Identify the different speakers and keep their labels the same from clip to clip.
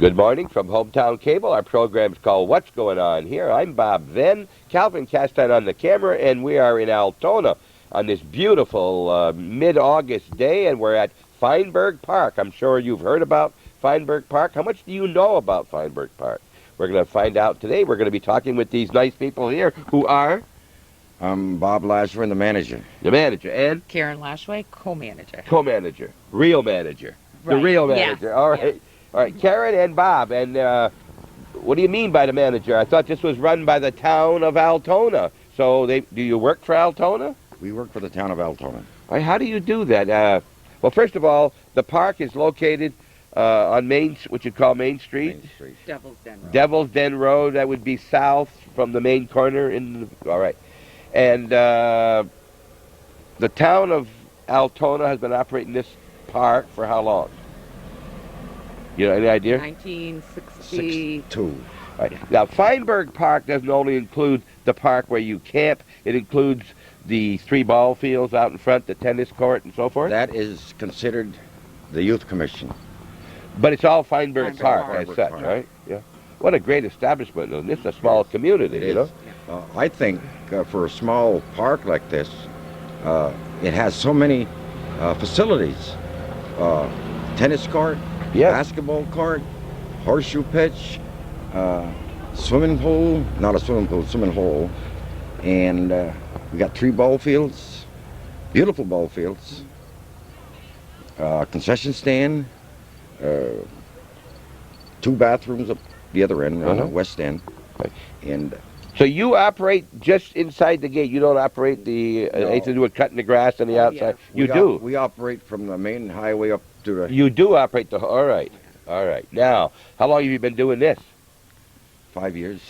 Speaker 1: Good morning from Hometown Cable. Our program's called What's Going On Here. I'm Bob Venn, Calvin Castan on the camera, and we are in Altona on this beautiful mid-August day, and we're at Feinberg Park. I'm sure you've heard about Feinberg Park. How much do you know about Feinberg Park? We're going to find out today. We're going to be talking with these nice people here who are...
Speaker 2: I'm Bob Lashway, the manager.
Speaker 1: The manager, and?
Speaker 3: Karen Lashway, co-manager.
Speaker 1: Co-manager. Real manager.
Speaker 3: Right.
Speaker 1: The real manager.
Speaker 3: Yeah.
Speaker 1: All right.
Speaker 3: Yeah.
Speaker 1: All right, Karen and Bob, and what do you mean by the manager? I thought this was run by the town of Altona. So do you work for Altona?
Speaker 2: We work for the town of Altona.
Speaker 1: All right, how do you do that? Well, first of all, the park is located on what you call Main Street.
Speaker 2: Main Street.
Speaker 3: Devil's Den Road.
Speaker 1: Devil's Den Road. That would be south from the main corner. All right. And the town of Altona has been operating this park for how long? You know, any idea?
Speaker 3: 1962.
Speaker 1: Right. Now, Feinberg Park doesn't only include the park where you camp. It includes the 3 ball fields out in front, the tennis court, and so forth.
Speaker 2: That is considered the youth commission.
Speaker 1: But it's all Feinberg Park
Speaker 2: Feinberg
Speaker 1: as such,
Speaker 2: Park.
Speaker 1: right? Yeah. What a great establishment. And this is a small community,
Speaker 2: It
Speaker 1: you know?
Speaker 2: is. I think for a small park like this, it has so many facilities. Tennis court,
Speaker 1: Yeah.
Speaker 2: basketball court, horseshoe pitch, swimming pool, not a swimming pool, swimming hole. And we got 3 ball fields, beautiful ball fields, concession stand, 2 bathrooms up the other end, on the west end.
Speaker 1: Right.
Speaker 2: And
Speaker 1: So you operate just inside the gate. You don't operate the anything to do with cutting the grass on the outside. You do.
Speaker 2: We operate from the main highway up to the
Speaker 1: You do operate the. All right. All right. Now, how long have you been doing this?
Speaker 2: 5 years.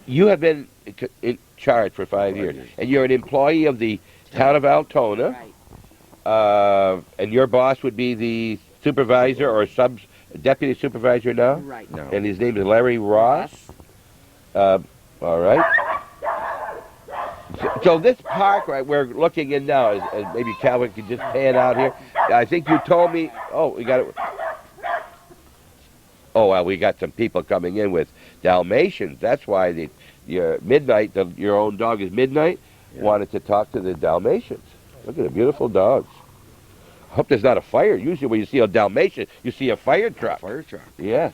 Speaker 1: You have been in charge for 5 years, and you're an employee of the town of Altona.
Speaker 3: Right.
Speaker 1: And your boss would be the supervisor or deputy supervisor now.
Speaker 3: Right.
Speaker 2: No.
Speaker 1: And his name is Larry Ross. All right. So this park, right, we're looking in now, as maybe Calvin could just pan out here. I think you told me. Oh, we got it. Oh well, we got some people coming in with Dalmatians. That's why your own dog is Midnight.
Speaker 2: Yeah.
Speaker 1: Wanted to talk to the Dalmatians. Look at the beautiful dogs. I hope there's not a fire. Usually when you see a Dalmatian, you see a fire truck.
Speaker 2: Fire truck.
Speaker 1: Yes.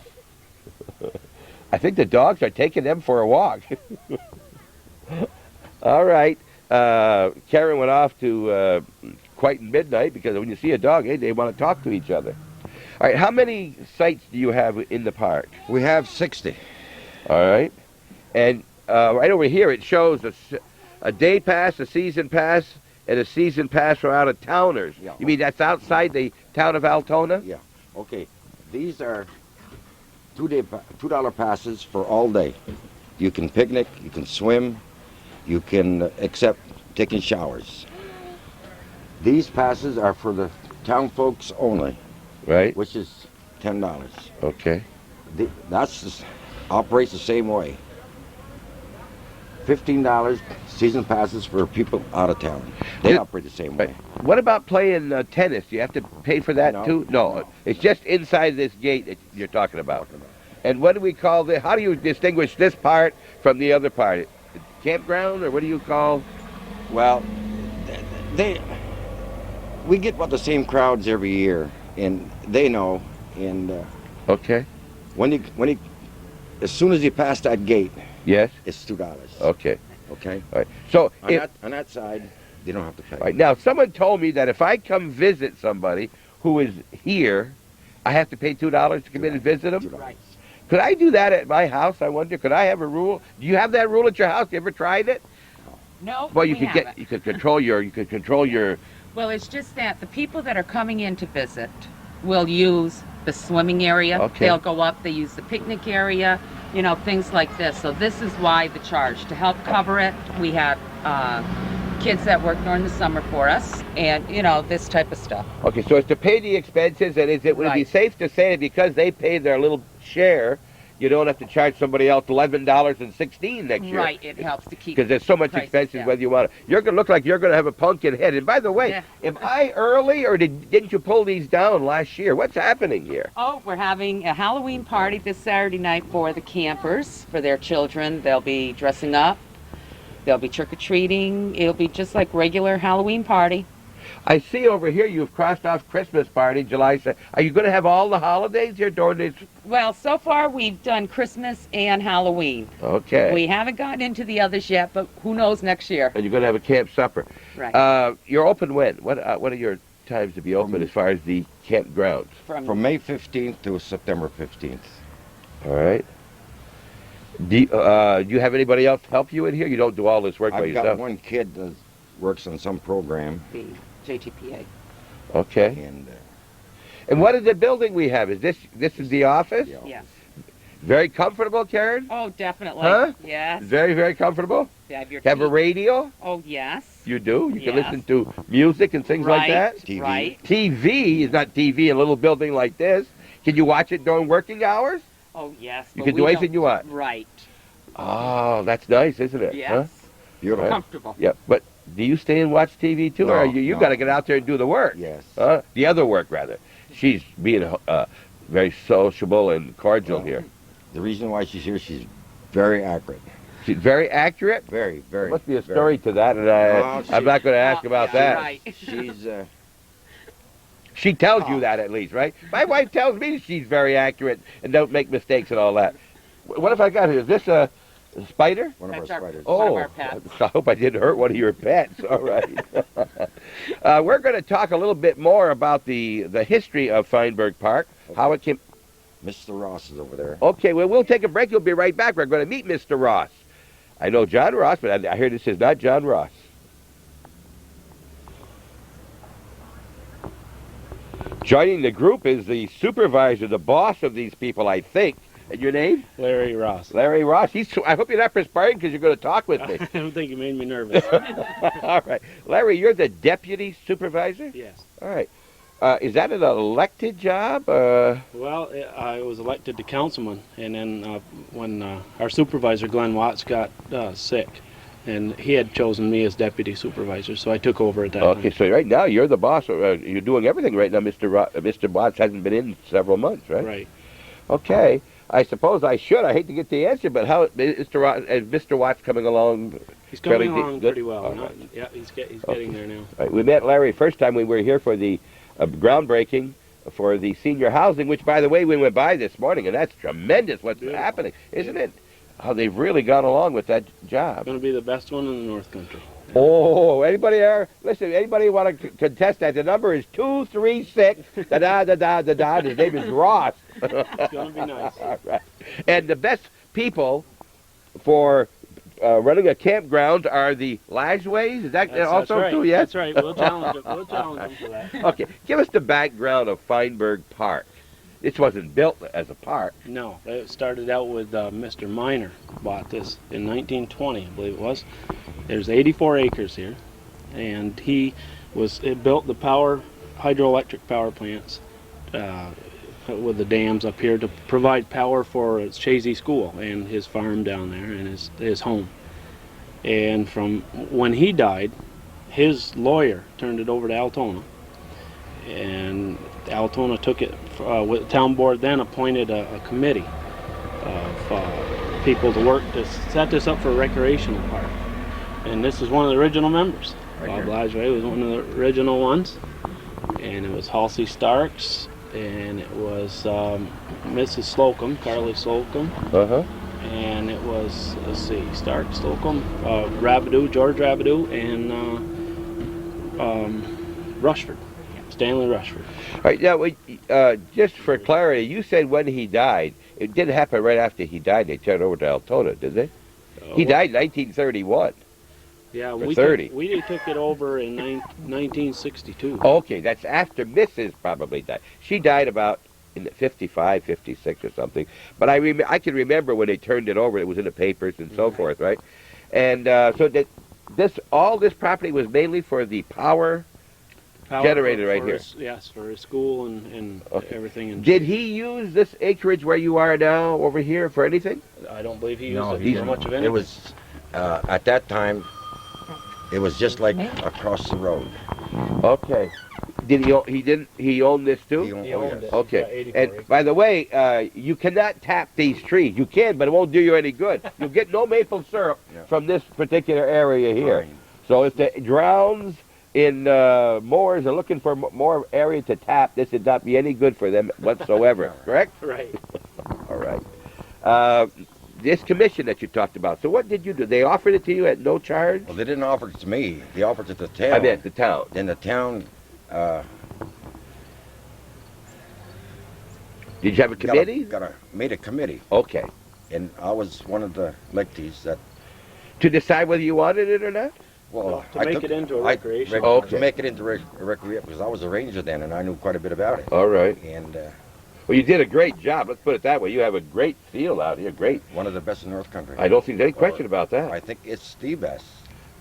Speaker 1: I think the dogs are taking them for a walk. All right. Karen went off to quite midnight because when you see a dog, hey, they want to talk to each other. All right. How many sites do you have in the park?
Speaker 2: We have 60.
Speaker 1: All right. And right over here it shows a day pass, a season pass, and a season pass for out-of-towners.
Speaker 2: Yeah.
Speaker 1: You mean that's outside the town of Altona?
Speaker 2: Yeah. Okay. These are $2 passes for all day. You can picnic, you can swim, you can accept taking showers. These passes are for the town folks only,
Speaker 1: Right.
Speaker 2: which is $10.
Speaker 1: Okay.
Speaker 2: Operates the same way. $15 season passes for people out of town. They
Speaker 1: Yeah.
Speaker 2: operate the same way.
Speaker 1: Right. What about playing tennis? Do you have to pay for that
Speaker 2: No.
Speaker 1: too? No. It's just inside this gate that you're talking about. And what do we call how do you distinguish this part from the other part? Campground, or what do you call?
Speaker 2: Well, we get about the same crowds every year, and they know. And
Speaker 1: Okay.
Speaker 2: as soon as you pass that gate,
Speaker 1: Yes.
Speaker 2: it's $2.
Speaker 1: Okay.
Speaker 2: Okay.
Speaker 1: All right. So
Speaker 2: On that side, they don't have to pay.
Speaker 1: right now, someone told me that if I come visit somebody who is here, I have to pay $2 to come in and visit them.
Speaker 2: $2.
Speaker 3: Right.
Speaker 1: Could I do that at my house? I wonder. Could I have a rule? Do you have that rule at your house? You ever tried it?
Speaker 3: No,
Speaker 1: Well, you
Speaker 3: we
Speaker 1: could
Speaker 3: haven't.
Speaker 1: you could control your.
Speaker 3: Well, it's just that the people that are coming in to visit will use the swimming area.
Speaker 1: Okay.
Speaker 3: They'll go up, they use the picnic area, things like this. So this is why the charge. To help cover it, we have kids that work during the summer for us, and, this type of stuff.
Speaker 1: Okay, so it's to pay the expenses, and would it be
Speaker 3: Right.
Speaker 1: safe to say that because they pay their little share, you don't have to charge somebody else $11.16 next year.
Speaker 3: Right, it helps to keep
Speaker 1: Because there's so much
Speaker 3: prices
Speaker 1: expenses
Speaker 3: down.
Speaker 1: whether you want to. You're going to look like you're going to have a pumpkin head. And by the way,
Speaker 3: Yeah.
Speaker 1: am I early or didn't you pull these down last year? What's happening here?
Speaker 3: Oh, we're having a Halloween party this Saturday night for the campers, for their children. They'll be dressing up. They'll be trick-or-treating. It'll be just like regular Halloween party.
Speaker 1: I see over here you've crossed off Christmas party, July 2nd. Are you going to have all the holidays here during this?
Speaker 3: Well, so far we've done Christmas and Halloween.
Speaker 1: Okay.
Speaker 3: We haven't gotten into the others yet, but who knows next year.
Speaker 1: And you're going to have a camp supper.
Speaker 3: Right.
Speaker 1: You're open when? What are your times to be open as far as the campgrounds?
Speaker 2: From May 15th to September 15th.
Speaker 1: All right. Do you have anybody else help you in here? You don't do all this work by
Speaker 2: I've
Speaker 1: yourself?
Speaker 2: got one kid that works on some program.
Speaker 3: The JTPA.
Speaker 1: Okay.
Speaker 2: And
Speaker 1: And what is the building we have? Is this is the office?
Speaker 2: yeah.
Speaker 3: Yes.
Speaker 1: Very comfortable, Karen?
Speaker 3: Oh, definitely.
Speaker 1: Huh?
Speaker 3: Yes.
Speaker 1: Very, very comfortable?
Speaker 3: You have your
Speaker 1: Have a
Speaker 3: tea-
Speaker 1: radio?
Speaker 3: Oh, yes.
Speaker 1: You do? You can
Speaker 3: Yes.
Speaker 1: listen to music and things like
Speaker 3: Right.
Speaker 1: that?
Speaker 2: TV.
Speaker 3: Right.
Speaker 1: TV is not TV in a little building like this. Can you watch it during working hours?
Speaker 3: Oh, yes.
Speaker 1: You
Speaker 3: but
Speaker 1: can
Speaker 3: we
Speaker 1: do anything
Speaker 3: don't-
Speaker 1: you want.
Speaker 3: Right.
Speaker 1: Oh, that's nice, isn't it?
Speaker 3: Yes.
Speaker 1: Huh?
Speaker 2: Beautiful.
Speaker 3: Comfortable.
Speaker 1: Yeah, but do you stay and watch TV too, or
Speaker 2: No,
Speaker 1: you
Speaker 2: no.
Speaker 1: got to get out there and do the work?
Speaker 2: Yes.
Speaker 1: The other work, rather. She's being very sociable and cordial
Speaker 2: Well,
Speaker 1: here.
Speaker 2: The reason why she's here, she's very accurate.
Speaker 1: She's very accurate.
Speaker 2: Very, very.
Speaker 1: There must be a
Speaker 2: very.
Speaker 1: story to that, and
Speaker 2: No,
Speaker 1: I'm not going to ask
Speaker 3: Oh,
Speaker 1: about
Speaker 3: yeah,
Speaker 1: that.
Speaker 3: Right.
Speaker 2: She's,
Speaker 1: She tells you
Speaker 2: Oh.
Speaker 1: that at least, right? My wife tells me she's very accurate and don't make mistakes and all that. What if I got here? Is this a spider?
Speaker 2: one of our
Speaker 3: That's our-
Speaker 2: spiders.
Speaker 3: One of
Speaker 1: Oh,
Speaker 3: our pets.
Speaker 1: I hope I didn't hurt one of your pets. All right. We're going to talk a little bit more about the history of Feinberg Park, how it came.
Speaker 2: Mr. Ross is over there.
Speaker 1: Okay, well, we'll take a break. We'll be right back. We're going to meet Mr. Ross. I know John Ross, but I hear this is not John Ross. Joining the group is the supervisor, the boss of these people, I think. And your name?
Speaker 4: Larry Ross.
Speaker 1: Larry Ross. I hope you're not perspiring because you're going to talk with me.
Speaker 4: I don't think you made me nervous.
Speaker 1: All right. Larry, you're the deputy supervisor?
Speaker 4: Yes.
Speaker 1: All right. Is that an elected job?
Speaker 4: Well, I was elected to councilman, and then when our supervisor, Glenn Watts, got sick, and he had chosen me as deputy supervisor, so I took over at that
Speaker 1: Okay,
Speaker 4: time.
Speaker 1: so right now you're the boss. You're doing everything right now. Mr. Watts hasn't been in several months, right?
Speaker 4: Right.
Speaker 1: Okay. I suppose I should. I hate to get the answer, but how is Mr. Watts coming along?
Speaker 4: He's
Speaker 1: Fairly
Speaker 4: coming along
Speaker 1: good?
Speaker 4: pretty well.
Speaker 1: All
Speaker 4: Not-
Speaker 1: right.
Speaker 4: Yeah, he's getting there now.
Speaker 1: Right. We met Larry first time we were here for the groundbreaking for the senior housing, which, by the way, we went by this morning, and that's tremendous what's
Speaker 4: Beautiful.
Speaker 1: happening, isn't it? How they've really gone along with that job.
Speaker 4: Going to be the best one in the North Country.
Speaker 1: Oh, anybody there? Listen, anybody want to contest that? The number is 236 da da da da da da. His name is Ross.
Speaker 4: It's going to be nice.
Speaker 1: All right. And the best people for running a campground are the Lajways. Is that
Speaker 4: That's
Speaker 1: also
Speaker 4: right.
Speaker 1: true? Yes.
Speaker 4: That's right. We'll challenge them. We'll challenge them for that.
Speaker 1: Okay. Give us the background of Feinberg Park. This wasn't built as a park.
Speaker 4: No, it started out with Mr. Miner bought this in 1920, I believe it was. There's 84 acres here, and it built the hydroelectric power plants with the dams up here to provide power for Chazy School and his farm down there and his home. And from when he died, his lawyer turned it over to Altona, and Altona took it. With the town board then appointed a committee of people to work to set this up for a recreational park. And this is one of the original members.
Speaker 2: Right
Speaker 4: Bob
Speaker 2: here.
Speaker 4: Lajway was one of the original ones. And it was Halsey Starks, and it was Mrs. Slocum, Carly Slocum,
Speaker 1: Uh-huh.
Speaker 4: and it was, let's see, Stark, Slocum, George Rabideau, and Rushford, Stanley Rushford.
Speaker 1: All right. Now, just for clarity, you said when he died. It didn't happen right after he died. They turned it over to Altona, did they? He died in 1931.
Speaker 4: Yeah,
Speaker 1: or
Speaker 4: we
Speaker 1: 30.
Speaker 4: we took it over in 1962.
Speaker 1: Okay, that's after Mrs. probably died. She died about in 55, 56 or something. But I can remember when they turned it over. It was in the papers and so forth, right? And so that all this property was mainly for the power
Speaker 4: Power
Speaker 1: generated right
Speaker 4: for
Speaker 1: here.
Speaker 4: Yes, for his school and
Speaker 1: Okay.
Speaker 4: everything. And
Speaker 1: Did he use this acreage where you are now over here for anything?
Speaker 4: I don't believe he used
Speaker 2: No,
Speaker 4: it
Speaker 2: he
Speaker 4: for
Speaker 2: didn't.
Speaker 4: much of
Speaker 2: It
Speaker 4: anything.
Speaker 2: was, at that time, it was just like across the road.
Speaker 1: Okay. Did he owned this too?
Speaker 2: He owned-
Speaker 4: He
Speaker 2: oh,
Speaker 4: owned
Speaker 2: yes.
Speaker 4: it.
Speaker 1: Okay.
Speaker 4: He's got 84
Speaker 1: And
Speaker 4: acres.
Speaker 1: by the way, you cannot tap these trees. You can, but it won't do you any good. You'll get no maple syrup
Speaker 2: Yeah.
Speaker 1: from this particular area here.
Speaker 2: Fine.
Speaker 1: So if the drowns in mowers are looking for more area to tap, this would not be any good for them whatsoever. Correct?
Speaker 4: Right.
Speaker 1: All right. This commission that you talked about. So what did you do? They offered it to you at no charge?
Speaker 2: Well, they didn't offer it to me. They offered it to the town.
Speaker 1: I meant the town.
Speaker 2: Then the town
Speaker 1: Did you have a committee?
Speaker 2: made a committee,
Speaker 1: Okay.
Speaker 2: and I was one of the electees that.
Speaker 1: To decide whether you wanted it or not?
Speaker 2: Well,
Speaker 4: To make it into a recreation.
Speaker 1: Okay.
Speaker 2: To make it into a recreation, because I was a ranger then, and I knew quite a bit about it.
Speaker 1: All right.
Speaker 2: And
Speaker 1: Well, you did a great job. Let's put it that way. You have a great field out here. Great.
Speaker 2: one of the best in North Country.
Speaker 1: I don't think there's any question about that.
Speaker 2: I think it's the best.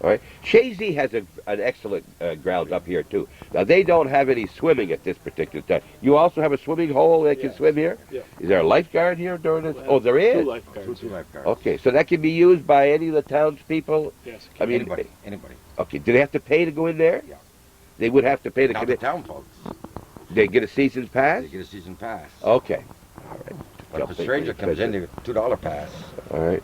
Speaker 1: All right. Shazy has an excellent ground up here, too. Now, they don't have any swimming at this particular time. You also have a swimming hole that can
Speaker 4: Yes.
Speaker 1: swim here?
Speaker 4: Yeah.
Speaker 1: Is there a lifeguard here during this? Oh, there is?
Speaker 4: Two lifeguards.
Speaker 2: Two lifeguards.
Speaker 1: Okay, so that can be used by any of the townspeople?
Speaker 4: Yes.
Speaker 1: I mean,
Speaker 2: Anybody.
Speaker 1: okay, do they have to pay to go in there?
Speaker 2: Yeah.
Speaker 1: They would have to pay to
Speaker 2: Not
Speaker 1: come
Speaker 2: the
Speaker 1: in.
Speaker 2: town folks.
Speaker 1: They get a season's pass?
Speaker 2: They get a season pass.
Speaker 1: Okay. All right.
Speaker 2: But if
Speaker 1: Don't
Speaker 2: a
Speaker 1: think
Speaker 2: stranger
Speaker 1: they
Speaker 2: comes in,
Speaker 1: expect
Speaker 2: they get a $2 pass,
Speaker 1: All right.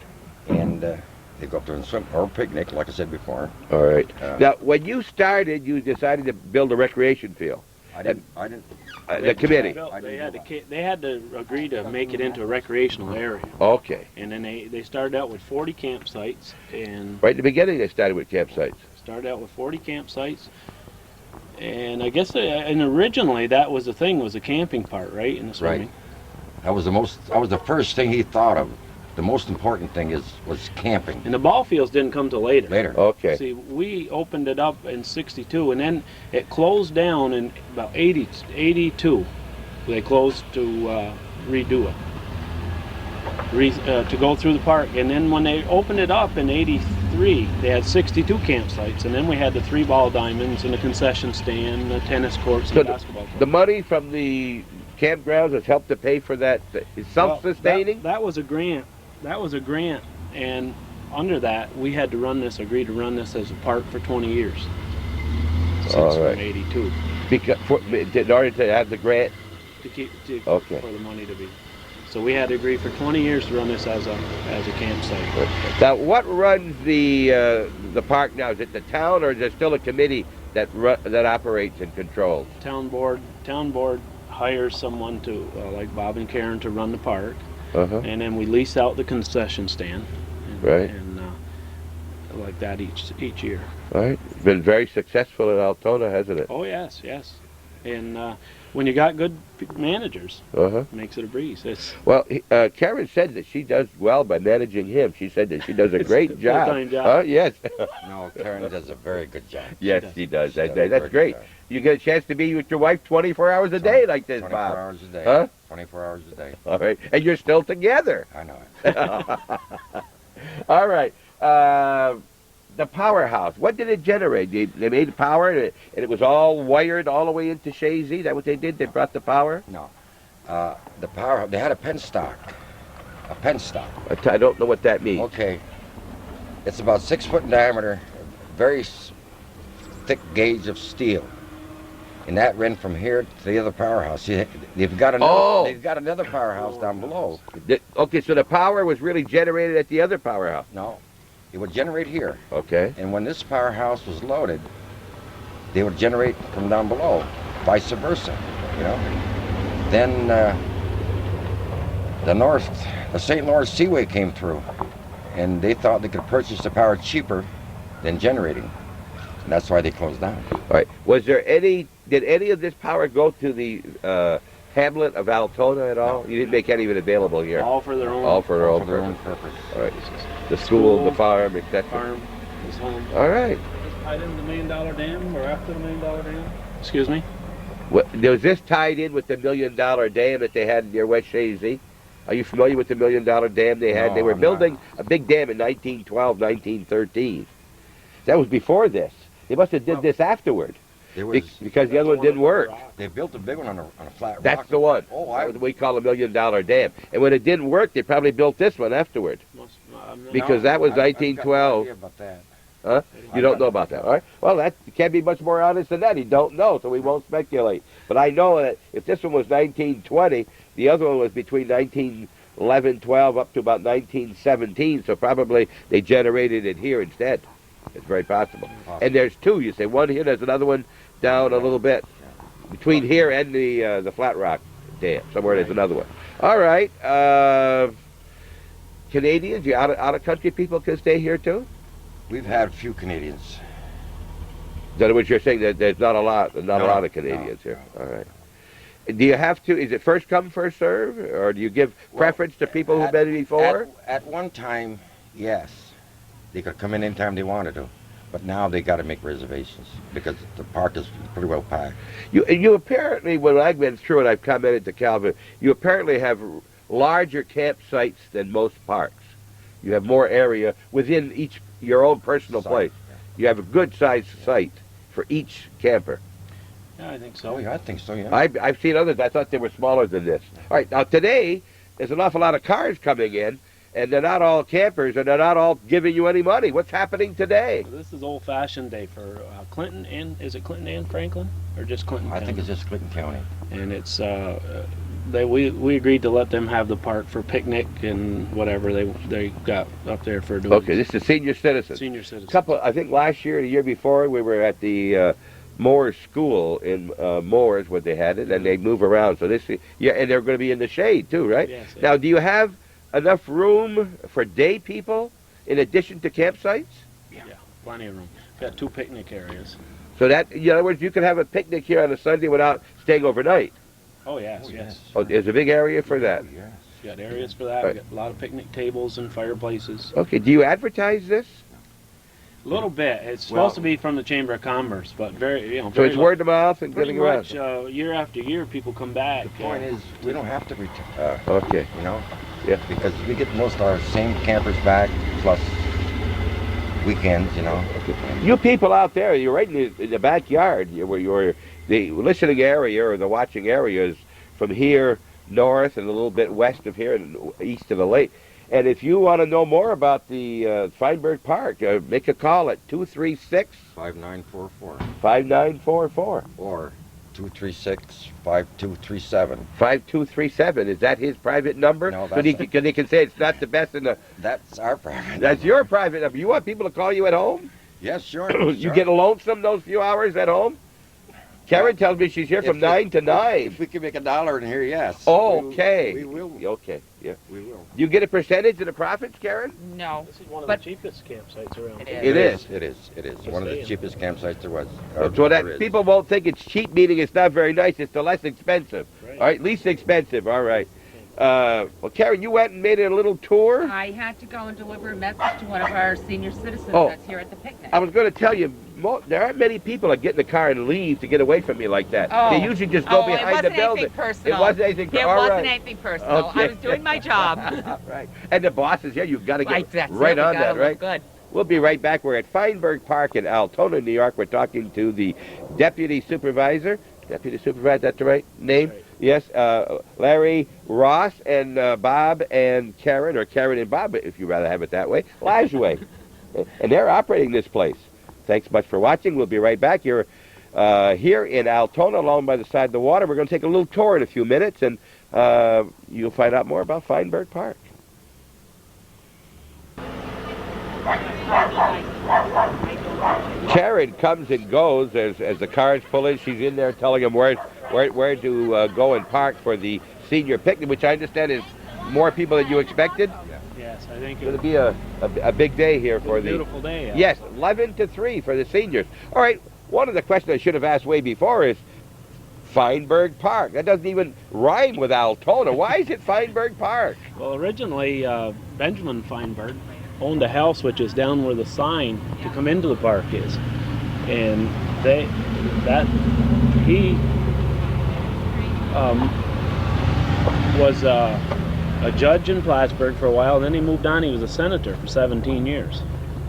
Speaker 2: and they go up there and swim or picnic, like I said before.
Speaker 1: All right.
Speaker 2: Uh,
Speaker 1: Now, when you started, you decided to build a recreation field.
Speaker 2: I didn't.
Speaker 1: The committee.
Speaker 4: They had to agree to make it into a recreational area,
Speaker 1: Okay.
Speaker 4: and then they started out with 40 campsites, and
Speaker 1: Right in the beginning, they started with campsites.
Speaker 4: And I guess and originally that was the thing, was the camping part, right, in the swimming.
Speaker 2: That was the first thing he thought of. The most important thing was camping.
Speaker 4: And the ball fields didn't come till later.
Speaker 2: Later.
Speaker 1: Okay.
Speaker 4: See, we opened it up in '62, and then it closed down in about '82. They closed to redo it, to go through the park. And then when they opened it up in '83, they had 62 campsites, and then we had the 3 ball diamonds and the concession stand, the tennis courts,
Speaker 1: So
Speaker 4: and basketball courts.
Speaker 1: The money from the campgrounds has helped to pay for that. It's self-sustaining?
Speaker 4: That was a grant. And under that, we had to agree to run this as a park for 20 years. Since
Speaker 1: All right.
Speaker 4: from '82.
Speaker 1: Because in order to have the grant? Okay.
Speaker 4: For the money to be. So we had to agree for 20 years to run this as a campsite.
Speaker 1: Now, what runs the park now? Is it the town, or is there still a committee that operates and controls?
Speaker 4: Town board hires someone to, like Bob and Karen, to run the park, and then we lease out the concession stand, and,
Speaker 1: Right.
Speaker 4: and like that each year.
Speaker 1: All right. It's been very successful in Altona, hasn't it?
Speaker 4: Oh yes, and when you got good managers, it makes it a breeze.
Speaker 1: Well, Karen said that she does well by managing him. She said that she does a
Speaker 4: It's
Speaker 1: great
Speaker 4: a
Speaker 1: job.
Speaker 4: full-time job.
Speaker 1: Yes.
Speaker 2: No, Karen does a very good job.
Speaker 1: Yes, she does.
Speaker 2: She does a
Speaker 1: That's
Speaker 2: very
Speaker 1: great.
Speaker 2: good job.
Speaker 1: You get a chance to be with your wife 24 hours a day like this,
Speaker 2: 24
Speaker 1: Bob.
Speaker 2: hours a day.
Speaker 1: Huh?
Speaker 2: 24 hours a day.
Speaker 1: All right. And you're still together.
Speaker 2: I know it.
Speaker 1: All right. The powerhouse. What did it generate? They made power, and it was all wired all the way into Shazy. Is that what they did? They brought the power?
Speaker 2: No. The power, they had a penstock. A penstock.
Speaker 1: I don't know what that means.
Speaker 2: Okay. It's about 6 foot in diameter, very thick gauge of steel. And that ran from here to the other powerhouse. They've got another powerhouse down below.
Speaker 1: Okay, so the power was really generated at the other powerhouse.
Speaker 2: No. It would generate here.
Speaker 1: Okay.
Speaker 2: And when this powerhouse was loaded, they would generate from down below, vice versa, you know. Then the St. Lawrence Seaway came through, and they thought they could purchase the power cheaper than generating. And that's why they closed down.
Speaker 1: All right. Did any of this power go to the hamlet of Altona at all? You didn't make any of it available here.
Speaker 4: All for their own.
Speaker 1: All for their
Speaker 2: For
Speaker 1: own
Speaker 2: their
Speaker 1: purpose.
Speaker 2: own purpose.
Speaker 1: All right. The school, the farm, etc.
Speaker 4: Farm, his home.
Speaker 1: All right.
Speaker 4: Tied into the $1 million dam, or after the $1 million dam? Excuse me?
Speaker 1: Was this tied in with the $1 million dam that they had near West Shazy? Are you familiar with the $1 million dam they had?
Speaker 2: No,
Speaker 1: They were
Speaker 2: I'm
Speaker 1: building
Speaker 2: not.
Speaker 1: a big dam in 1912, 1913. That was before this. They must have did this afterward.
Speaker 2: There was,
Speaker 1: because the other one didn't work.
Speaker 2: they built a big one on a flat rock.
Speaker 1: That's the one.
Speaker 2: Oh,
Speaker 1: That was what we call $1 million dam. And when it didn't work, they probably built this one afterward. Because that was 1912.
Speaker 2: I've got no idea about that.
Speaker 1: Huh? You don't know about that, all right? Well, that can't be much more honest than that. You don't know, so we won't speculate. But I know that if this one was 1920, the other one was between 1911, 12, up to about 1917, so probably they generated it here instead. It's very possible. And there's two, you say. One here, there's another one down a little bit. Between here and the Flat Rock Dam. Somewhere there's another one. All right. Canadians, you out-of-country people can stay here too?
Speaker 2: We've had a few Canadians.
Speaker 1: In other words, you're saying that there's not a lot of Canadians here. All right. Do you have to, is it first come, first serve? Or do you give preference to people who've been before?
Speaker 2: At one time, yes. They could come in anytime they wanted to. But now they got to make reservations because the park is pretty well packed.
Speaker 1: You apparently, when I've been through and I've commented to Calvin, you apparently have larger campsites than most parks. You have more area within your own personal place.
Speaker 2: Yeah.
Speaker 1: You have a good-sized site for each camper.
Speaker 4: Yeah, I think so.
Speaker 2: Oh, yeah, I think so, yeah.
Speaker 1: I've seen others. I thought they were smaller than this. All right, now today, there's an awful lot of cars coming in, and they're not all campers, and they're not all giving you any money. What's happening today?
Speaker 4: So this is old-fashioned day for Clinton and, is it Clinton and Franklin? Or just Clinton
Speaker 2: I
Speaker 4: County?
Speaker 2: think it's just Clinton County.
Speaker 4: And it's, we agreed to let them have the park for picnic and whatever they got up there for doing.
Speaker 1: Okay, this is senior citizens.
Speaker 4: Senior citizens.
Speaker 1: I think last year, the year before, we were at the Moores School in Moores, where they had it, and they move around. So this, yeah, and they're going to be in the shade too, right?
Speaker 4: Yes.
Speaker 1: Now, do you have enough room for day people in addition to campsites?
Speaker 4: Yeah, plenty of room. Got 2 picnic areas.
Speaker 1: So that, in other words, you can have a picnic here on a Sunday without staying overnight.
Speaker 4: Oh yes,
Speaker 2: Oh,
Speaker 4: yes.
Speaker 2: yes.
Speaker 1: Oh, there's a big area for that.
Speaker 2: Oh, yes.
Speaker 4: We got areas for that.
Speaker 1: Right.
Speaker 4: We got a lot of picnic tables and fireplaces.
Speaker 1: Okay, do you advertise this?
Speaker 4: A little bit. It's supposed to be from the Chamber of Commerce, but very,
Speaker 1: So
Speaker 4: very
Speaker 1: it's word of mouth and
Speaker 4: pretty
Speaker 1: getting around.
Speaker 4: much year after year, people come back.
Speaker 2: The point is, we don't have to return.
Speaker 1: Okay.
Speaker 2: You know?
Speaker 1: Yeah.
Speaker 2: Because we get most of our same campers back, plus weekends, you know.
Speaker 1: You people out there, you're right in the backyard. The listening area or the watching area is from here north and a little bit west of here and east of the lake. And if you want to know more about the Feinberg Park, make a call at 236-5944
Speaker 2: 5944 or 236-5237.
Speaker 1: 5237. Is that his private number?
Speaker 2: No,
Speaker 1: so
Speaker 2: that's
Speaker 1: they can say it's not the best in the...
Speaker 2: That's our private.
Speaker 1: That's your private number. You want people to call you at home?
Speaker 2: Yes, sure.
Speaker 1: You get lonesome those few hours at home? Karen tells me she's here from 9 to 9.
Speaker 2: If we can make $1 in here, yes.
Speaker 1: Okay.
Speaker 2: We will.
Speaker 1: Okay, yeah.
Speaker 2: We will.
Speaker 1: Do you get a percentage of the profits, Karen?
Speaker 3: No.
Speaker 4: This is one of
Speaker 3: But-
Speaker 4: the cheapest campsites around.
Speaker 3: It
Speaker 4: here.
Speaker 3: is.
Speaker 1: It is.
Speaker 2: It is. One of the cheapest campsites there was.
Speaker 1: So that
Speaker 2: there is.
Speaker 1: people won't think it's cheap, meaning it's not very nice. It's the less expensive.
Speaker 4: Right.
Speaker 1: All right, least expensive. All right. Well, Karen, you went and made a little tour.
Speaker 3: I had to go and deliver a message to one of our senior citizens
Speaker 1: Oh.
Speaker 3: that's here at the picnic.
Speaker 1: I was going to tell you, there aren't many people that get in the car and leave to get away from you like that.
Speaker 3: Oh.
Speaker 1: They usually just go
Speaker 3: it
Speaker 1: behind
Speaker 3: wasn't
Speaker 1: the building.
Speaker 3: Anything personal.
Speaker 1: It wasn't anything.
Speaker 3: It
Speaker 1: all
Speaker 3: wasn't
Speaker 1: right.
Speaker 3: anything personal.
Speaker 1: Okay.
Speaker 3: I was doing my job.
Speaker 1: Right. And the boss is here. You've got to get
Speaker 3: That's
Speaker 1: right
Speaker 3: it. We
Speaker 1: on
Speaker 3: gotta
Speaker 1: that,
Speaker 3: look
Speaker 1: right?
Speaker 3: Good.
Speaker 1: We'll be right back. We're at Feinberg Park in Altona, New York. We're talking to the deputy supervisor. Deputy supervisor, that's the right name?
Speaker 4: Right.
Speaker 1: Yes, Larry Ross and Bob and Karen, or Karen and Bob, if you'd rather have it that way, Lajway. And they're operating this place. Thanks much for watching. We'll be right back. You're here in Altona, along by the side of the water. We're going to take a little tour in a few minutes, and you'll find out more about Feinberg Park. Karen comes and goes as the cars pull in. She's in there telling them where to go and park for the senior picnic, which I understand is more people than you expected.
Speaker 4: Yes, I think
Speaker 1: It's going to be a big day here for the...
Speaker 4: beautiful day. Yeah.
Speaker 1: Yes, 11 to 3 for the seniors. All right, one of the questions I should have asked way before is Feinberg Park. That doesn't even rhyme with Altona. Why is it Feinberg Park?
Speaker 4: Well, originally Benjamin Feinberg owned a house which is down where the sign to come into the park is, and he was a judge in Plattsburgh for a while, and then he moved on. He was a senator for 17 years,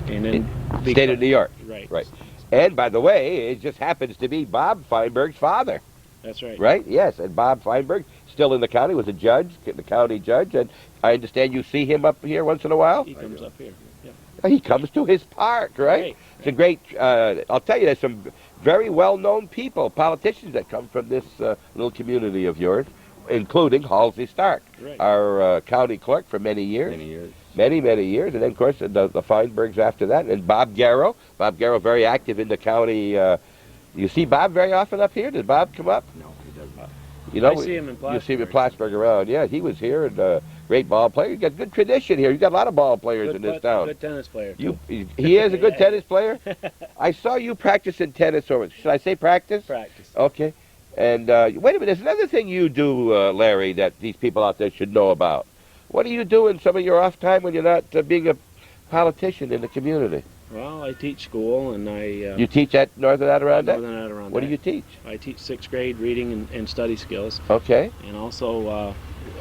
Speaker 4: and then
Speaker 1: State of New York.
Speaker 4: Right.
Speaker 1: Right. And by the way, it just happens to be Bob Feinberg's father,
Speaker 4: That's right.
Speaker 1: right? Yes, and Bob Feinberg, still in the county, was a judge, the county judge, and I understand you see him up here once in a while?
Speaker 4: He comes up here. Yep.
Speaker 1: He comes to his park, right? It's a great, I'll tell you, there's some very well-known people, politicians that come from this little community of yours, including Halsey Stark,
Speaker 4: Right.
Speaker 1: our county clerk for many years.
Speaker 2: Many years.
Speaker 1: Many, many years. And then, of course, the Feinbergs after that. And Bob Garrow. Bob Garrow, very active in the county. You see Bob very often up here? Did Bob come up?
Speaker 2: No, he doesn't.
Speaker 1: You know,
Speaker 4: I see him in
Speaker 1: You see him in
Speaker 4: Plattsburgh.
Speaker 1: Plattsburgh around. Yeah, he was here. And great ball player. You got good tradition here. You got a lot of ball players in this town.
Speaker 4: Good tennis player.
Speaker 1: He is a good tennis player. I saw you practicing tennis over. Should I say practice?
Speaker 4: Practice.
Speaker 1: Okay. And wait a minute. There's another thing you do, Larry, that these people out there should know about. What do you do in some of your off time when you're not being a politician in the community?
Speaker 4: Well, I teach school, and I
Speaker 1: You teach at Northern Adirondack?
Speaker 4: Northern Adirondack.
Speaker 1: What do you teach?
Speaker 4: I teach 6th grade reading and study skills,
Speaker 1: Okay.
Speaker 4: and also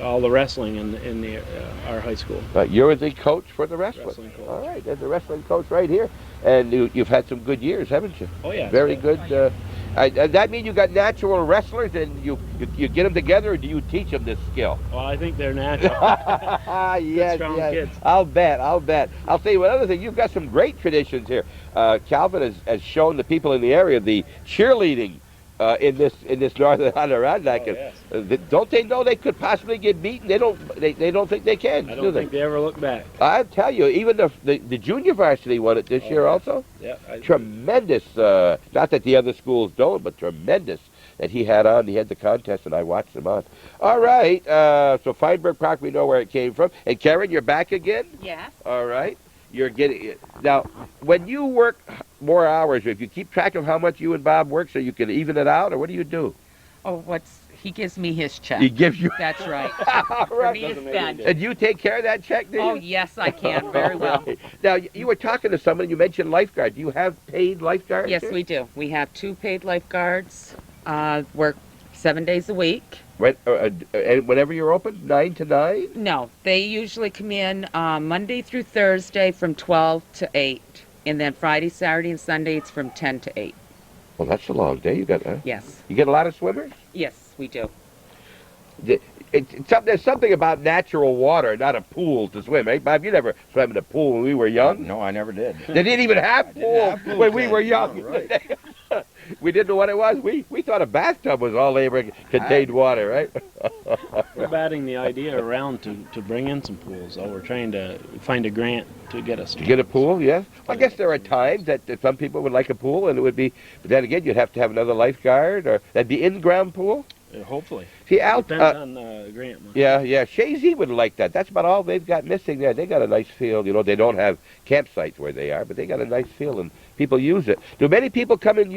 Speaker 4: all the wrestling in our high school.
Speaker 1: You're the coach for the wrestling.
Speaker 4: Wrestling coach.
Speaker 1: All right, there's the wrestling coach right here. And you've had some good years, haven't you?
Speaker 4: Oh yeah.
Speaker 1: Very good. Does that mean you got natural wrestlers and you get them together, or do you teach them this skill?
Speaker 4: Well, I think they're natural.
Speaker 1: Yes,
Speaker 4: strong
Speaker 1: yes.
Speaker 4: kids.
Speaker 1: I'll bet. I'll tell you one other thing. You've got some great traditions here. Calvin has shown the people in the area the cheerleading in this Northern Adirondack.
Speaker 4: Oh, yes.
Speaker 1: Don't they know they could possibly get beaten? They don't think they can.
Speaker 4: I
Speaker 1: do
Speaker 4: don't
Speaker 1: they?
Speaker 4: think they ever look back.
Speaker 1: I tell you, even the junior varsity won it this year
Speaker 4: yeah.
Speaker 1: also.
Speaker 4: Yeah.
Speaker 1: Tremendous. Not that the other schools don't, but tremendous that he had on. He had the contest, and I watched him on. All right. So Feinberg Park, we know where it came from. And Karen, you're back again?
Speaker 3: Yes.
Speaker 1: All right. You're getting it. Now, when you work more hours, if you keep track of how much you and Bob work so you can even it out, or what do you do?
Speaker 3: Oh, he gives me his check.
Speaker 1: He gives you...
Speaker 3: That's right.
Speaker 1: All
Speaker 3: For
Speaker 1: right.
Speaker 3: me to
Speaker 4: Doesn't make
Speaker 3: spend.
Speaker 4: any
Speaker 1: And you take care of that check, do you?
Speaker 3: Oh, yes, I can. Very well.
Speaker 1: All right. Now, you were talking to someone, you mentioned lifeguard. Do you have paid lifeguards?
Speaker 3: Yes,
Speaker 1: here?
Speaker 3: we do. We have 2 paid lifeguards. Work 7 days a week.
Speaker 1: And whenever you're open, 9 to 9?
Speaker 3: No, they usually come in Monday through Thursday from 12 to 8. And then Friday, Saturday, and Sunday, it's from 10 to 8.
Speaker 1: Well, that's a long day. You got
Speaker 3: Yes.
Speaker 1: You get a lot of swimmers?
Speaker 3: Yes, we do.
Speaker 1: There's something about natural water, not a pool to swim, right, Bob? You never swam in a pool when we were young.
Speaker 2: No, I never did.
Speaker 1: They didn't even have pools
Speaker 2: have pools
Speaker 1: when we
Speaker 2: then.
Speaker 1: were young.
Speaker 2: No, right.
Speaker 1: We didn't know what it was. We thought a bathtub was all they ever contained water, right?
Speaker 4: We're batting the idea around to bring in some pools. So we're trying to find a grant to get us.
Speaker 1: To get a pool, yes. Well, I guess there are times that some people would like a pool, and it would be. But then again, you'd have to have another lifeguard, or that'd be in-ground pool.
Speaker 4: Hopefully.
Speaker 1: See,
Speaker 4: Depends on the grant money.
Speaker 1: Yeah. Shazy would like that. That's about all they've got missing there. They got a nice field. You know, they don't have campsites where they are, but they got a nice field, and people use it. Do many people come and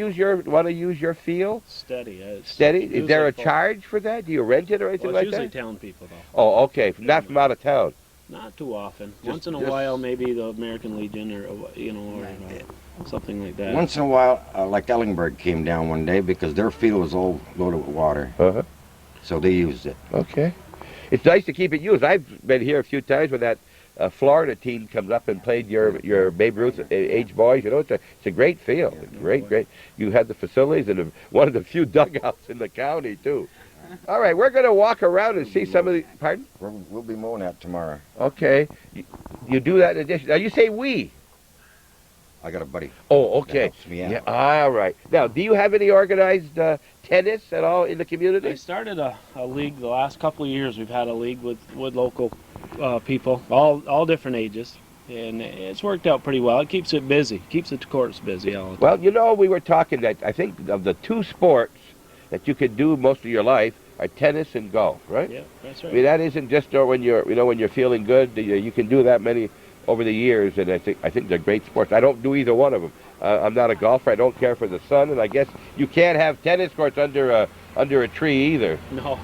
Speaker 1: want to use your field?
Speaker 4: Steady. It's
Speaker 1: Steady? Is there a
Speaker 4: usually full.
Speaker 1: charge for that? Do you rent it or anything
Speaker 4: Well,
Speaker 1: like
Speaker 4: it's usually
Speaker 1: that?
Speaker 4: town people, though.
Speaker 1: Oh, okay. Not from out of town.
Speaker 4: Not too often.
Speaker 2: Just-
Speaker 4: Once in a
Speaker 2: just-
Speaker 4: while, maybe the American Legion or something like that.
Speaker 2: Once in a while, like Ellingberg came down one day because their field was all loaded with water,
Speaker 1: Uh-huh.
Speaker 2: so they used it.
Speaker 1: Okay. It's nice to keep it used. I've been here a few times when that Florida team comes up and played your Babe Ruth age boys. You know, it's a great field. Great. You had the facilities and one of the few dugouts in the county, too. All right, we're going to walk around and see some of the... Pardon?
Speaker 2: We'll be mowing that tomorrow.
Speaker 1: Okay. You do that in addition. Now, you say we.
Speaker 2: I got a buddy.
Speaker 1: Oh, okay.
Speaker 2: That helps me out.
Speaker 1: Yeah, all right. Now, do you have any organized tennis at all in the
Speaker 4: I
Speaker 1: community?
Speaker 4: started a league the last couple of years. We've had a league with local people, all different ages, and it's worked out pretty well. It keeps it busy, keeps the courts busy all the time.
Speaker 1: Well, you know, we were talking that I think of the 2 sports that you could do most of your life are tennis and golf, right?
Speaker 4: Yeah, that's
Speaker 1: I
Speaker 4: right.
Speaker 1: mean, that isn't just when you're feeling good. You can do that many over the years, and I think they're great sports. I don't do either one of them. I'm not a golfer. I don't care for the sun, and I guess you can't have tennis courts under a tree either.
Speaker 4: No.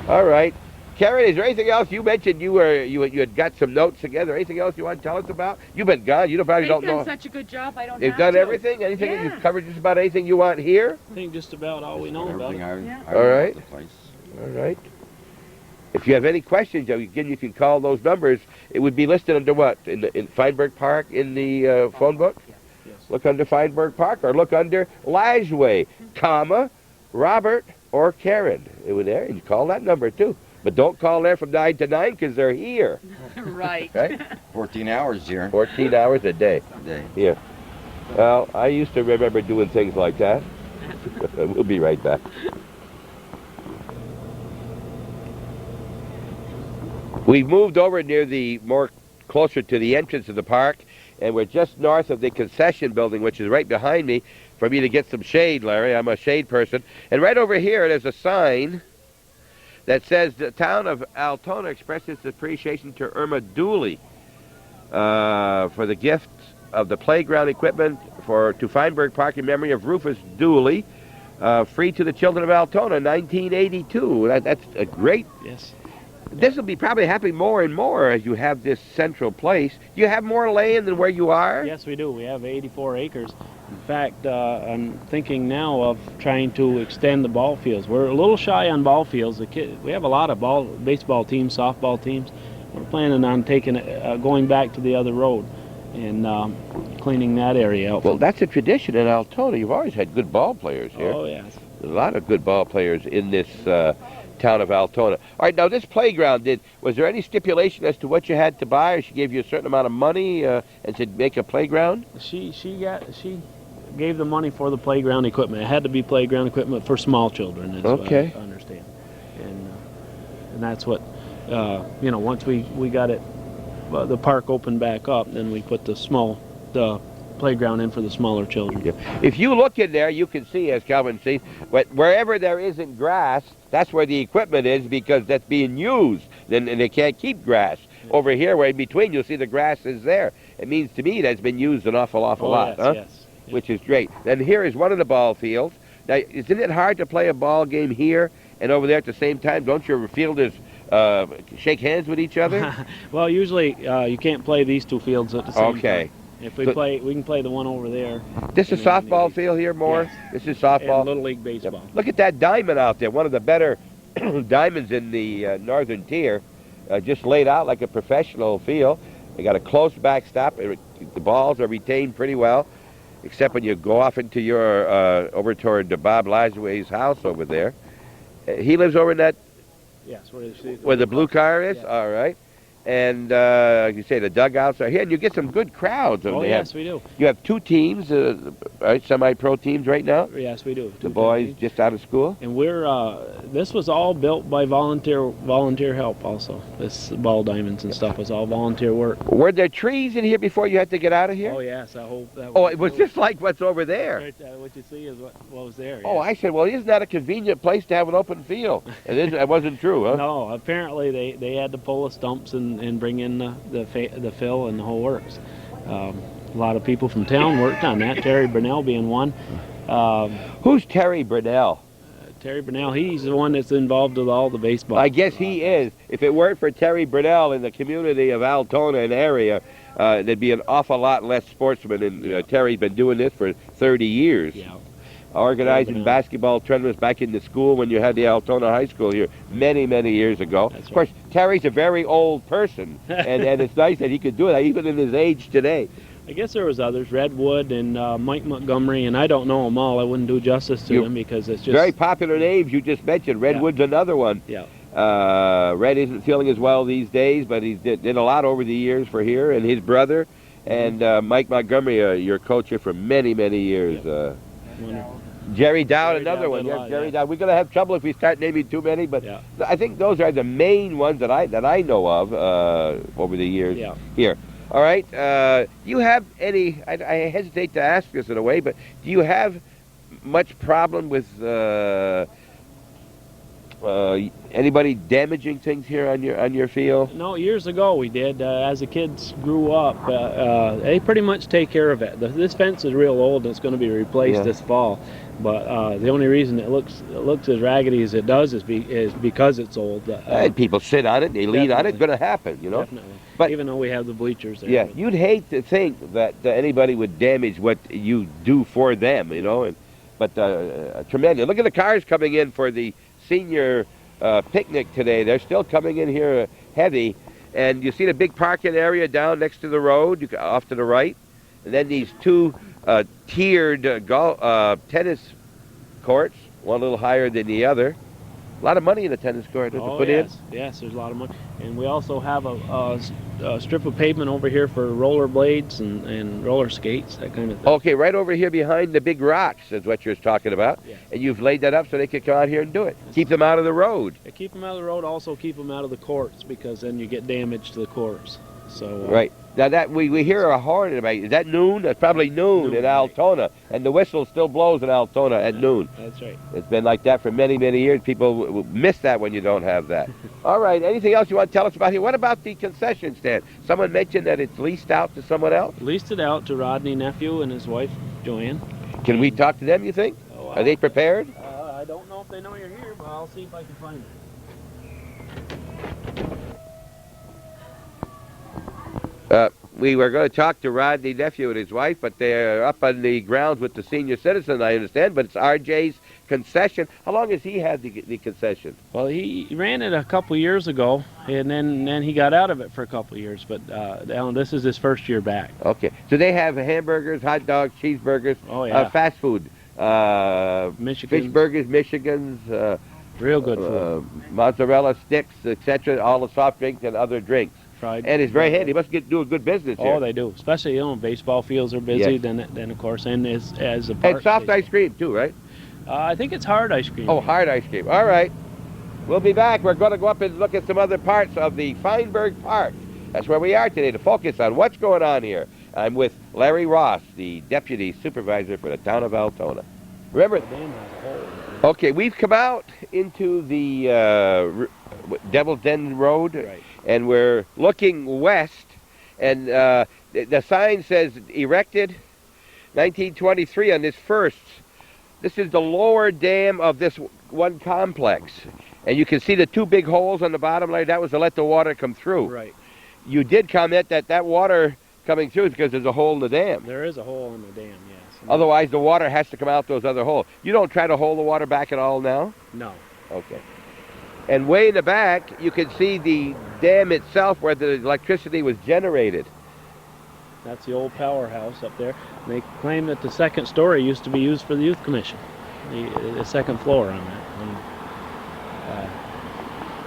Speaker 1: All right. Karen, is there anything else? You mentioned you had got some notes together. Anything else you want to tell us about? You've been gone. You probably
Speaker 3: They've
Speaker 1: don't know.
Speaker 3: done such a good job. I don't
Speaker 1: They've
Speaker 3: have
Speaker 1: done
Speaker 3: to.
Speaker 1: everything? Anything?
Speaker 3: Yeah.
Speaker 1: You've covered just about anything you want here?
Speaker 4: I think just about all we know about
Speaker 2: Everything
Speaker 4: it.
Speaker 3: Yeah.
Speaker 2: I
Speaker 1: All
Speaker 2: know
Speaker 1: right.
Speaker 2: about the place.
Speaker 1: All right. If you have any questions, again, you can call those numbers. It would be listed under what? In Feinberg Park in the phone book?
Speaker 4: Yes.
Speaker 1: look under Feinberg Park, or look under Lajway, comma, Robert or Karen. It was there. You call that number too. But don't call there from 9 to 9 because they're here.
Speaker 3: Right.
Speaker 1: Right?
Speaker 2: 14 hours here.
Speaker 1: 14 hours a day.
Speaker 2: Day.
Speaker 1: Yeah. Well, I used to remember doing things like that. We'll be right back. We've moved over near the closer to the entrance of the park, and we're just north of the concession building, which is right behind me, for me to get some shade, Larry. I'm a shade person. And right over here, there's a sign that says the town of Altona expresses its appreciation to Irma Dooley for the gift of the playground equipment to Feinberg Park in memory of Rufus Dooley, free to the children of Altona, 1982. That's a great...
Speaker 4: Yes.
Speaker 1: This will be probably happening more and more as you have this central place. Do you have more land than where you are?
Speaker 4: Yes, we do. We have 84 acres. In fact, I'm thinking now of trying to extend the ball fields. We're a little shy on ball fields. We have a lot of baseball teams, softball teams. We're planning on going back to the other road and cleaning that area out.
Speaker 1: Well, that's a tradition in Altona. You've always had good ball players here.
Speaker 4: Oh, yes.
Speaker 1: There's a lot of good ball players in this town of Altona. All right, now this playground, was there any stipulation as to what you had to buy, or she gave you a certain amount of money and said make a playground?
Speaker 4: She gave the money for the playground equipment. It had to be playground equipment for small children, is what I understand. And that's what, once we got it, the park opened back up, then we put the playground in for the smaller children.
Speaker 1: Yeah. If you look in there, you can see, as Calvin sees, wherever there isn't grass, that's where the equipment is, because that's being used, and they can't keep grass. Yeah. Over here, where in between, you'll see the grass is there. It means to me that's been used an awful lot,
Speaker 4: yes,
Speaker 1: huh?
Speaker 4: Yes.
Speaker 1: Which is great. Then here is one of the ball fields. Now, isn't it hard to play a ball game here and over there at the same time? Don't your fielders shake hands with each other?
Speaker 4: Well, usually you can't play these two fields at the same time.
Speaker 1: Okay.
Speaker 4: If we can play the one over there.
Speaker 1: This is softball field here more?
Speaker 4: Yes.
Speaker 1: This is softball?
Speaker 4: And Little League Baseball.
Speaker 1: Yep. Look at that diamond out there, one of the better diamonds in the northern tier, just laid out like a professional field. They got a close backstop. The balls are retained pretty well, except when you go off into your, over toward Bob Lajway's house over there. He lives over in that,
Speaker 4: yes,
Speaker 1: where the blue car is?
Speaker 4: Yes.
Speaker 1: All right. And like you say, the dugouts are here, and you get some good crowds.
Speaker 4: Oh, yes, we do.
Speaker 1: You have two teams, right, semi-pro teams right now?
Speaker 4: Yes, we do.
Speaker 1: The boys just out of school?
Speaker 4: And this was all built by volunteer help also. This ball diamonds and stuff was all volunteer work.
Speaker 1: Were there trees in here before you had to get out of here?
Speaker 4: Oh, yes.
Speaker 1: It was just like what's over there.
Speaker 4: Right, what you see is what was there.
Speaker 1: Oh,
Speaker 4: yes.
Speaker 1: I said, well, isn't that a convenient place to have an open field? It wasn't true, huh?
Speaker 4: No, apparently they had to pull the stumps and bring in the fill and the whole works. A lot of people from town worked on that, Terry Burnell being one.
Speaker 1: Who's Terry Burnell?
Speaker 4: Terry Burnell, he's the one that's involved with all the baseball.
Speaker 1: I guess he is. If it weren't for Terry Burnell in the community of Altona and area, there'd be an awful lot less sportsmen. And Terry's been doing this for 30 years.
Speaker 4: Yeah.
Speaker 1: Organizing basketball tournaments back in the school when you had the Altona High School here many, many years ago.
Speaker 4: That's
Speaker 1: of course, Terry's a very old person, and it's nice that he could do that even in his age today.
Speaker 4: I guess there was others, Redwood and Mike Montgomery, and I don't know them all. I wouldn't do justice to them because it's just...
Speaker 1: Very popular names you just mentioned. Redwood's another one.
Speaker 4: Yeah.
Speaker 1: Red isn't feeling as well these days, but he did a lot over the years for here, and his brother, and Mike Montgomery, your coach here for many, many years. Jerry Dowd, another one. Jerry Dowd. We're going to have trouble if we start naming too many, but I think those are the main ones that I know of over the years here. All right. Do you have any? I hesitate to ask this in a way, but do you have much problem with anybody damaging things here on your field?
Speaker 4: No, years ago we did. As the kids grew up, they pretty much take care of it. This fence is real old and it's going to be replaced this fall. But the only reason it looks as raggedy as it does is because it's old.
Speaker 1: And people sit on it, they lean on it. It's going to happen, you know.
Speaker 4: Definitely.
Speaker 1: But
Speaker 4: even though we have the bleachers there.
Speaker 1: Yeah, you'd hate to think that anybody would damage what you do for them, you know. But tremendous. Look at the cars coming in for the senior picnic today. They're still coming in here heavy. And you see the big parking area down next to the road, off to the right. And then these two tiered tennis courts, one a little higher than the other. A lot of money in a tennis court to put
Speaker 4: yes. Yes, there's a lot of money. And we also have a strip of pavement over here for roller blades and roller skates, that kind of thing.
Speaker 1: Okay, right over here behind the big rocks is what you're talking about.
Speaker 4: Yes.
Speaker 1: And you've laid that up so they could come out here and do it. Keep them out of the road.
Speaker 4: Yeah, keep them out of the road, also keep them out of the courts, because then you get damage to the courts. So
Speaker 1: Right. Now that we hear a horn about, is that noon? That's probably noon in Altona. Right. And the whistle still blows in Altona at noon.
Speaker 4: That's right.
Speaker 1: It's been like that for many, many years. People miss that when you don't have that. All right, anything else you want to tell us about here? What about the concession stand? Someone mentioned that it's leased out to someone else?
Speaker 4: Leased it out to Rodney Nephew and his wife, Joanne.
Speaker 1: Can we talk to them, you think? Are they prepared?
Speaker 4: I don't know if they know you're here, but I'll see if I can find it.
Speaker 1: We were going to talk to Rodney Nephew and his wife, but they're up on the grounds with the senior citizen, I understand, but it's RJ's concession. How long has he had the concession?
Speaker 4: Well, he ran it a couple years ago, and then he got out of it for a couple years, but Alan, this is his first year back.
Speaker 1: Okay. So they have hamburgers, hot dogs, cheeseburgers, fast food,
Speaker 4: Michigan.
Speaker 1: fish burgers, Michigans,
Speaker 4: real good food.
Speaker 1: mozzarella sticks, etc., all the soft drinks and other drinks.
Speaker 4: Fried.
Speaker 1: And it's very handy. Must do a good business here.
Speaker 4: Oh, they do. Especially, baseball fields are busy. Yes. Then of course, and as a park.
Speaker 1: And soft ice cream too, right?
Speaker 4: I think it's hard ice cream.
Speaker 1: Oh, hard ice cream. All right. We'll be back. We're going to go up and look at some other parts of the Feinberg Park. That's where we are today to focus on what's going on here. I'm with Larry Ross, the deputy supervisor for the town of Altona. Remember? Okay, we've come out into the Devil's Den Road.
Speaker 4: Right.
Speaker 1: And we're looking west, and the sign says erected 1923 on this first. This is the lower dam of this one complex. And you can see the two big holes on the bottom layer. That was to let the water come through.
Speaker 4: Right.
Speaker 1: You did comment that water coming through is because there's a hole in the dam.
Speaker 4: There is a hole in the dam, yes.
Speaker 1: Otherwise, the water has to come out those other holes. You don't try to hold the water back at all now?
Speaker 4: No.
Speaker 1: Okay. And way in the back, you can see the dam itself where the electricity was generated.
Speaker 4: That's the old powerhouse up there. They claim that the second story used to be used for the youth commission, the second floor on that.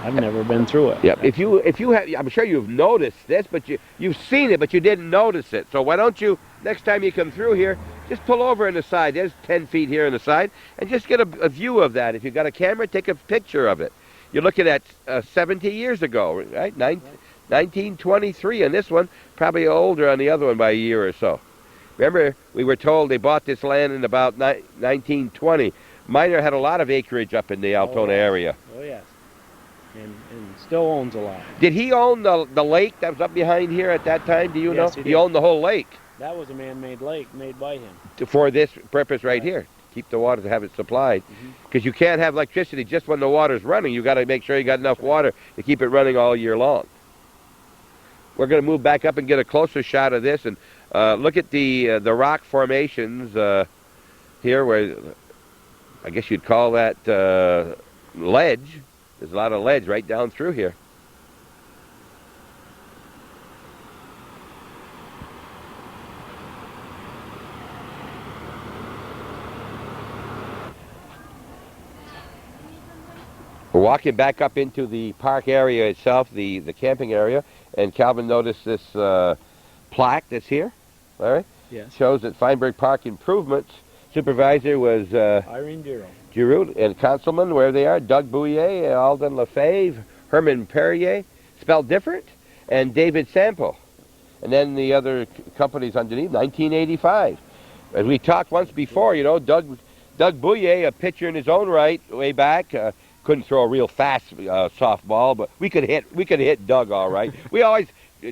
Speaker 4: I've never been through it.
Speaker 1: Yep. If you have, I'm sure you've noticed this, but you've seen it, but you didn't notice it. So why don't you, next time you come through here, just pull over on the side. There's 10 feet here on the side, and just get a view of that. If you've got a camera, take a picture of it. You're looking at 70 years ago, right? 1923 on this one, probably older on the other one by a year or so. Remember, we were told they bought this land in about 1920. Miner had a lot of acreage up in the Altona area.
Speaker 4: Oh, yes. And still owns a lot.
Speaker 1: Did he own the lake that was up behind here at that time? Do you know? He owned the whole lake.
Speaker 4: That was a man-made lake made by him.
Speaker 1: For this purpose right here. Keep the water to have it supplied. Because you can't have electricity just when the water's running. You got to make sure you got enough water to keep it running all year long. We're going to move back up and get a closer shot of this and look at the rock formations here, where I guess you'd call that ledge. There's a lot of ledge right down through here. We're walking back up into the park area itself, the camping area, and Calvin noticed this plaque that's here, Larry?
Speaker 4: Yes.
Speaker 1: Shows that Feinberg Park Improvements supervisor was
Speaker 4: Irene
Speaker 1: Giroux, and councilman, where they are, Doug Bouillet, Alden Lefebvre, Herman Perrier, spelled different, and David Sample. And then the other companies underneath, 1985. As we talked once before, Doug Bouillet, a pitcher in his own right, way back, couldn't throw a real fast softball, but we could hit Doug all right. We always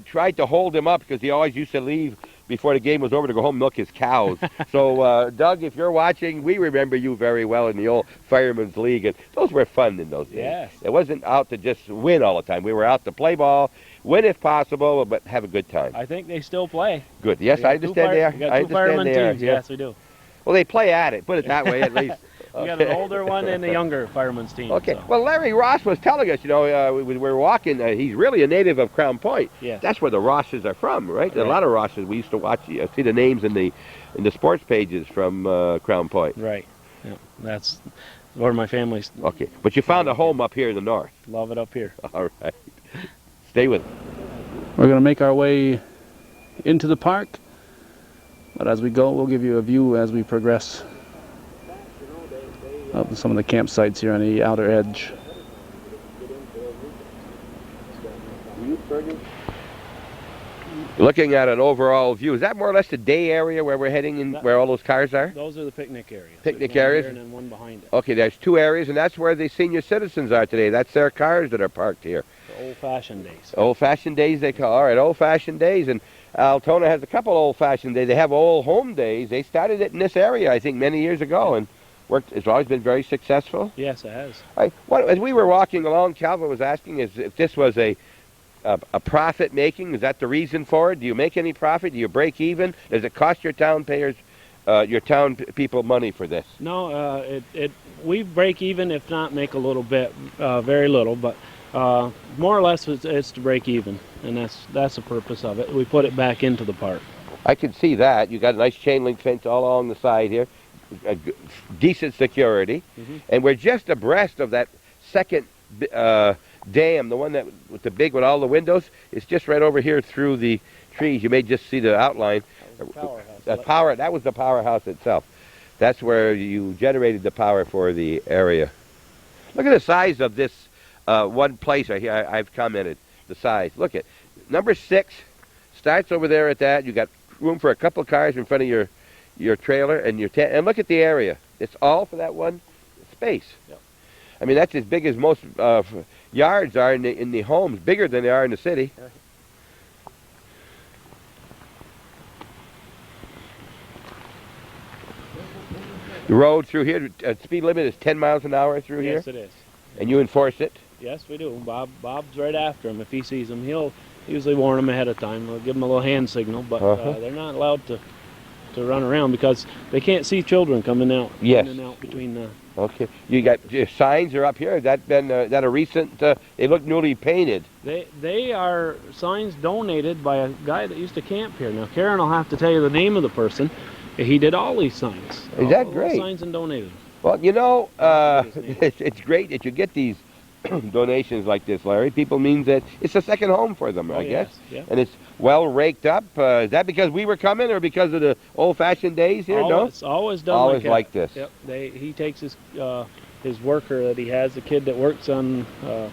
Speaker 1: tried to hold him up because he always used to leave before the game was over to go home and milk his cows. So, Doug, if you're watching, we remember you very well in the old Fireman's League, and those were fun in those days.
Speaker 4: Yes.
Speaker 1: It wasn't out to just win all the time. We were out to play ball, win if possible, but have a good time.
Speaker 4: I think they still play.
Speaker 1: Good. Yes, I understand they are.
Speaker 4: We got two fireman teams.
Speaker 1: Yeah.
Speaker 4: Yes, we do.
Speaker 1: Well, they play at it. Put it that way, at least.
Speaker 4: We got an older one and a younger fireman's team.
Speaker 1: Okay.
Speaker 4: So.
Speaker 1: Well, Larry Ross was telling us, we were walking. He's really a native of Crown Point.
Speaker 4: Yeah.
Speaker 1: That's where the Rosses are from, right?
Speaker 4: Right.
Speaker 1: A lot of Rosses. We used to watch, see the names in the sports pages from Crown Point.
Speaker 4: Right. Yeah. That's where my family's.
Speaker 1: Okay. But you found a home up here in the north.
Speaker 4: Love it up here.
Speaker 1: All right. Stay with us.
Speaker 5: We're going to make our way into the park, but as we go, we'll give you a view as we progress of some of the campsites here on the outer edge.
Speaker 1: Looking at an overall view, is that more or less the day area where we're heading in, where all those cars are?
Speaker 4: Those are the picnic areas.
Speaker 1: Picnic
Speaker 4: There's one
Speaker 1: areas?
Speaker 4: here and then one behind it.
Speaker 1: Okay, there's two areas, and that's where the senior citizens are today. That's their cars that are parked here.
Speaker 4: The old-fashioned days.
Speaker 1: Old-fashioned days, they call. All right, old-fashioned days, and Altona has a couple old-fashioned days. They have old home days. They started it in this area, I think, many years ago, and worked. It's always been very successful.
Speaker 4: Yes, it has.
Speaker 1: All right, as we were walking along, Calvin was asking if this was a profit making. Is that the reason for it? Do you make any profit? Do you break even? Does it cost your town payers, your town people money for this?
Speaker 4: No, we break even, if not make a little bit, very little, but more or less it's to break even, and that's the purpose of it. We put it back into the park.
Speaker 1: I can see that. You got a nice chain link fence all along the side here, decent security, and we're just abreast of that second dam, the one that with the big with all the windows. It's just right over here through the trees. You may just see the outline. That was the powerhouse itself. That's where you generated the power for the area. Look at the size of this one place right here. I've commented the size. Look at number 6 starts over there at that. You got room for a couple of cars in front of your trailer and your tent. And look at the area. It's all for that one space.
Speaker 4: Yep.
Speaker 1: I mean, that's as big as most yards are in the homes, bigger than they are in the city. The road through here, speed limit is 10 miles an hour through here?
Speaker 4: Yes, it is.
Speaker 1: And you enforce it?
Speaker 4: Yes, we do. Bob's right after him. If he sees him, he'll usually warn him ahead of time. We'll give him a little hand signal, but they're not allowed to run around because they can't see children coming out.
Speaker 1: Yes.
Speaker 4: In and out between the...
Speaker 1: Okay. You got your signs are up here. Has that been that a recent? They look newly painted.
Speaker 4: They are signs donated by a guy that used to camp here. Now Karen will have to tell you the name of the person. He did all these signs.
Speaker 1: Is that great?
Speaker 4: Signs and donated.
Speaker 1: Well, it's great that you get these donations like this, Larry. People means that it's a second home for them, I guess.
Speaker 4: Yeah.
Speaker 1: And it's well raked up. Is that because we were coming or because of the old-fashioned days here? No?
Speaker 4: It's always done
Speaker 1: always like
Speaker 4: that.
Speaker 1: this.
Speaker 4: Yep. He takes his worker that he has, the kid that works on, I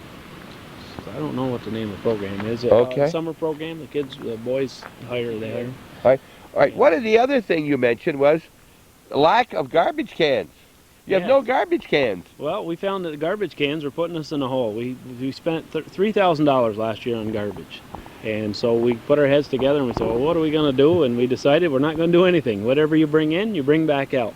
Speaker 4: don't know what the name of the program is.
Speaker 1: Okay.
Speaker 4: Summer program. The boys hire there.
Speaker 1: All right. One of the other thing you mentioned was lack of garbage cans. You have no garbage cans.
Speaker 4: Well, we found that the garbage cans were putting us in a hole. We spent $3,000 last year on garbage. And so we put our heads together and we said, well, what are we going to do? And we decided we're not going to do anything. Whatever you bring in, you bring back out.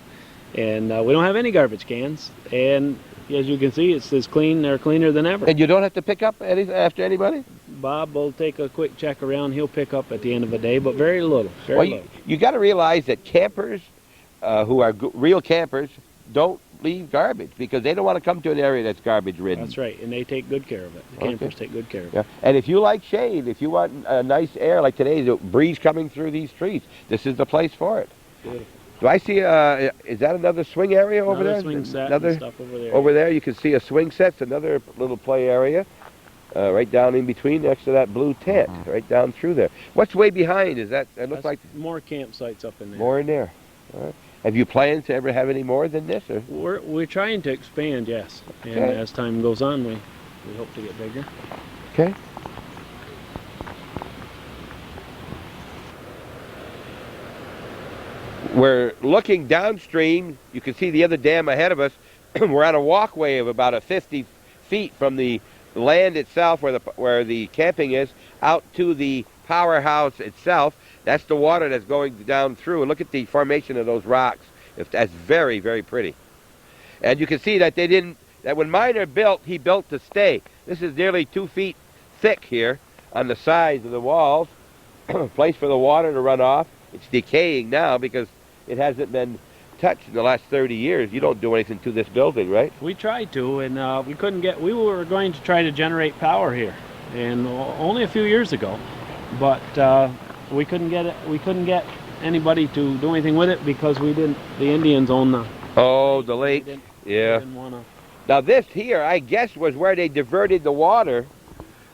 Speaker 4: And we don't have any garbage cans. And as you can see, it's as clean. They're cleaner than ever.
Speaker 1: And you don't have to pick up after anybody?
Speaker 4: Bob will take a quick check around. He'll pick up at the end of the day, but very little. Very little.
Speaker 1: You got to realize that campers who are real campers don't leave garbage because they don't want to come to an area that's garbage ridden.
Speaker 4: That's right, and they take good care of it. The campers take good care of it.
Speaker 1: Yeah. And if you like shade, if you want a nice air like today, the breeze coming through these trees, this is the place for it.
Speaker 4: Beautiful.
Speaker 1: Do I see, is that another swing area over there?
Speaker 4: Swing set and stuff over there.
Speaker 1: Over there you can see a swing set. It's another little play area right down in between next to that blue tent, right down through there. What's way behind? Is that, it looks like...
Speaker 4: More campsites up in there.
Speaker 1: More in there. All right. Have you planned to ever have any more than this? Or?
Speaker 4: We're trying to expand, yes. And as time goes on, we hope to get bigger.
Speaker 1: Okay. We're looking downstream. You can see the other dam ahead of us. We're on a walkway of about 50 feet from the land itself where the camping is out to the powerhouse itself. That's the water that's going down through. And look at the formation of those rocks. That's very, very pretty. And you can see that that when Miner built, he built to stay. This is nearly 2 feet thick here on the sides of the walls. Place for the water to run off. It's decaying now because it hasn't been touched in the last 30 years. You don't do anything to this building, right?
Speaker 4: We tried to, and we couldn't get. We were going to try to generate power here, and only a few years ago, but we couldn't get it. We couldn't get anybody to do anything with it because we didn't. The Indians own the.
Speaker 1: Oh, the lake. Yeah.
Speaker 4: Didn't wanna,
Speaker 1: Now this here, I guess, was where they diverted the water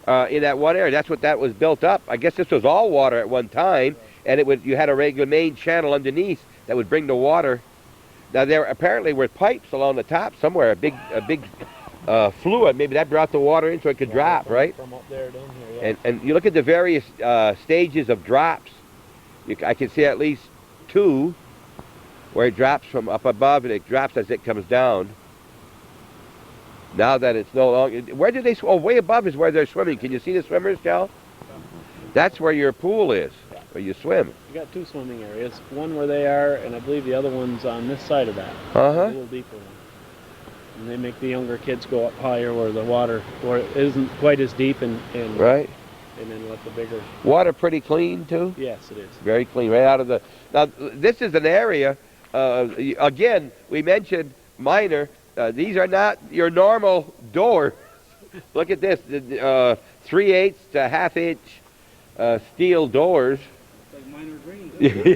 Speaker 1: in that one area. That's what that was built up. I guess this was all water at one time, and it was, you had a regular main channel underneath that would bring the water. Now there apparently were pipes along the top somewhere, a big fluid. Maybe that brought the water in so it could drop, right?
Speaker 4: From up there down here. Yeah.
Speaker 1: And you look at the various stages of drops. I can see at least two where it drops from up above and it drops as it comes down. Now that it's no longer, where do they? Oh, way above is where they're swimming. Can you see the swimmers, Cal? That's where your pool is, where you swim.
Speaker 4: You got two swimming areas. One where they are, and I believe the other one's on this side of that.
Speaker 1: Uh-huh.
Speaker 4: A little deeper one. And they make the younger kids go up higher where the water, where it isn't quite as deep, and
Speaker 1: Right.
Speaker 4: And then let the bigger.
Speaker 1: Water pretty clean too.
Speaker 4: Yes, it is.
Speaker 1: Very clean, right out of the. Now this is an area. Again, we mentioned minor. These are not your normal doors. Look at this, 3/8 to 1/2 inch steel doors.
Speaker 4: It's like minor green.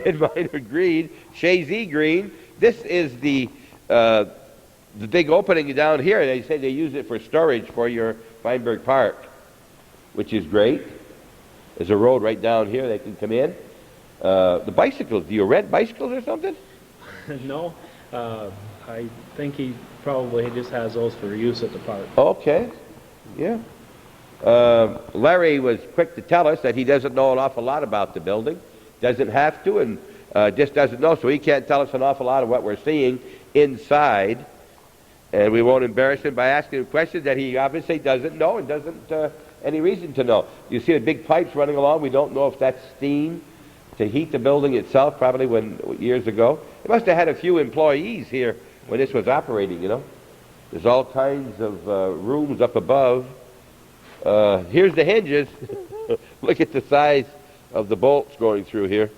Speaker 1: In minor green, Chazy green. This is the big opening down here. They say they use it for storage for your Feinberg Park, which is great. There's a road right down here they can come in. The bicycles, do you rent bicycles or something?
Speaker 4: No, I think he probably just has those for use at the park.
Speaker 1: Okay, yeah. Larry was quick to tell us that he doesn't know an awful lot about the building, doesn't have to, and just doesn't know, so he can't tell us an awful lot of what we're seeing inside, and we won't embarrass him by asking him questions that he obviously doesn't know and doesn't any reason to know. You see the big pipes running along. We don't know if that's steam to heat the building itself, probably years ago. They must have had a few employees here when this was operating, you know. There's all kinds of rooms up above. Here's the hinges. Look at the size of the bolts going through here.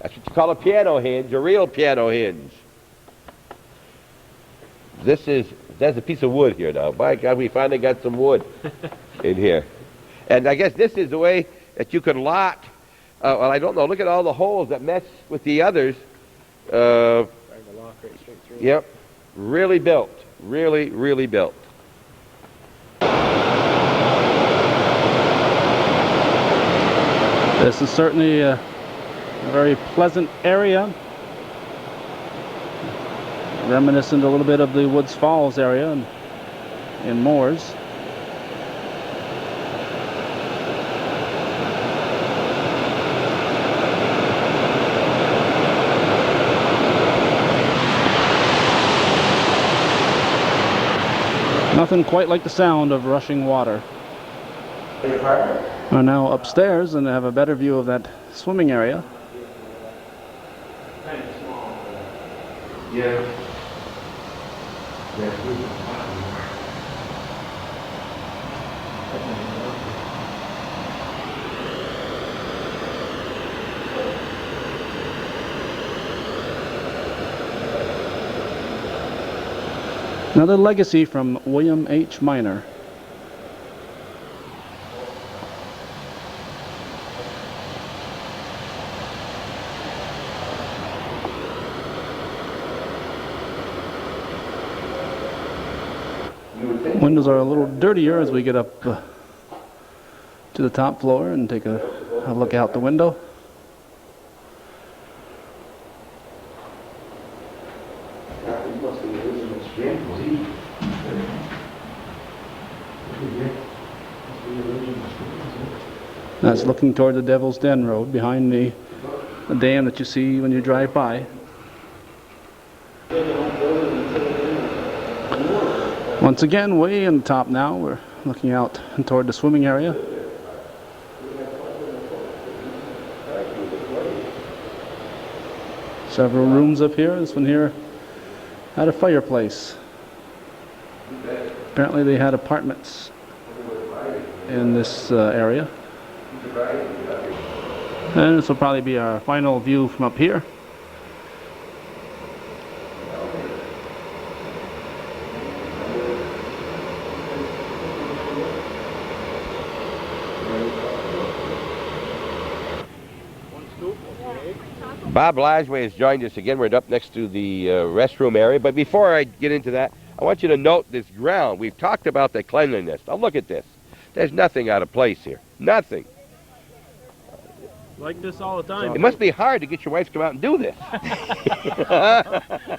Speaker 1: That's what you call a piano hinge, a real piano hinge. There's a piece of wood here now. By God, we finally got some wood in here. And I guess this is the way that you can lock. Well, I don't know. Look at all the holes that mess with the others.
Speaker 4: Trying to lock right straight through.
Speaker 1: Yep. Really built. Really, really built.
Speaker 5: This is certainly a very pleasant area, reminiscent a little bit of the Woods Falls area in Moores. Nothing quite like the sound of rushing water. We're now upstairs and have a better view of that swimming area.
Speaker 1: Yeah.
Speaker 5: Another legacy from William H. Miner. Windows are a little dirtier as we get up to the top floor and take a look out the window. That's looking toward the Devil's Den Road behind the dam that you see when you drive by. Once again, way in the top now, we're looking out toward the swimming area. Several rooms up here. This one here had a fireplace. Apparently they had apartments in this area. And this will probably be our final view from up here.
Speaker 1: Bob Lajway has joined us again. We're up next to the restroom area. But before I get into that, I want you to note this ground. We've talked about the cleanliness. Now look at this. There's nothing out of place here. Nothing.
Speaker 4: Like this all the time.
Speaker 1: It must be hard to get your wife to come out and do this.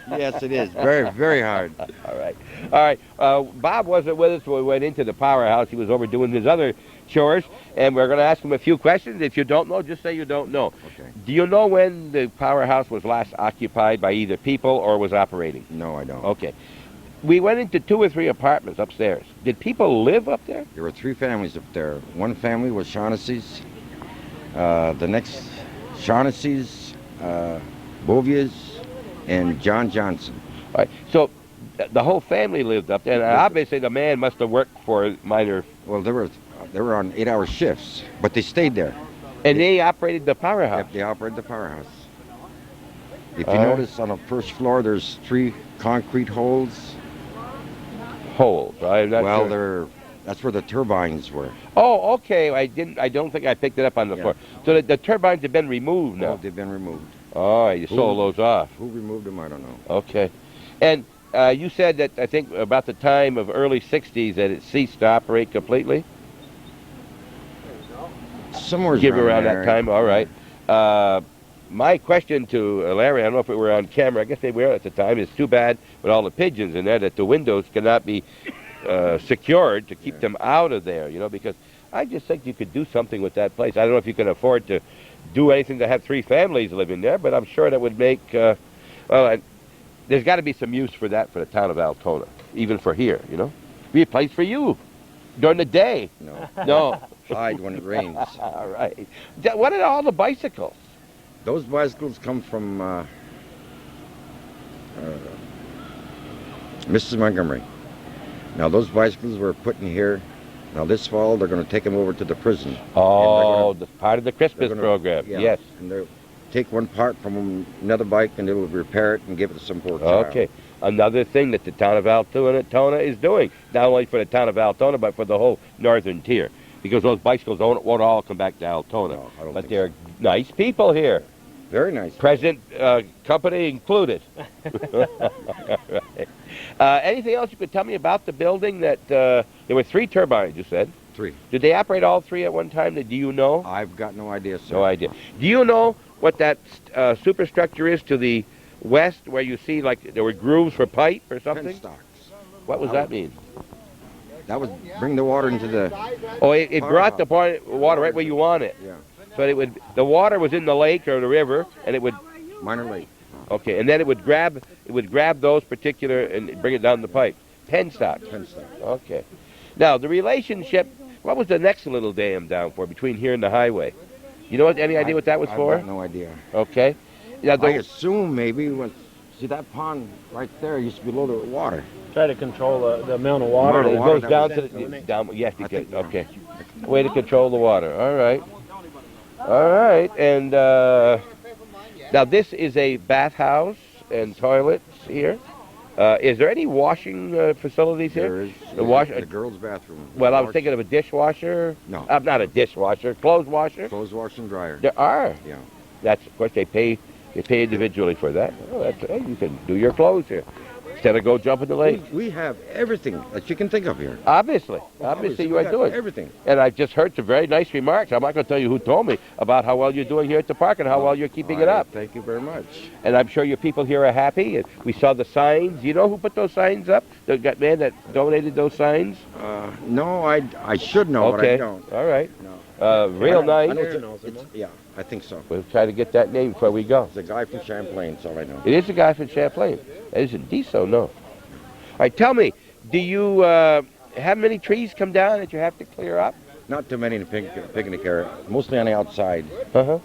Speaker 2: Yes, it is. Very, very hard.
Speaker 1: All right. All right. Bob wasn't with us when we went into the powerhouse. He was over doing his other chores, and we're going to ask him a few questions. If you don't know, just say you don't know.
Speaker 2: Okay.
Speaker 1: Do you know when the powerhouse was last occupied by either people or was operating?
Speaker 2: No, I don't.
Speaker 1: Okay. We went into 2 or 3 apartments upstairs. Did people live up there?
Speaker 2: There were 3 families up there. One family was Shaughnessy's. The next Shaughnessy's, Bovia's, and John Johnson.
Speaker 1: All right. So the whole family lived up there, and obviously the man must have worked for minor.
Speaker 2: Well, they were on 8-hour shifts, but they stayed there.
Speaker 1: And they operated the powerhouse.
Speaker 2: Yep, they operated the powerhouse. If you
Speaker 1: All right.
Speaker 2: notice, on the first floor, there's 3 concrete holes.
Speaker 1: Holes. I'm not
Speaker 2: Well,
Speaker 1: sure.
Speaker 2: that's where the turbines were.
Speaker 1: Oh, okay. I don't think I picked it up on the
Speaker 2: Yeah.
Speaker 1: floor. So the turbines have been removed
Speaker 2: No,
Speaker 1: now.
Speaker 2: they've been removed.
Speaker 1: Oh, you sold those off.
Speaker 2: Who removed them, I don't know.
Speaker 1: Okay. And you said that I think about the time of early '60s that it ceased to operate completely.
Speaker 2: Somewhere
Speaker 1: Give around
Speaker 2: there.
Speaker 1: that time. All right. My question to Larry, I don't know if it were on camera. I guess they were at the time. It's too bad with all the pigeons in there that the windows cannot be secured to keep them out of there. You know, because I just think you could do something with that place. I don't know if you can afford to do anything to have 3 families living there, but I'm sure that would make. There's got to be some use for that for the town of Altona, even for here. You know, be a place for you during the day.
Speaker 2: No,
Speaker 1: No.
Speaker 2: hide when it rains.
Speaker 1: All right. What are all the bicycles?
Speaker 2: Those bicycles come from Mrs. Montgomery. Now, those bicycles were put in here. Now, this fall, they're going to take them over to the prison.
Speaker 1: Oh, the part of the Christmas
Speaker 2: gonna-
Speaker 1: program.
Speaker 2: Yeah,
Speaker 1: Yes.
Speaker 2: And they'll take one part from another bike, and they'll repair it and give it to some poor child.
Speaker 1: Okay. Another thing that the town of Altona is doing, not only for the town of Altona, but for the whole northern tier. Because those bicycles won't all come back to Altona.
Speaker 2: No, I don't
Speaker 1: But
Speaker 2: think
Speaker 1: they're nice people here.
Speaker 2: Very nice.
Speaker 1: Present company included. Right. Anything else you could tell me about the building? That there were 3 turbines, you said.
Speaker 2: 3.
Speaker 1: Did they operate all 3 at one time? Do you know?
Speaker 2: I've got no idea, sir.
Speaker 1: No idea. Do you know what that superstructure is to the west, where you see like there were grooves for pipe or something?
Speaker 2: Penstocks.
Speaker 1: What does that mean?
Speaker 2: That would bring the water into the...
Speaker 1: Oh, it brought the water right where you want it.
Speaker 2: Yeah.
Speaker 1: So the water was in the lake or the river, and it would.
Speaker 2: Minor Lake.
Speaker 1: Okay, and then it would grab those particular and bring it down the pipe. Penstock.
Speaker 2: Penstock.
Speaker 1: Okay. Now the relationship. What was the next little dam down for between here and the highway? You know any idea what that was
Speaker 2: I've
Speaker 1: for?
Speaker 2: got no idea.
Speaker 1: Okay. Now
Speaker 2: I assume maybe see that pond right there used to be loaded with water.
Speaker 4: Try to control the amount of water.
Speaker 2: Amount of
Speaker 1: It
Speaker 2: water
Speaker 1: goes
Speaker 2: that
Speaker 1: down
Speaker 2: was-
Speaker 1: to the down. Yes,
Speaker 2: I think, yeah.
Speaker 1: okay. Way to control the water. All right. All right. And now this is a bathhouse and toilets here. Is there any washing facilities here?
Speaker 2: There is
Speaker 1: The
Speaker 2: girls' bathroom.
Speaker 1: Well, I was thinking of a dishwasher.
Speaker 2: No.
Speaker 1: Not a dishwasher. Clothes washer.
Speaker 2: Clothes wash and dryer.
Speaker 1: There are.
Speaker 2: Yeah.
Speaker 1: That's of course they pay individually for that. Oh, hey, you can do your clothes here instead of go jump in the lake.
Speaker 2: We have everything that you can think of here.
Speaker 1: Obviously you
Speaker 2: we
Speaker 1: are
Speaker 2: got
Speaker 1: doing.
Speaker 2: everything.
Speaker 1: And I've just heard some very nice remarks. I'm not going to tell you who told me about how well you're doing here at the park and how well you're keeping it up.
Speaker 2: Thank you very much.
Speaker 1: And I'm sure your people here are happy. And we saw the signs. You know who put those signs up? The man that donated those signs?
Speaker 2: No, I should know, but I don't.
Speaker 1: All right.
Speaker 2: No.
Speaker 1: Real
Speaker 2: I
Speaker 1: nice.
Speaker 2: know yeah, I think so.
Speaker 1: We'll try to get that name before we go.
Speaker 2: It's a guy from Champlain, that's all I know.
Speaker 1: It is a guy from Champlain. That is indeed so, no. All right, tell me, do you have many trees come down that you have to clear up?
Speaker 2: Not too many in the picnic area, mostly on the outside.
Speaker 1: Uh-huh.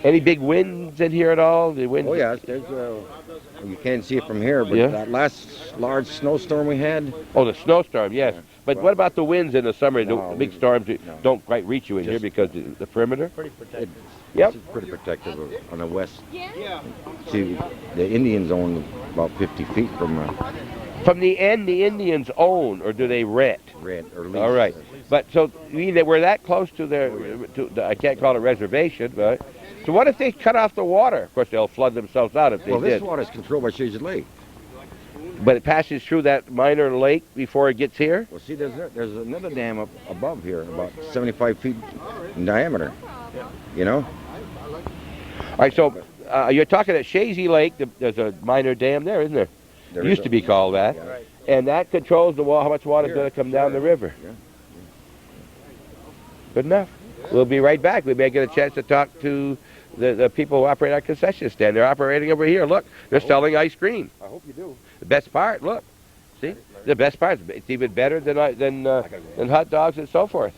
Speaker 1: Any big winds in here at all? The wind?
Speaker 2: Oh, yes, there's you can't see it from here, but
Speaker 1: Yeah.
Speaker 2: that last large snowstorm we had,
Speaker 1: Oh, the snowstorm, yes. But
Speaker 2: Well,
Speaker 1: what about the winds in the summer?
Speaker 2: no,
Speaker 1: The big
Speaker 2: we-
Speaker 1: storms that
Speaker 2: no.
Speaker 1: don't quite reach you in here
Speaker 2: Just-
Speaker 1: because the perimeter?
Speaker 4: Pretty protected.
Speaker 1: Yep.
Speaker 2: it's pretty protective on the west. See, the Indians own about 50 feet from
Speaker 1: From the end, the Indians own, or do they rent?
Speaker 2: red or
Speaker 1: All right. But so you mean that we're that close to their, I can't call it a reservation, but So what if they cut off the water? Of course, they'll flood themselves out if they
Speaker 2: Well, this
Speaker 1: did.
Speaker 2: water is controlled by Shazy Lake.
Speaker 1: But it passes through that minor lake before it gets here?
Speaker 2: Well, see, there's another dam up above here, about 75 feet in diameter. You know?
Speaker 1: All right, so you're talking at Shazy Lake. There's a minor dam there, isn't there?
Speaker 2: There
Speaker 1: It
Speaker 2: is
Speaker 1: used to be called that.
Speaker 2: Yeah.
Speaker 1: And that controls the how much water is
Speaker 2: Here.
Speaker 1: going to come down the river.
Speaker 2: Yeah.
Speaker 1: Good enough. We'll be right back. We may get a chance to talk to the people who operate our concession stand. They're operating over here. Look, they're selling ice cream.
Speaker 2: I hope you do.
Speaker 1: The best part, look. See? The best part, it's even better than hot dogs and so forth.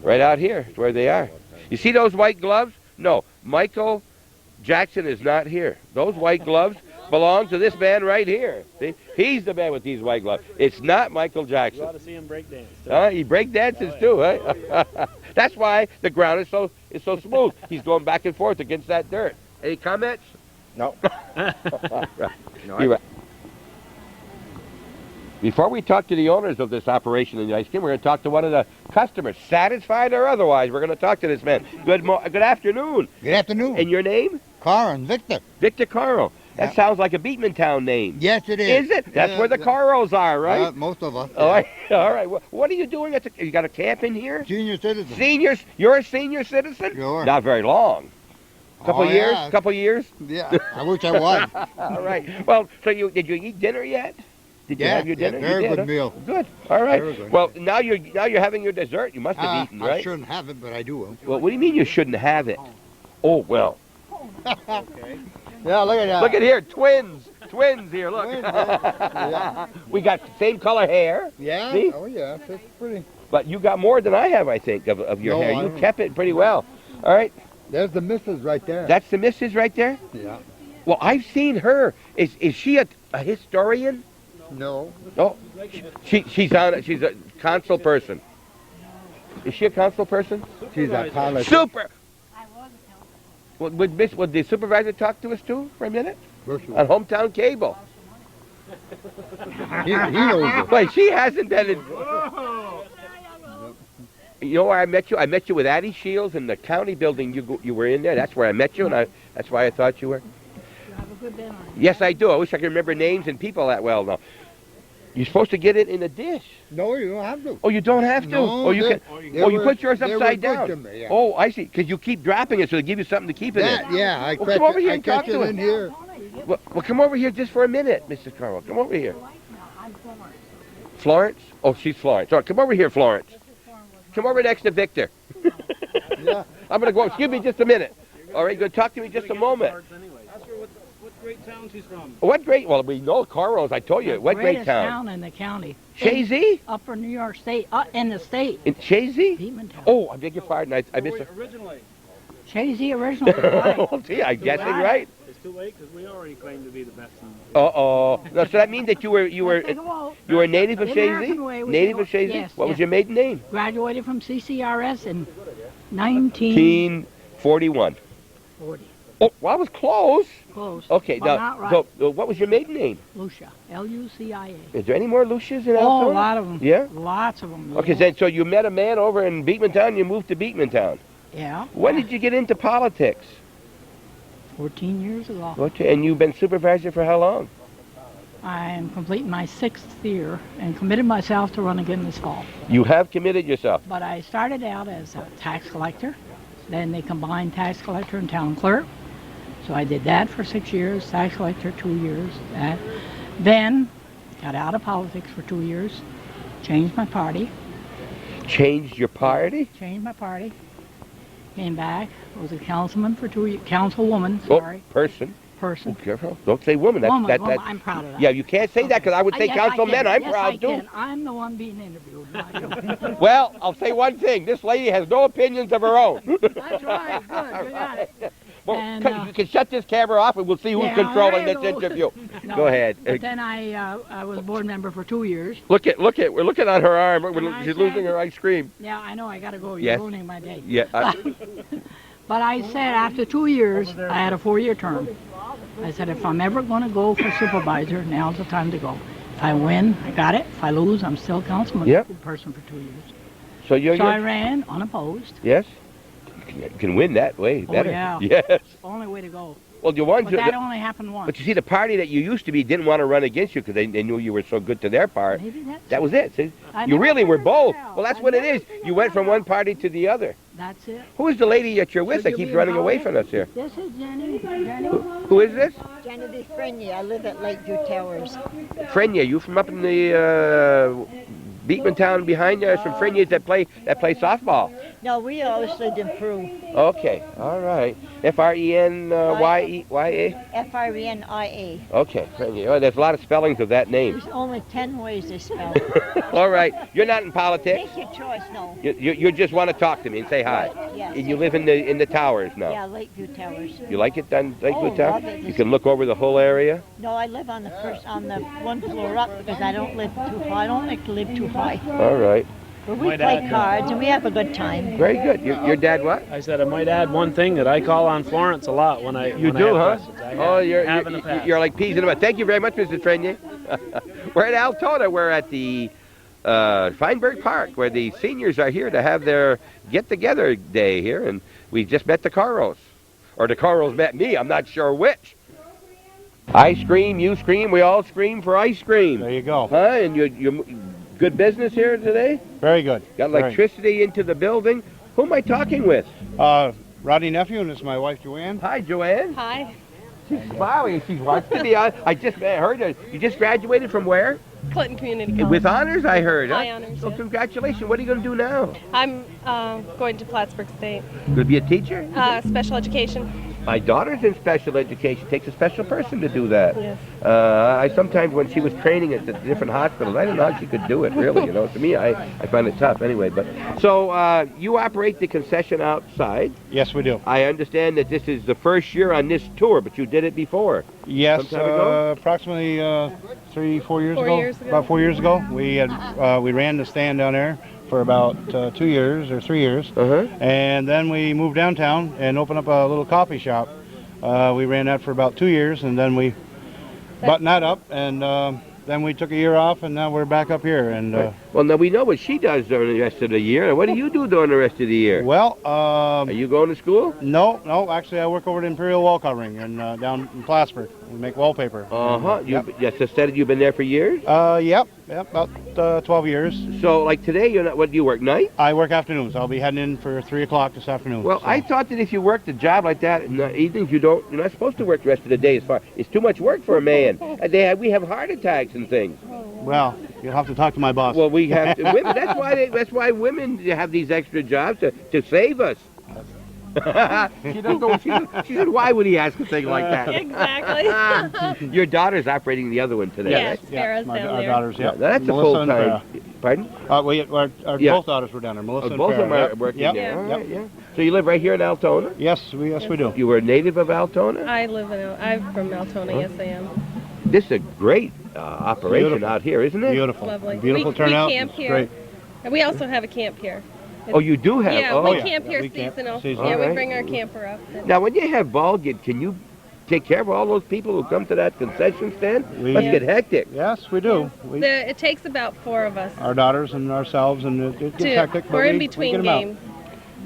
Speaker 1: Right out here is where they are. You see those white gloves? No, Michael Jackson is not here. Those white gloves belong to this man right here. See? He's the man with these white gloves. It's not Michael Jackson.
Speaker 4: You ought to see him break dance.
Speaker 1: He break dances too, huh? That's why the ground is so smooth. He's going back and forth against that dirt. Any comments?
Speaker 2: No.
Speaker 1: You're right. Before we talk to the owners of this operation in the ice cream, we're going to talk to one of the customers, satisfied or otherwise. We're going to talk to this man. Good afternoon.
Speaker 6: Good afternoon.
Speaker 1: And your name?
Speaker 6: Carl and Victor.
Speaker 1: Victor Caro. That
Speaker 6: Yeah.
Speaker 1: sounds like a Beatman Town name.
Speaker 6: Yes, it is.
Speaker 1: Is it? That's where the Caros are, right?
Speaker 6: Most of us.
Speaker 1: All right. All right. What are you doing at you got a camp in here?
Speaker 6: Senior citizen.
Speaker 1: Seniors? You're a senior citizen?
Speaker 6: Sure.
Speaker 1: Not very long. Couple
Speaker 6: Oh,
Speaker 1: years?
Speaker 6: yeah.
Speaker 1: Couple years?
Speaker 6: Yeah, I wish I was.
Speaker 1: All right. Well, so did you eat dinner yet? Did you
Speaker 6: Yeah,
Speaker 1: have your dinner?
Speaker 6: yeah, very
Speaker 1: You did,
Speaker 6: good
Speaker 1: huh?
Speaker 6: meal.
Speaker 1: Good. All right.
Speaker 6: Very good.
Speaker 1: Well, now you're having your dessert. You must have eaten,
Speaker 6: I
Speaker 1: right?
Speaker 6: shouldn't have it, but I do.
Speaker 1: Well, what do you mean you shouldn't have it? Oh well.
Speaker 6: Yeah, look at that.
Speaker 1: Look at here, twins here. Look.
Speaker 6: Twins, yeah.
Speaker 1: We got same color hair,
Speaker 6: Yeah?
Speaker 1: See?
Speaker 6: Oh, yeah. It's pretty.
Speaker 1: but you got more than I have, I think, of your
Speaker 6: No,
Speaker 1: hair.
Speaker 6: I
Speaker 1: You
Speaker 6: don't.
Speaker 1: kept it pretty well. All right.
Speaker 6: There's the missus right there.
Speaker 1: That's the missus right there.
Speaker 6: Yeah.
Speaker 1: Well, I've seen her. Is she a historian?
Speaker 6: No.
Speaker 1: Oh, she's a consul person. Is she a consul person?
Speaker 6: She's a pilot.
Speaker 1: Super. Well, would the supervisor talk to us too for a minute on Hometown Cable?
Speaker 6: He knows it.
Speaker 1: Wait, she hasn't been in. You know where I met you? I met you with Addie Shields in the county building. You were in there. That's where I met you, and that's why I thought you were. Yes, I do. I wish I could remember names and people that well now. You're supposed to get it in a dish.
Speaker 6: No, you don't have to.
Speaker 1: Oh, you don't have to?
Speaker 6: No,
Speaker 1: oh, you
Speaker 6: they-
Speaker 1: can.
Speaker 6: they
Speaker 1: Oh, you
Speaker 6: were-
Speaker 1: put yours
Speaker 6: they were
Speaker 1: upside
Speaker 6: good
Speaker 1: down.
Speaker 6: to me, yeah.
Speaker 1: Oh, I see. Because you keep dropping it, so they give you something to keep it in.
Speaker 6: Yeah, I
Speaker 1: Well,
Speaker 6: catch
Speaker 1: come over
Speaker 6: it,
Speaker 1: here
Speaker 6: I
Speaker 1: and talk
Speaker 6: catch
Speaker 1: to
Speaker 6: it
Speaker 1: us.
Speaker 6: in here.
Speaker 1: Well, come over here just for a minute, Mr. Carl. Come over here. Florence? Oh, she's Florence. All right, come over here, Florence. Come over next to Victor.
Speaker 6: Yeah.
Speaker 1: I'm going to go. Excuse me just a minute. All right, going to talk to me just a moment.
Speaker 4: Ask her what great town she's from.
Speaker 1: What great, well, we know Carl's, I told you. What great
Speaker 7: Greatest
Speaker 1: town?
Speaker 7: town in the county.
Speaker 1: Shazy?
Speaker 7: Upper New York State, in the state.
Speaker 1: In Shazy?
Speaker 7: Beatman Town.
Speaker 1: Oh, I beg your pardon. I missed it.
Speaker 4: Originally,
Speaker 7: Shazy originally. Right.
Speaker 1: Oh, gee, I'm guessing right.
Speaker 4: it's too late because we already claim to be the best.
Speaker 1: Uh-oh. No, so that means that you were
Speaker 7: Take a vote.
Speaker 1: a native of
Speaker 7: The American way
Speaker 1: Shazy?
Speaker 7: we
Speaker 1: Native
Speaker 7: do
Speaker 1: of
Speaker 7: it.
Speaker 1: Shazy?
Speaker 7: Yes,
Speaker 1: What was
Speaker 7: yes.
Speaker 1: your maiden name?
Speaker 7: Graduated from CCRS in 1940.
Speaker 1: 1941. Oh, well, I was close.
Speaker 7: Close.
Speaker 1: Okay,
Speaker 7: Well,
Speaker 1: now,
Speaker 7: not right.
Speaker 1: so what was your maiden name?
Speaker 7: Lucia. Lucia.
Speaker 1: Is there any more Lucias in
Speaker 7: Oh,
Speaker 1: Altona?
Speaker 7: a lot of them.
Speaker 1: Yeah?
Speaker 7: Lots of them.
Speaker 1: Okay, then, so you met a man over in Beatman Town, you moved to Beatman Town.
Speaker 7: Yeah.
Speaker 1: When did you get into politics?
Speaker 7: 14 years ago.
Speaker 1: Okay, and you've been supervisor for how long?
Speaker 7: I am completing my 6th year and committed myself to run again this fall.
Speaker 1: You have committed yourself.
Speaker 7: But I started out as a tax collector. Then they combined tax collector and town clerk. So I did that for 6 years, tax collector 2 years. Then got out of politics for 2 years, changed my party,
Speaker 1: Changed your party?
Speaker 7: came back, was a councilman for 2 years, councilwoman,
Speaker 1: Oh,
Speaker 7: sorry,
Speaker 1: person.
Speaker 7: person.
Speaker 1: Oh, careful. Don't say woman.
Speaker 7: Woman, I'm proud of that.
Speaker 1: Yeah, you can't say that because I would say
Speaker 7: Yes, I
Speaker 1: councilman.
Speaker 7: can.
Speaker 1: I'm
Speaker 7: Yes,
Speaker 1: proud
Speaker 7: I
Speaker 1: too.
Speaker 7: can. I'm the one being interviewed. not you.
Speaker 1: Well, I'll say one thing. This lady has no opinions of her own.
Speaker 7: That's right, good, you got it.
Speaker 1: Well,
Speaker 7: And,
Speaker 1: you can shut this camera off and we'll see who's
Speaker 7: Yeah,
Speaker 1: controlling
Speaker 7: I
Speaker 1: this
Speaker 7: know.
Speaker 1: interview.
Speaker 7: No,
Speaker 1: Go ahead.
Speaker 7: But then I was board member for 2 years.
Speaker 1: Look at, we're looking on her arm.
Speaker 7: And I
Speaker 1: She's
Speaker 7: said-
Speaker 1: losing her ice cream.
Speaker 7: Yeah, I know, I gotta go, you're
Speaker 1: Yes.
Speaker 7: ruining my day.
Speaker 1: Yeah.
Speaker 7: But I said after 2 years, I had a 4-year term. I said, if I'm ever gonna go for supervisor, now's the time to go. If I win, I got it. If I lose, I'm still councilman
Speaker 1: Yep.
Speaker 7: person for 2 years.
Speaker 1: So you're,
Speaker 7: So I ran unopposed.
Speaker 1: yes? can win that way
Speaker 7: Oh,
Speaker 1: better.
Speaker 7: yeah.
Speaker 1: Yes.
Speaker 7: Only way to go.
Speaker 1: Well, you want
Speaker 7: But
Speaker 1: to.
Speaker 7: that only happened once.
Speaker 1: But you see, the party that you used to be didn't want to run against you because they knew you were so good to their part.
Speaker 7: Maybe that's
Speaker 1: That was it. See?
Speaker 7: I
Speaker 1: You
Speaker 7: never
Speaker 1: really were
Speaker 7: figured
Speaker 1: bold.
Speaker 7: that out.
Speaker 1: Well, that's
Speaker 7: I
Speaker 1: what it
Speaker 7: never
Speaker 1: is.
Speaker 7: figured
Speaker 1: You went
Speaker 7: that
Speaker 1: from
Speaker 7: out.
Speaker 1: one party to the other.
Speaker 7: That's it.
Speaker 1: Who is the lady that you're with
Speaker 7: Should
Speaker 1: that
Speaker 7: you
Speaker 1: keeps
Speaker 7: be
Speaker 1: running away
Speaker 7: about
Speaker 1: from
Speaker 7: it?
Speaker 1: us here?
Speaker 7: This is Jenny. Jenny.
Speaker 1: Who is this?
Speaker 8: Genevieve Frenier. I live at Lakeview Towers.
Speaker 1: Frenia. You from up in the Beekman town behind you? Some Frenias that play softball.
Speaker 8: No, we always lived in Peru.
Speaker 1: Okay. All right. Frenia.
Speaker 8: F-R-E-N-I-A.
Speaker 1: Okay. Frenia. Oh, there's a lot of spellings of that name.
Speaker 8: There's only 10 ways they spell it.
Speaker 1: All right. You're not in politics.
Speaker 8: Take your choice, no.
Speaker 1: You just want to talk to me and say hi.
Speaker 8: Right, yes.
Speaker 1: And you live in the towers now.
Speaker 8: Yeah, Lakeview Towers.
Speaker 1: You like it down Lakewood
Speaker 8: Oh,
Speaker 1: Tower?
Speaker 8: love it.
Speaker 1: You can look over the whole area.
Speaker 8: No, I live on the one floor up because I don't live too high. I don't like to live too high.
Speaker 1: All right.
Speaker 8: But we
Speaker 4: My
Speaker 8: play
Speaker 4: dad-
Speaker 8: cards and we have a good time.
Speaker 1: Very good. Your dad what?
Speaker 4: I said I might add one thing that I call on Florence a lot when I
Speaker 1: You
Speaker 4: when
Speaker 1: do,
Speaker 4: I
Speaker 1: huh?
Speaker 4: have questions. I
Speaker 1: Oh,
Speaker 4: have in the past.
Speaker 1: you're like peas in a mud. Thank you very much, Mr. Frenier. We're at Altona. We're at the Feinberg Park, where the seniors are here to have their get-together day here, and we just met the Carros. Or the Carros met me. I'm not sure which. I scream, you scream, we all scream for ice cream.
Speaker 6: There you go.
Speaker 1: Huh? And you good business here today?
Speaker 6: Very good.
Speaker 1: Got
Speaker 6: Very.
Speaker 1: electricity into the building. Who am I talking with?
Speaker 6: Rodney Nephew, and this is my wife Joanne.
Speaker 1: Hi, Joanne.
Speaker 9: Hi,
Speaker 1: She's smiling. She wants to be on. I just heard her. You just graduated from where?
Speaker 9: Clinton Community College.
Speaker 1: With honors, I heard.
Speaker 9: High
Speaker 1: Huh?
Speaker 9: honors,
Speaker 1: Well,
Speaker 9: yeah.
Speaker 1: congratulations. What are you going to do now?
Speaker 9: I'm going to Plattsburgh State.
Speaker 1: Going to be a teacher?
Speaker 9: Special education.
Speaker 1: My daughter's in special education. Takes a special person to do that.
Speaker 9: Yes.
Speaker 1: I sometimes, when she was training at the different hospitals, I didn't know how she could do it, really. You know, to me, I find it tough anyway. But so you operate the concession outside.
Speaker 6: Yes, we do.
Speaker 1: I understand that this is the first year on this tour, but you did it before.
Speaker 6: Yes,
Speaker 1: Some time ago?
Speaker 6: approximately 4 years
Speaker 9: 4
Speaker 6: ago.
Speaker 9: years ago.
Speaker 6: About 4 years ago, we ran the stand down there for about 2 years or 3 years,
Speaker 1: Uh-huh.
Speaker 6: and then we moved downtown and opened up a little coffee shop. We ran that for about 2 years, and then we buttoned that up, and then we took a year off, and now we're back up here. And
Speaker 1: Well, now we know what she does during the rest of the year. What do you do during the rest of the year?
Speaker 6: well,
Speaker 1: Are you going to school?
Speaker 6: no, actually, I work over at Imperial Wall Covering and down in Plattsburgh. We make wallpaper.
Speaker 1: Uh-huh.
Speaker 6: Yep.
Speaker 1: Yes, I said you've been there for years?
Speaker 6: Yep, about 12 years.
Speaker 1: So, like today, you're not. What do you work night?
Speaker 6: I work afternoons. I'll be heading in for 3 o'clock this afternoon.
Speaker 1: Well,
Speaker 6: so.
Speaker 1: I thought that if you worked a job like that in the evenings, you're not supposed to work the rest of the day. It's too much work for a man. We have heart attacks and things.
Speaker 6: Well, you'll have to talk to my boss.
Speaker 1: Well, we have to, women. That's why women have these extra jobs to save us. She doesn't know. She said, "Why would he ask a thing like that?"
Speaker 9: Exactly.
Speaker 1: Your daughter's operating the other one today,
Speaker 9: Yes.
Speaker 1: right?
Speaker 9: Sarah's
Speaker 6: my,
Speaker 9: down
Speaker 6: our
Speaker 9: there.
Speaker 6: daughters, yeah.
Speaker 1: That's a
Speaker 6: Melissa and
Speaker 1: full-time. Pardon?
Speaker 6: Our
Speaker 1: Yeah.
Speaker 6: both daughters were down there, Melissa and
Speaker 1: Both of them
Speaker 6: Farrah.
Speaker 1: are
Speaker 6: Yep.
Speaker 1: working
Speaker 6: Yep.
Speaker 1: there. All
Speaker 6: Yep.
Speaker 1: right, yeah. So you live right here in Altona?
Speaker 6: Yes, we do.
Speaker 1: You were a native of Altona?
Speaker 9: I'm from Altona. Yes, I am.
Speaker 1: This is a great operation
Speaker 6: Beautiful.
Speaker 1: out here, isn't it?
Speaker 6: Beautiful.
Speaker 9: Lovely.
Speaker 6: Beautiful
Speaker 9: we
Speaker 6: turnout.
Speaker 9: camp
Speaker 6: It's
Speaker 9: here.
Speaker 6: great.
Speaker 9: And we also have a camp here.
Speaker 1: Oh, you do have?
Speaker 9: Yeah,
Speaker 1: Oh,
Speaker 9: we
Speaker 6: yeah.
Speaker 9: camp here
Speaker 6: We camp
Speaker 9: seasonal.
Speaker 6: seasonal.
Speaker 9: Yeah,
Speaker 1: All
Speaker 9: we
Speaker 1: right.
Speaker 9: bring our camper up.
Speaker 1: Now, when you have ball get, can you take care of all those people who come to that concession stand?
Speaker 6: We-
Speaker 1: Must
Speaker 9: Yeah.
Speaker 1: get hectic.
Speaker 6: Yes, we do.
Speaker 9: It takes about 4 of us
Speaker 6: Our daughters and ourselves, and it gets hectic. but
Speaker 9: we're in
Speaker 6: we
Speaker 9: between
Speaker 6: get 'em out.
Speaker 9: games.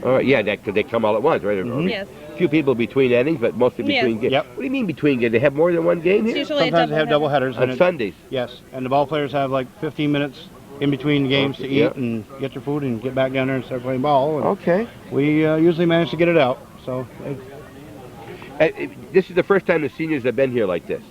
Speaker 1: All right, yeah, they come all at once, right?
Speaker 9: Yes.
Speaker 1: A few people between innings, but mostly
Speaker 9: Yes.
Speaker 1: between games.
Speaker 6: Yep.
Speaker 1: What do you mean between games? They have more than one game
Speaker 9: It's
Speaker 1: here?
Speaker 9: usually
Speaker 6: Sometimes
Speaker 9: a
Speaker 6: they have double headers.
Speaker 1: On Sundays.
Speaker 6: Yes, and the ball players have like 15 minutes in between games to eat
Speaker 1: Yeah.
Speaker 6: and get their food and get back down there and start playing ball. And
Speaker 1: Okay.
Speaker 6: we usually manage to get it out. So
Speaker 1: This is the first time the seniors have been here like this.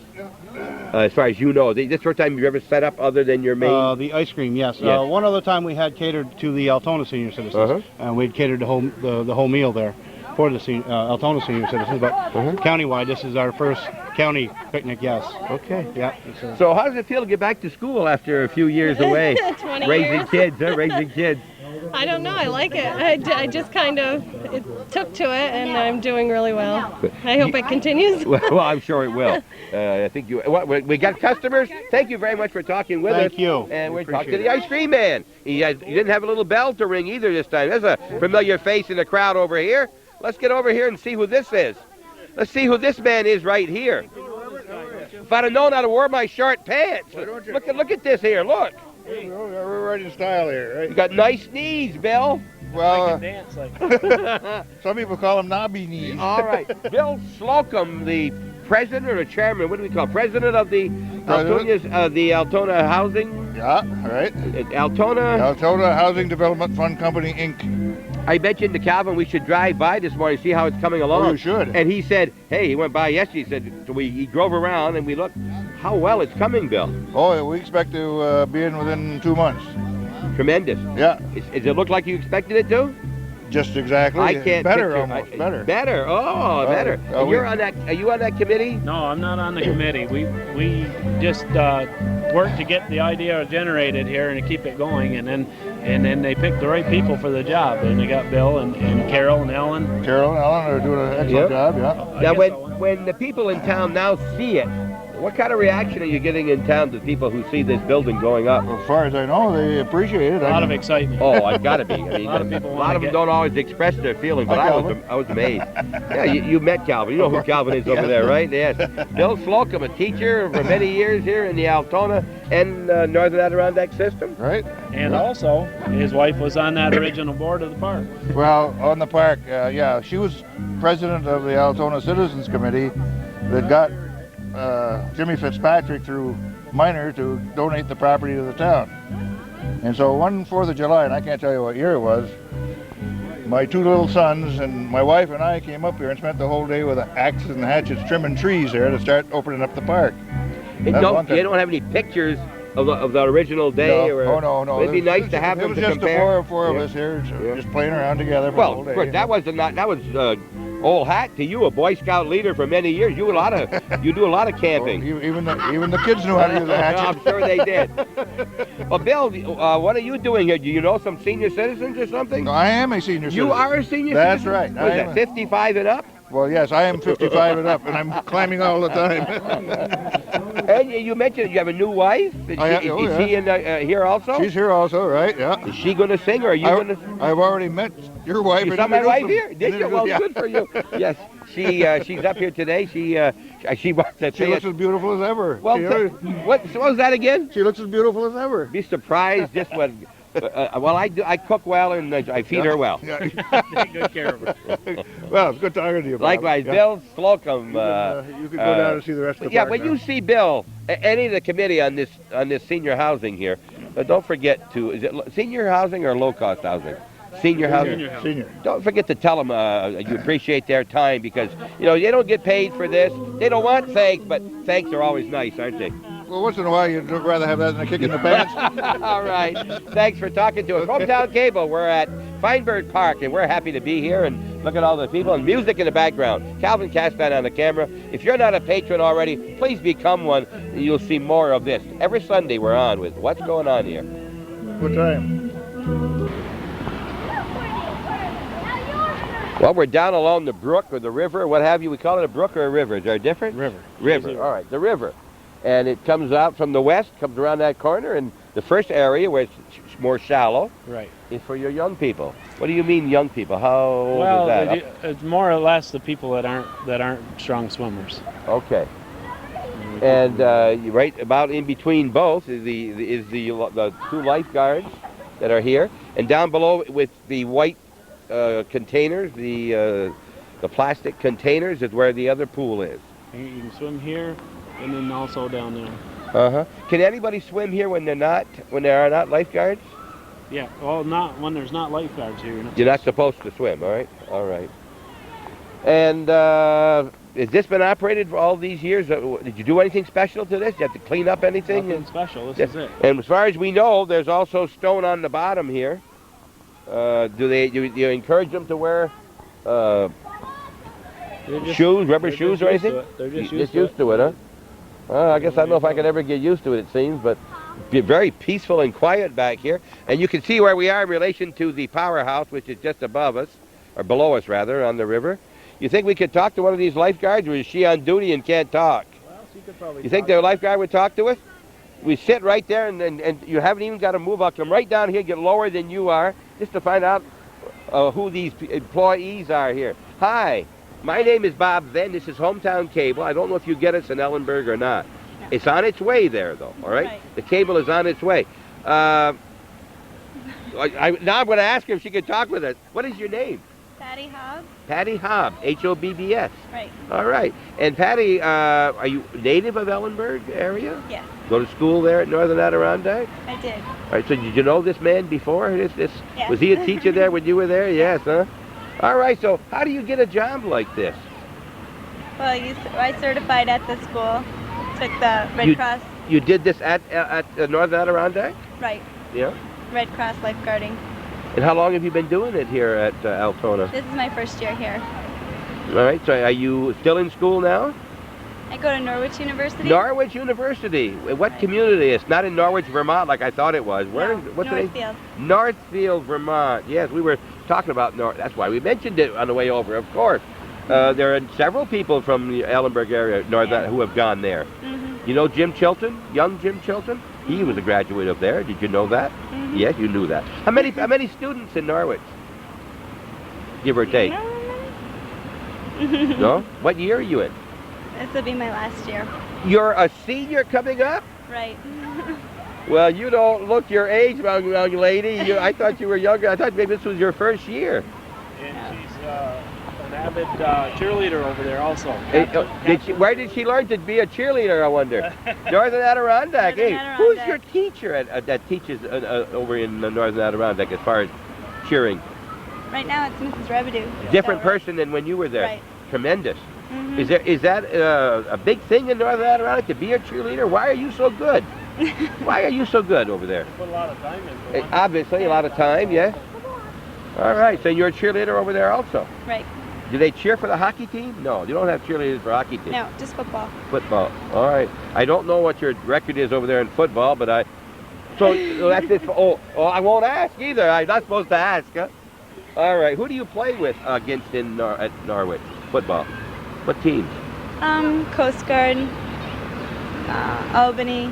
Speaker 1: As far as you know, this is the first time you've ever set up other than your main.
Speaker 6: the ice cream, yes.
Speaker 1: Yes.
Speaker 6: One other time we had catered to the Altona senior citizens,
Speaker 1: Uh-huh.
Speaker 6: and we'd catered the whole meal there for the Altona senior citizens. But countywide, this is our first county picnic. Yes.
Speaker 1: Okay.
Speaker 6: Yeah.
Speaker 1: So how does it feel to get back to school after a few years away?
Speaker 9: 20
Speaker 1: Raising
Speaker 9: years.
Speaker 1: kids, huh? Raising kids.
Speaker 9: I don't know. I like it. I just kind of took to it, and I'm doing really well. I hope it continues.
Speaker 1: Well, I'm sure it will. I think we got customers. Thank you very much for talking with us.
Speaker 6: Thank you.
Speaker 1: And
Speaker 6: We
Speaker 1: we're talking to
Speaker 6: appreciate
Speaker 1: the ice cream man. He didn't have a little bell to ring either this time. There's a familiar face in the crowd over here. Let's get over here and see who this is. Let's see who this man is right here. If I'd have known I'd have wore my short pants. Look at this here. Look.
Speaker 6: We're right in style here,
Speaker 1: You got nice knees, Bill.
Speaker 10: Well,
Speaker 4: I can dance like.
Speaker 10: some people call them knobby knees.
Speaker 1: All right. Bill Slocum, the president or chairman, what do we call president of the Altona Housing?
Speaker 10: Yeah, right.
Speaker 1: Altona.
Speaker 10: Altona Housing Development Fund Company, Inc.
Speaker 1: I mentioned to Calvin we should drive by this morning, see how it's coming along.
Speaker 10: Oh, you should.
Speaker 1: And he said, hey, he went by yesterday. He said, so he drove around and we looked how well it's coming, Bill.
Speaker 10: Oh, we expect to be in within 2 months.
Speaker 1: Tremendous.
Speaker 10: Yeah.
Speaker 1: Does it look like you expected it to?
Speaker 10: Just exactly.
Speaker 1: I can't
Speaker 10: better
Speaker 1: picture,
Speaker 10: almost. Better.
Speaker 1: Better. Oh, better. And you're on that. Are you on that committee?
Speaker 4: No, I'm not on the committee. We just work to get the idea generated here and to keep it going, and then they picked the right people for the job, and they got Bill and Carol and Ellen.
Speaker 10: Carol and Ellen are doing an excellent job. Yeah.
Speaker 1: Now, when the people in town now see it, what kind of reaction are you getting in town to people who see this building going up?
Speaker 10: As far as I know, they appreciate it.
Speaker 4: A lot of excitement.
Speaker 1: Oh, it's got to be. I mean,
Speaker 4: a lot of people
Speaker 1: a lot of them don't always express their feelings, but I was amazed. Yeah, you met Calvin. You know who Calvin is over there, right? Yes. Bill Slocum, a teacher for many years here in the Altona and Northern Adirondack system.
Speaker 10: Right.
Speaker 4: And also, his wife was on that original board of the park.
Speaker 10: Well, on the park, yeah, she was president of the Altona Citizens Committee that got Jimmy Fitzpatrick through Minor to donate the property to the town. And so one 4th of July, and I can't tell you what year it was, my 2 little sons and my wife and I came up here and spent the whole day with axes and hatchets trimming trees there to start opening up the park.
Speaker 1: You don't have any pictures of the original day?
Speaker 10: No, no.
Speaker 1: It'd be nice to have them to compare.
Speaker 10: It was just the four of us here, just playing around together for the whole day.
Speaker 1: Well, that was old hat to you, a Boy Scout leader for many years. You do a lot of camping.
Speaker 10: Even the kids knew how to use a hatchet.
Speaker 1: I'm sure they did. Well, Bill, what are you doing here? Do you know some senior citizens or something?
Speaker 10: No, I am a senior citizen.
Speaker 1: You are a senior
Speaker 10: That's
Speaker 1: citizen?
Speaker 10: right.
Speaker 1: What is that, 55 and up?
Speaker 10: Well, yes, I am 55 and up, and I'm climbing all the time.
Speaker 1: And you mentioned you have a new wife. Is she in here also?
Speaker 10: She's here also, right? Yeah.
Speaker 1: Is she going to sing, or are you going to?
Speaker 10: I've already met your wife.
Speaker 1: You saw my wife here? Did you? Well, good for you. Yes, she's up here today. She wants to.
Speaker 10: She looks as beautiful as ever.
Speaker 1: Well, what was that again?
Speaker 10: She looks as beautiful as ever.
Speaker 1: Be surprised just what. Well, I cook well and I feed her well.
Speaker 10: Yeah.
Speaker 4: Take good care of her.
Speaker 10: Well, it's good talking to you, Bob.
Speaker 1: Likewise, Bill Slocum.
Speaker 10: You can go down and see the rest of the park.
Speaker 1: When you see Bill, any of the committee on this senior housing here, don't forget to, is it senior housing or low-cost housing? Senior housing?
Speaker 10: Senior.
Speaker 1: Don't forget to tell them you appreciate their time because, they don't get paid for this. They don't want thanks, but thanks are always nice, aren't they?
Speaker 10: Well, once in a while, you'd rather have that than a kick in the pants.
Speaker 1: All right. Thanks for talking to us. Hometown Cable, we're at Feinberg Park, and we're happy to be here and look at all the people and music in the background. Calvin Castan on the camera. If you're not a patron already, please become one. You'll see more of this. Every Sunday we're on with What's Going On Here.
Speaker 10: What time?
Speaker 1: Well, we're down along the brook or the river, what have you. We call it a brook or a river. Is there a difference?
Speaker 4: River.
Speaker 1: All right, the river. And it comes out from the west, comes around that corner, and the first area where it's more shallow is for your young people. What do you mean young people? How old is that?
Speaker 4: It's more or less the people that aren't strong swimmers.
Speaker 1: Okay. And right about in between both is the 2 lifeguards that are here, and down below with the white containers, the plastic containers, is where the other pool is.
Speaker 4: You can swim here. And then also down there.
Speaker 1: Uh-huh. Can anybody swim here when there are not lifeguards?
Speaker 4: Yeah, well, not when there's not lifeguards here.
Speaker 1: You're not supposed to swim, all right? All right. And has this been operated for all these years? Did you do anything special to this? You have to clean up anything?
Speaker 4: Nothing special, this is it.
Speaker 1: And as far as we know, there's also stone on the bottom here. Do you encourage them to wear shoes, rubber shoes or anything?
Speaker 4: They're just
Speaker 1: used to it, huh? I guess I don't know if I could ever get used to it seems, but be very peaceful and quiet back here. And you can see where we are in relation to the powerhouse, which is just above us, or below us rather, on the river. You think we could talk to one of these lifeguards, or is she on duty and can't talk?
Speaker 4: Well, she could probably
Speaker 1: You think the lifeguard would talk to us? We sit right there, and you haven't even got to move. I'll come right down here, get lower than you are, just to find out who these employees are here. Hi. My name is Bob Venn. This is Hometown Cable. I don't know if you get us in Ellenburg or not. It's on its way there, though, all right? The cable is on its way. Now I'm going to ask her if she can talk with us. What is your name?
Speaker 11: Patty Hobb.
Speaker 1: Patty Hobb, Hobbs.
Speaker 11: Right.
Speaker 1: All right. And Patty, are you native of Ellenburg area?
Speaker 11: Yes,
Speaker 1: Go to school there at Northern Adirondack?
Speaker 11: I did.
Speaker 1: All right, so did you know this man before?
Speaker 11: Yes.
Speaker 1: Was he a teacher there when you were there? Yes, huh? All right, so how do you get a job like this?
Speaker 11: Well, I certified at the school. Took the Red Cross.
Speaker 1: You did this at Northern Adirondack?
Speaker 11: Right.
Speaker 1: Yeah.
Speaker 11: Red Cross lifeguarding.
Speaker 1: And how long have you been doing it here at Altona?
Speaker 11: This is my first year here.
Speaker 1: All right, so are you still in school now?
Speaker 11: I go to Norwich University.
Speaker 1: Norwich University. What community? It's not in Norwich, Vermont, like I thought it was. Where? What's the name?
Speaker 11: Northfield.
Speaker 1: Northfield, Vermont. Yes, we were talking about North. That's why we mentioned it on the way over, of course. There are several people from the Ellenburg area who have gone there.
Speaker 11: Mm-hmm.
Speaker 1: You know Jim Chilton? Young Jim Chilton? He was a graduate of there. Did you know that?
Speaker 11: Mm-hmm.
Speaker 1: Yes, you knew that. How many students in Norwich? Give or take. No? What year are you in?
Speaker 11: This will be my last year.
Speaker 1: You're a senior coming up?
Speaker 11: Right.
Speaker 1: Well, you don't look your age, young lady. I thought you were younger. I thought maybe this was your first year.
Speaker 4: And she's an avid cheerleader over there also.
Speaker 1: Where did she learn to be a cheerleader, I wonder? Northern Adirondack.
Speaker 11: Northern
Speaker 1: Hey,
Speaker 11: Adirondack.
Speaker 1: who's your teacher that teaches over in Northern Adirondack as far as cheering?
Speaker 11: Right now it's Mrs. Rebedu.
Speaker 1: Different person than when you were there.
Speaker 11: Right.
Speaker 1: Tremendous.
Speaker 11: Mm-hmm.
Speaker 1: Is that a big thing in Northern Adirondack to be a cheerleader? Why are you so good? Why are you so good over there?
Speaker 4: Put a lot of time in.
Speaker 1: Obviously, a lot of time, yeah. All right, so you're a cheerleader over there also.
Speaker 11: Right.
Speaker 1: Do they cheer for the hockey team? No, you don't have cheerleaders for hockey team.
Speaker 11: No, just football.
Speaker 1: Football. All right. I don't know what your record is over there in football, but so that's it. I won't ask either. I'm not supposed to ask. Huh? All right. Who do you play with against at Norwich? Football. What teams?
Speaker 11: Coast Guard, Albany.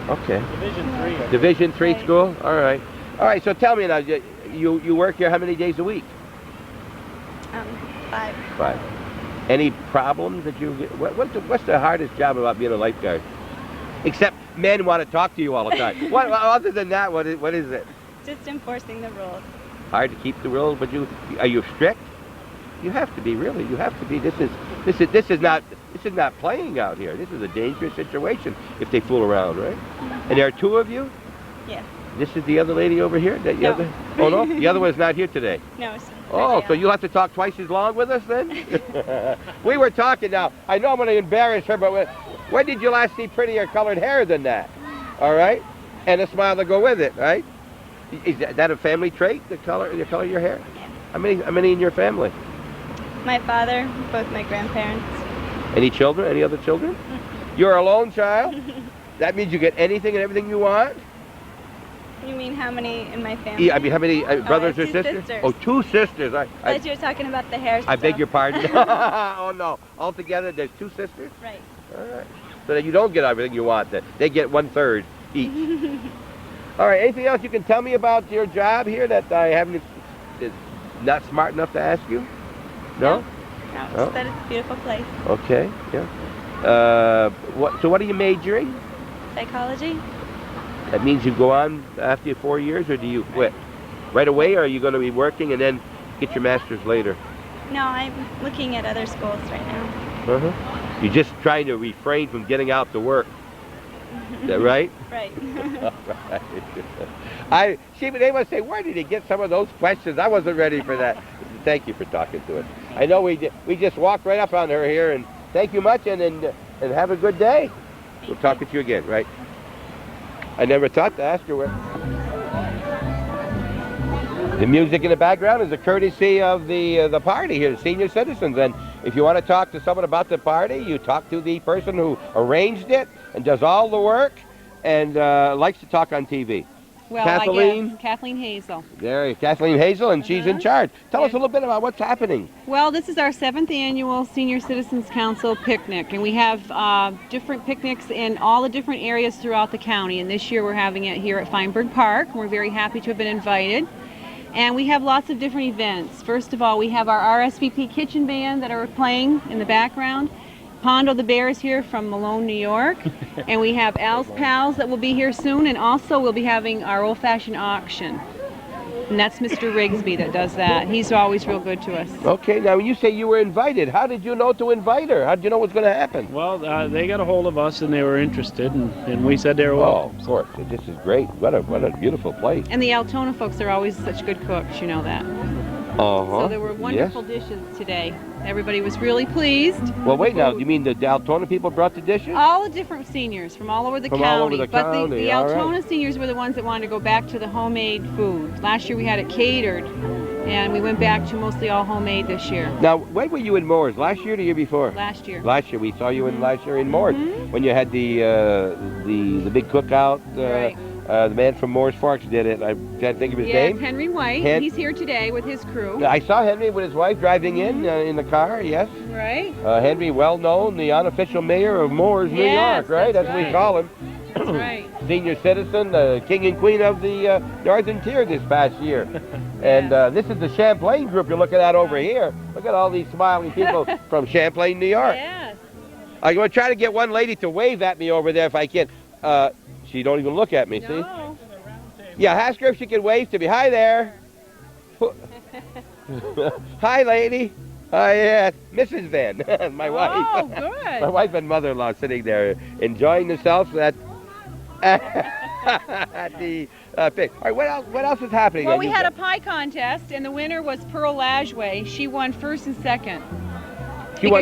Speaker 1: Okay.
Speaker 4: Division 3.
Speaker 1: Division 3
Speaker 11: Right.
Speaker 1: school? All right. All right, so tell me now, you work here how many days a week?
Speaker 11: 5.
Speaker 1: 5. Any problems that you get? What's the hardest job about being a lifeguard? Except men want to talk to you all the time. What other than that, what is it?
Speaker 11: Just enforcing the rules.
Speaker 1: Hard to keep the rules, but are you strict? You have to be, really. You have to be. This is not playing out here. This is a dangerous situation if they fool around, right? And there are 2 of you?
Speaker 11: Yeah.
Speaker 1: This is the other lady over here?
Speaker 11: No.
Speaker 1: Oh, no? The other one's not here today?
Speaker 11: No.
Speaker 1: Oh, so you'll have to talk twice as long with us then? We were talking now. I know I'm going to embarrass her, but when did you last see prettier colored hair than that? All right? And a smile to go with it, right? Is that a family trait, the color of your hair?
Speaker 11: Yeah.
Speaker 1: How many in your family?
Speaker 11: My father, both my grandparents.
Speaker 1: Any children? Any other children? You're a lone child? That means you get anything and everything you want?
Speaker 11: You mean how many in my family?
Speaker 1: Yeah, I mean, how many brothers
Speaker 11: I
Speaker 1: or
Speaker 11: have 2
Speaker 1: sisters?
Speaker 11: sisters.
Speaker 1: Oh, 2 sisters.
Speaker 11: I thought you were talking about the hair
Speaker 1: I beg
Speaker 11: stuff.
Speaker 1: your pardon? Oh, no. Altogether, there's 2 sisters?
Speaker 11: Right.
Speaker 1: All right. So that you don't get everything you want. They get 1/3 each. All right. Anything else you can tell me about your job here that I haven't, is not smart enough to ask you? No?
Speaker 11: No, just that it's a beautiful place.
Speaker 1: Okay. Yeah. So what are you majoring?
Speaker 11: Psychology?
Speaker 1: That means you go on after your 4 years, or do you quit? Right away, or are you going to be working and then get your master's later?
Speaker 11: No, I'm looking at other schools right now.
Speaker 1: Uh-huh. You're just trying to refrain from getting out to work. Is that right?
Speaker 11: Right.
Speaker 1: Right. They must say, where did he get some of those questions? I wasn't ready for that. Thank you for talking to us. I know we just walked right up on her here, and thank you much, and have a good day. We'll talk with you again, right? I never thought to ask her where. The music in the background is a courtesy of the party here, the senior citizens. And if you want to talk to someone about the party, you talk to the person who arranged it and does all the work and likes to talk on TV.
Speaker 12: Well,
Speaker 1: Kathleen?
Speaker 12: I guess Kathleen Hazel.
Speaker 1: There, Kathleen Hazel, and she's in charge. Tell us a little bit about what's happening.
Speaker 12: Well, this is our 7th annual Senior Citizens Council picnic, and we have different picnics in all the different areas throughout the county. And this year we're having it here at Feinberg Park. We're very happy to have been invited. And we have lots of different events. First of all, we have our RSVP kitchen band that are playing in the background. Pondo the Bear is here from Malone, New York. And we have Al's Pals that will be here soon. And also we'll be having our old-fashioned auction. And that's Mr. Rigsby that does that. He's always real good to us.
Speaker 1: Okay, now when you say you were invited, how did you know to invite her? How did you know what's going to happen?
Speaker 4: Well, they got a hold of us and they were interested, and we said they were welcome.
Speaker 1: Oh, of course. This is great. What a beautiful place.
Speaker 12: And the Altona folks are always such good cooks, you know that. So there were wonderful dishes today. Everybody was really pleased.
Speaker 1: Well, wait now. You mean the Altona people brought the dishes?
Speaker 12: All the different seniors from all over the county.
Speaker 1: All over the
Speaker 12: but
Speaker 1: county.
Speaker 12: the Altona seniors were the ones that wanted to go back to the homemade food. Last year we had it catered, and we went back to mostly all homemade this year.
Speaker 1: Now, when were you in Moores? Last year or the year before?
Speaker 12: Last year.
Speaker 1: Last year. We saw you in last year in Moores when you had the big cookout.
Speaker 12: Right.
Speaker 1: The man from Moore's Forks did it. I can't think of his name.
Speaker 12: Henry White. He's here today with his crew.
Speaker 1: I saw Henry with his wife driving in the car, yes.
Speaker 12: Right.
Speaker 1: Henry, well known, the unofficial mayor of Moores, New York, right? That's what we call him.
Speaker 12: That's right.
Speaker 1: Senior citizen, the king and queen of the Northern Tier this past year. And this is the Champlain group you're looking at over here. Look at all these smiling people from Champlain, New York.
Speaker 12: Yes.
Speaker 1: I'm going to try to get one lady to wave at me over there if I can. She don't even look at me, see? Yeah, ask her if she can wave to me. Hi there. Hi, lady. Hi, yes, Mrs. Van, my wife.
Speaker 12: Oh, good.
Speaker 1: My wife and mother-in-law sitting there enjoying themselves at the pig. All right, what else is happening?
Speaker 12: Well, we had a pie contest, and the winner was Pearl Lajway. She won first and second.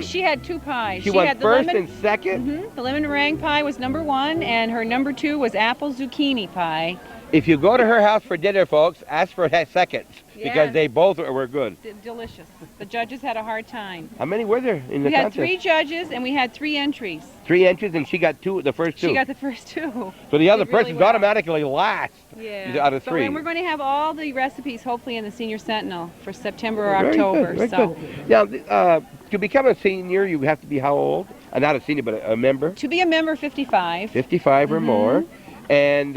Speaker 12: She had two pies.
Speaker 1: She won
Speaker 12: had the
Speaker 1: first and second?
Speaker 12: The lemon meringue pie was number 1, and her number 2 was apple zucchini pie.
Speaker 1: If you go to her house for dinner, folks, ask for seconds, because they both were good.
Speaker 12: Delicious. The judges had a hard time.
Speaker 1: How many were there in the
Speaker 12: contest?
Speaker 1: contest?
Speaker 12: We had 3 judges, and we had 3 entries.
Speaker 1: 3 entries, and she got the first 2.
Speaker 12: She got the first 2.
Speaker 1: So the other person's automatically last out of 3.
Speaker 12: And we're going to have all the recipes, hopefully, in the Senior Sentinel for September or October.
Speaker 1: Very good. Now, to become a senior, you have to be how old? Not a senior, but a member?
Speaker 12: To be a member, 55.
Speaker 1: 55 or more. And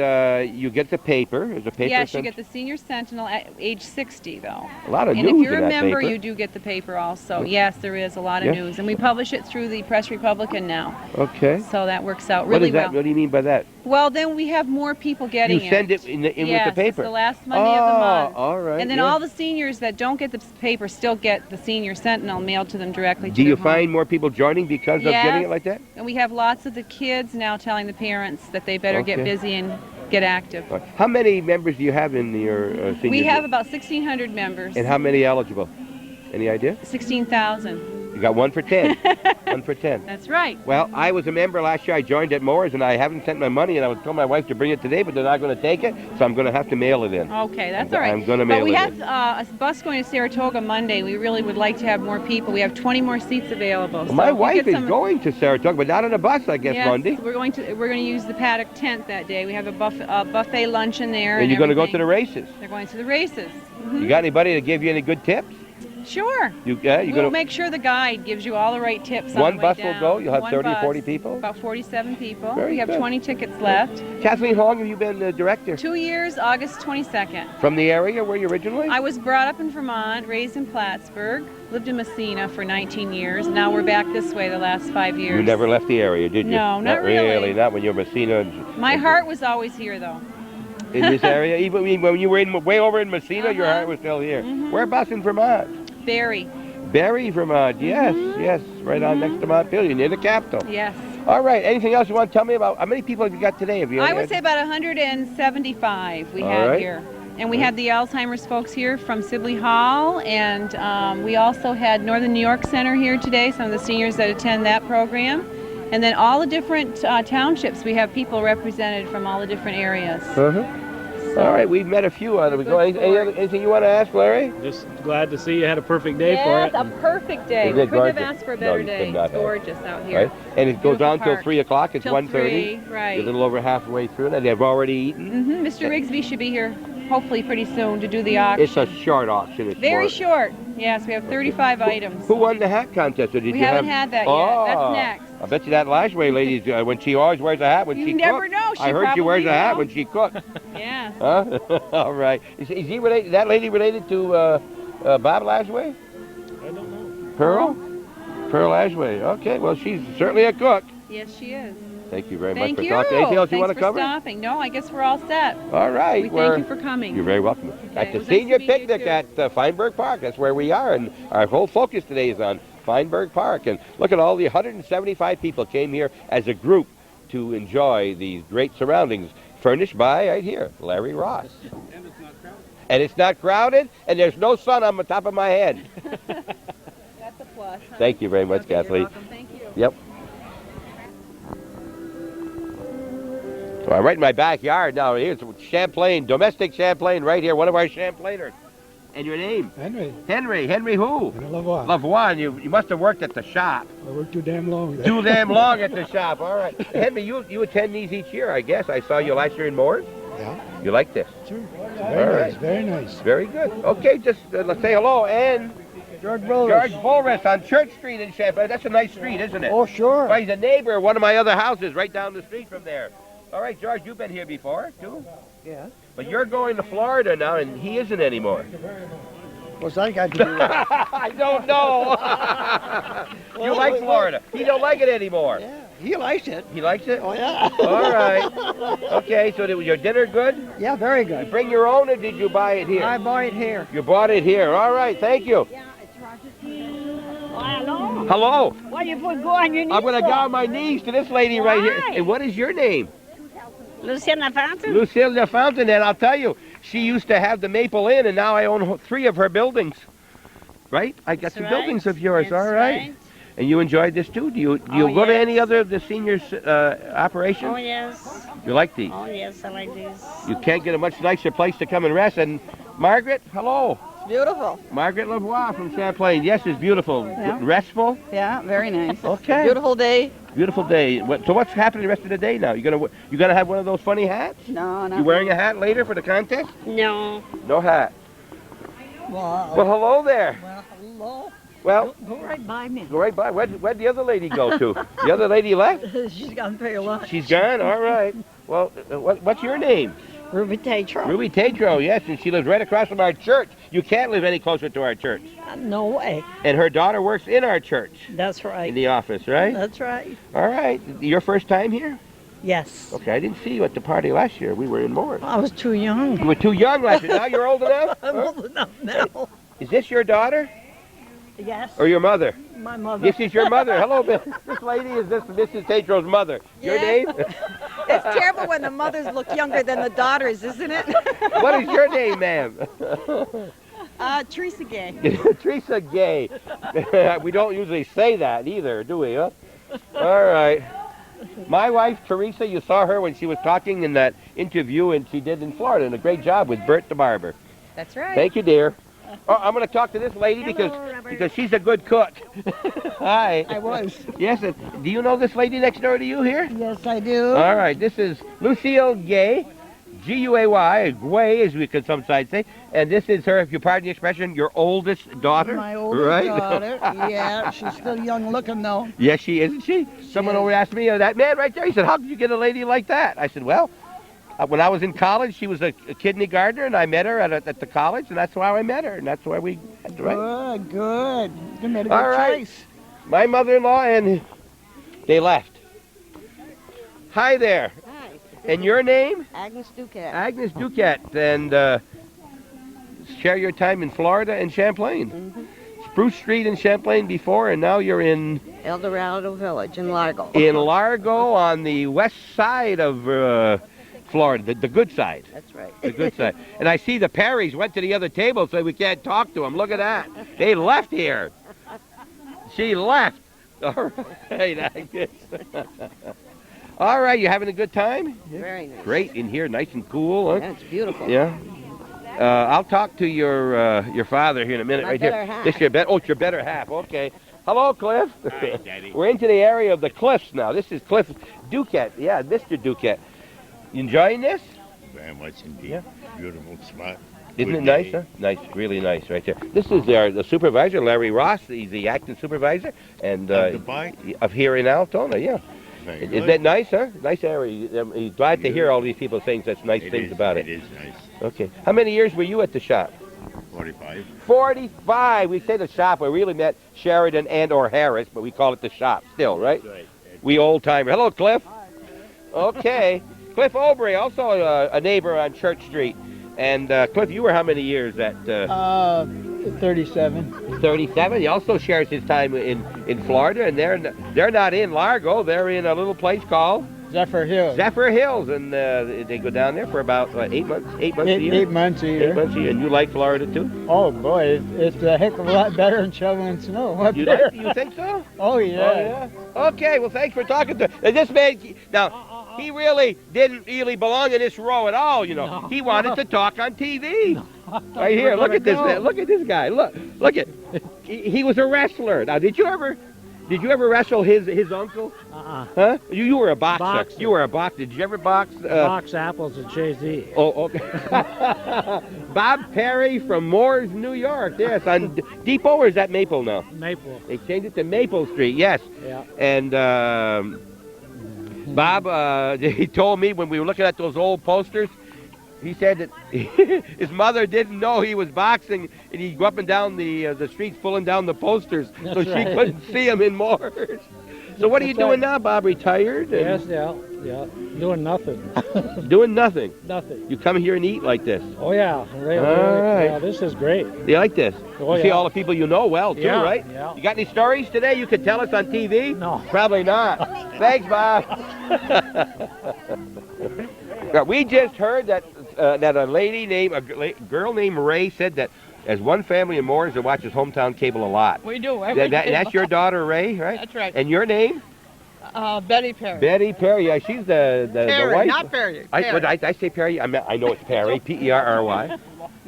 Speaker 1: you get the paper. There's a paper.
Speaker 12: Yes, you get the Senior Sentinel at age 60, though.
Speaker 1: A lot of
Speaker 12: news.
Speaker 1: news
Speaker 12: And if you're
Speaker 1: in
Speaker 12: a
Speaker 1: that
Speaker 12: member,
Speaker 1: paper.
Speaker 12: you do get the paper also. Yes, there is a lot of news. And we publish it through the Press Republican now.
Speaker 1: Okay.
Speaker 12: So that works out really well.
Speaker 1: What do you mean by that?
Speaker 12: Well, then we have more people getting it.
Speaker 1: You send it in with the paper?
Speaker 12: It's the last Monday of the month.
Speaker 1: All right.
Speaker 12: And then all the seniors that don't get the paper still get the Senior Sentinel mailed to them directly to
Speaker 1: Do you
Speaker 12: their
Speaker 1: find more people joining because of getting it like that?
Speaker 12: And we have lots of the kids now telling the parents that they better get busy and get active.
Speaker 1: How many members do you have in your senior
Speaker 12: We have
Speaker 1: group?
Speaker 12: about 1,600 members.
Speaker 1: And how many eligible? Any idea?
Speaker 12: 16,000.
Speaker 1: You got 1 for 10. 1 for 10.
Speaker 12: That's right.
Speaker 1: Well, I was a member last year. I joined at Moore's, and I haven't sent my money, and I was told my wife to bring it today, but they're not going to take it, so I'm going to have to mail it in.
Speaker 12: Okay, that's all right.
Speaker 1: I'm going to mail it in.
Speaker 12: But we have a bus going to Saratoga Monday. We really would like to have more people. We have 20 more seats available.
Speaker 1: Well, my wife is going to Saratoga, but not on a bus, I guess,
Speaker 12: yes,
Speaker 1: Monday.
Speaker 12: We're going to use the paddock tent that day. We have a buffet lunch in there.
Speaker 1: And you're going to go to the races.
Speaker 12: They're going to the races.
Speaker 1: You got anybody to give you any good tips?
Speaker 12: Sure.
Speaker 1: We'll
Speaker 12: make sure the guide gives you all the right tips.
Speaker 1: One
Speaker 12: on the
Speaker 1: bus
Speaker 12: way
Speaker 1: will
Speaker 12: down.
Speaker 1: go? You'll have
Speaker 12: One
Speaker 1: 30 or
Speaker 12: bus,
Speaker 1: 40 people?
Speaker 12: About 47 people.
Speaker 1: Very
Speaker 12: we have
Speaker 1: good.
Speaker 12: 20 tickets left.
Speaker 1: Kathleen, how long have you been the director?
Speaker 12: 2 years, August 22nd.
Speaker 1: From the area where you originally?
Speaker 12: I was brought up in Vermont, raised in Plattsburgh, lived in Messina for 19 years. Now we're back this way the last 5 years.
Speaker 1: You never left the area, did you?
Speaker 12: No, not really.
Speaker 1: Not when you were Messina.
Speaker 12: My heart was always here, though.
Speaker 1: In this area? Even when you were way over in Messina, your heart was still here. Whereabouts in Vermont?
Speaker 12: Barrie.
Speaker 1: Barrie, Vermont. Yes, yes. Right on next to Montpelier, near the capital.
Speaker 12: Yes.
Speaker 1: All right. Anything else you want to tell me about? How many people have you got today?
Speaker 12: I would say about 175 we had here. And we had the Alzheimer's folks here from Sibley Hall, and we also had Northern New York Center here today, some of the seniors that attend that program. And then all the different townships, we have people represented from all the different areas.
Speaker 1: All right, we've met a few. Anything you want to ask, Larry?
Speaker 4: Just glad to see you had a perfect day for it.
Speaker 12: Yes, a perfect day. We couldn't have asked for a better day. It's gorgeous out here.
Speaker 1: Right? And it goes on till 3 o'clock. It's
Speaker 12: Till
Speaker 1: 1:30.
Speaker 12: 3, right.
Speaker 1: You're a little over halfway through, and they've already eaten.
Speaker 12: Mr. Rigsby should be here hopefully pretty soon to do the auction.
Speaker 1: It's a short auction. It's
Speaker 12: Very short. Yes, we have 35 items.
Speaker 1: Who won the hat contest? Or did
Speaker 12: We
Speaker 1: you
Speaker 12: haven't had that yet. That's next.
Speaker 1: I bet you that Lashway lady, when she always wears a hat when she cooks.
Speaker 12: You never know.
Speaker 1: I heard she wears a hat
Speaker 12: will.
Speaker 1: when she cooks.
Speaker 12: Yeah.
Speaker 1: Huh? All right. Is he related? That lady related to Bob Lashway?
Speaker 4: I don't know.
Speaker 1: Pearl? Pearl Lashway. Okay. Well, she's certainly a cook.
Speaker 12: Yes, she is.
Speaker 1: Thank you very
Speaker 12: Thank
Speaker 1: much for
Speaker 12: you.
Speaker 1: talking. Anything else you want to
Speaker 12: Thanks for
Speaker 1: cover?
Speaker 12: stopping. No, I guess we're all set.
Speaker 1: All right.
Speaker 12: We thank you for coming.
Speaker 1: You're very welcome. At
Speaker 12: it
Speaker 1: the
Speaker 12: was nice
Speaker 1: senior
Speaker 12: to meet you,
Speaker 1: picnic
Speaker 12: too.
Speaker 1: at Feinberg Park. That's where we are, and our whole focus today is on Feinberg Park. And look at all the 175 people came here as a group to enjoy these great surroundings furnished by, right here, Larry Ross. And it's not crowded, and there's no sun on the top of my head.
Speaker 12: That's a plus. Huh?
Speaker 1: Thank you very much,
Speaker 12: Okay,
Speaker 1: Kathleen.
Speaker 12: You're welcome. Thank you.
Speaker 1: Yep. So I'm right in my backyard now. Here's Champlain, domestic Champlain right here, one of our Champlainers. And your name?
Speaker 13: Henry.
Speaker 1: Henry who?
Speaker 13: Lavoie.
Speaker 1: Lavoie. You must have worked at the shop.
Speaker 13: I worked too damn long.
Speaker 1: Too damn long at the shop. All right. Henry, you attend these each year, I guess. I saw you last year in Moores.
Speaker 13: Yeah.
Speaker 1: You like this?
Speaker 13: Sure.
Speaker 1: All
Speaker 13: Very nice.
Speaker 1: right.
Speaker 13: Very nice.
Speaker 1: Very good. Okay, just let's say hello. And
Speaker 13: George Bullrich.
Speaker 1: George Bullrich on Church Street in Champlain. That's a nice street, isn't it?
Speaker 13: Oh, sure.
Speaker 1: Well, he's a neighbor of one of my other houses right down the street from there. All right, George, you've been here before, too?
Speaker 13: Yeah.
Speaker 1: But you're going to Florida now, and he isn't anymore.
Speaker 13: What's that got to do with it?
Speaker 1: I don't know. You like Florida. He don't like it anymore.
Speaker 13: Yeah, he likes it.
Speaker 1: He likes it?
Speaker 13: Oh, yeah.
Speaker 1: All right. Okay, so was your dinner good?
Speaker 13: Yeah, very
Speaker 1: You
Speaker 13: good.
Speaker 1: bring your own, or did you buy it here?
Speaker 13: I bought it here.
Speaker 1: You bought it here. All right, thank you.
Speaker 8: Hello.
Speaker 1: Hello.
Speaker 8: Why you put go on your knees?
Speaker 1: I'm going to go on my knees to this lady right here.
Speaker 8: Why?
Speaker 1: And what is your name?
Speaker 8: Luciana Fountain?
Speaker 1: Lucille Fountain, and I'll tell you, she used to have the Maple Inn, and now I own 3 of her buildings. Right? I got
Speaker 8: That's
Speaker 1: some
Speaker 8: right.
Speaker 1: buildings of yours.
Speaker 8: That's
Speaker 1: All right.
Speaker 8: right.
Speaker 1: And you enjoyed this too? Do you
Speaker 8: Oh,
Speaker 1: go to
Speaker 8: yes.
Speaker 1: any other of the seniors operations?
Speaker 8: Oh, yes.
Speaker 1: You like these?
Speaker 8: Oh, yes, I like this.
Speaker 1: You can't get a much nicer place to come and rest. And Margaret, hello.
Speaker 14: It's beautiful.
Speaker 1: Margaret Lavoie from Champlain. Yes, it's beautiful.
Speaker 14: Yeah.
Speaker 1: Restful?
Speaker 14: Yeah, very nice.
Speaker 1: Okay.
Speaker 14: Beautiful day.
Speaker 1: Beautiful day. So what's happening the rest of the day now? You gonna have one of those funny hats?
Speaker 14: No, not
Speaker 1: You wearing a hat later for the contest?
Speaker 8: No.
Speaker 1: No hat.
Speaker 14: Well,
Speaker 1: Well, hello there.
Speaker 14: hello.
Speaker 1: Well,
Speaker 14: Go right by me.
Speaker 1: go right by. Where'd the other lady go to? The other lady left?
Speaker 14: She's gone for your lunch.
Speaker 1: She's gone? All right. Well, what's your name?
Speaker 14: Ruby Tatro.
Speaker 1: Ruby Tatro, yes, and she lives right across from our church. You can't live any closer to our church.
Speaker 14: No way.
Speaker 1: And her daughter works in our church,
Speaker 14: That's right.
Speaker 1: in the office, right?
Speaker 14: That's right.
Speaker 1: All right. Your first time here?
Speaker 14: Yes.
Speaker 1: Okay, I didn't see you at the party last year. We were in Moores.
Speaker 14: I was too young.
Speaker 1: You were too young last year. Now you're old enough?
Speaker 14: I'm
Speaker 1: Huh?
Speaker 14: old enough now.
Speaker 1: Is this your daughter
Speaker 14: Yes.
Speaker 1: or your mother?
Speaker 14: My mother.
Speaker 1: This is your mother. Hello, this lady is Mrs. Tatro's mother. Your name?
Speaker 14: It's terrible when the mothers look younger than the daughters, isn't it?
Speaker 1: What is your name, ma'am?
Speaker 14: Teresa Gay.
Speaker 1: Teresa Gay. We don't usually say that either, do we? Huh? All right. My wife, Teresa, you saw her when she was talking in that interview, and she did in Florida, and a great job with Bert the barber.
Speaker 14: That's right.
Speaker 1: Thank you, dear. Oh, I'm going to talk to this lady because she's a good cook. Hi.
Speaker 14: I was.
Speaker 1: Yes, and do you know this lady next door to you here?
Speaker 14: Yes, I do.
Speaker 1: All right, this is Lucille Gay, G-U-A-Y, Guay, as we could sometimes say. And this is her, if you pardon the expression, your oldest daughter.
Speaker 14: My oldest
Speaker 1: right?
Speaker 14: daughter. Yeah, she's still young looking though.
Speaker 1: Yes, she is, isn't she? Someone over asked me, that man right there, he said, how did you get a lady like that? I said, well, when I was in college, she was a kindergartner, and I met her at the college, and that's how I met her, and that's why we had to write.
Speaker 14: Good, good. You made a good
Speaker 1: All right.
Speaker 14: choice.
Speaker 1: My mother-in-law, and they left. Hi there.
Speaker 14: Hi.
Speaker 1: And your name?
Speaker 14: Agnes Duquette.
Speaker 1: Agnes Duquette, and share your time in Florida and Champlain.
Speaker 14: Mm-hmm.
Speaker 1: Spruce Street in Champlain before, and now you're in
Speaker 14: El Dorado Village in Largo.
Speaker 1: in Largo on the west side of Florida, the good side.
Speaker 14: That's right.
Speaker 1: The good side. And I see the Perrys went to the other table, so we can't talk to them. Look at that. They left here. She left. All right, Agnes. All right, you having a good time?
Speaker 14: Very nice.
Speaker 1: Great in here, nice and cool. Huh?
Speaker 14: Yeah, it's beautiful.
Speaker 1: Yeah. I'll talk to your father here in a minute,
Speaker 14: My
Speaker 1: right here.
Speaker 14: better half.
Speaker 1: This it's your better half. Okay. Hello, Cliff.
Speaker 15: Hi, Daddy.
Speaker 1: We're into the area of the Cliffs now. This is Cliff Duquette. Yeah, Mr. Duquette. You enjoying this?
Speaker 15: Very much indeed.
Speaker 1: Yeah.
Speaker 15: Beautiful spot.
Speaker 1: Isn't
Speaker 15: Good
Speaker 1: it nice,
Speaker 15: day.
Speaker 1: huh? Nice, really nice right there. This is the supervisor, Larry Ross. He's the acting supervisor and
Speaker 15: Of the park?
Speaker 1: of here in Altona, yeah.
Speaker 15: Very
Speaker 1: Is
Speaker 15: good.
Speaker 1: that nice, huh? Nice area. You're glad to hear all these people saying such nice things about it.
Speaker 15: It is nice.
Speaker 1: Okay. How many years were you at the shop?
Speaker 15: 45.
Speaker 1: 45. We say the shop. We really meant Sheridan and or Harris, but we call it the shop still, right?
Speaker 15: Right.
Speaker 1: We old timer. Hello, Cliff. Okay. Cliff Obrey, also a neighbor on Church Street. And Cliff, you were how many years at?
Speaker 13: 37.
Speaker 1: 37. He also shares his time in Florida, and they're not in Largo. They're in a little place called
Speaker 13: Zephyr Hills.
Speaker 1: Zephyr Hills, and they go down there for about 8 months. 8 months a year.
Speaker 13: 8 months a year.
Speaker 1: 8 months a year. And you like Florida too?
Speaker 13: Oh boy, it's a heck of a lot better than shoveling snow up
Speaker 1: You
Speaker 13: there.
Speaker 1: you think so?
Speaker 13: Oh yeah.
Speaker 1: Okay. Well, thanks for talking to. And this man now. He really didn't really belong in this row at all, you know.
Speaker 13: No.
Speaker 1: He wanted to talk on TV. Right here, look at this man. Look at this guy. Look at. He was a wrestler. Now, did you ever wrestle his uncle? Huh? You were a boxer. You were a boxer. Did you ever box?
Speaker 16: Box apples at Jay-Z.
Speaker 1: Oh, okay. Bob Perry from Moores, New York. Yes, on Depot, or is that Maple now?
Speaker 16: Maple.
Speaker 1: They changed it to Maple Street. Yes.
Speaker 16: Yeah.
Speaker 1: And. Bob, he told me when we were looking at those old posters, he said that his mother didn't know he was boxing, and he'd go up and down the streets pulling down the posters so she couldn't see him in Moores. So what are you doing now, Bob? Retired?
Speaker 16: Yes, yeah. Doing nothing.
Speaker 1: Doing nothing?
Speaker 16: Nothing.
Speaker 1: You come here and eat like this?
Speaker 16: Oh, yeah. Really,
Speaker 1: all right.
Speaker 16: Yeah, this is great.
Speaker 1: You like this?
Speaker 16: Oh,
Speaker 1: you see
Speaker 16: yeah.
Speaker 1: all the people you know well, too,
Speaker 16: Yeah,
Speaker 1: right?
Speaker 16: yeah.
Speaker 1: You got any stories today you could tell us on TV?
Speaker 16: No.
Speaker 1: Probably not. Thanks, Bob. Now, we just heard that a girl named Ray said that there's one family in Moores that watches Hometown Cable a lot.
Speaker 14: We do. Every day.
Speaker 1: That's your daughter, Ray, right?
Speaker 14: That's right.
Speaker 1: And your name?
Speaker 14: Betty Perry.
Speaker 1: Betty Perry. Yeah, she's the
Speaker 14: Perry,
Speaker 1: wife.
Speaker 14: not Perry.
Speaker 1: What did I say Perry? I know it's Perry. P-E-R-R-Y.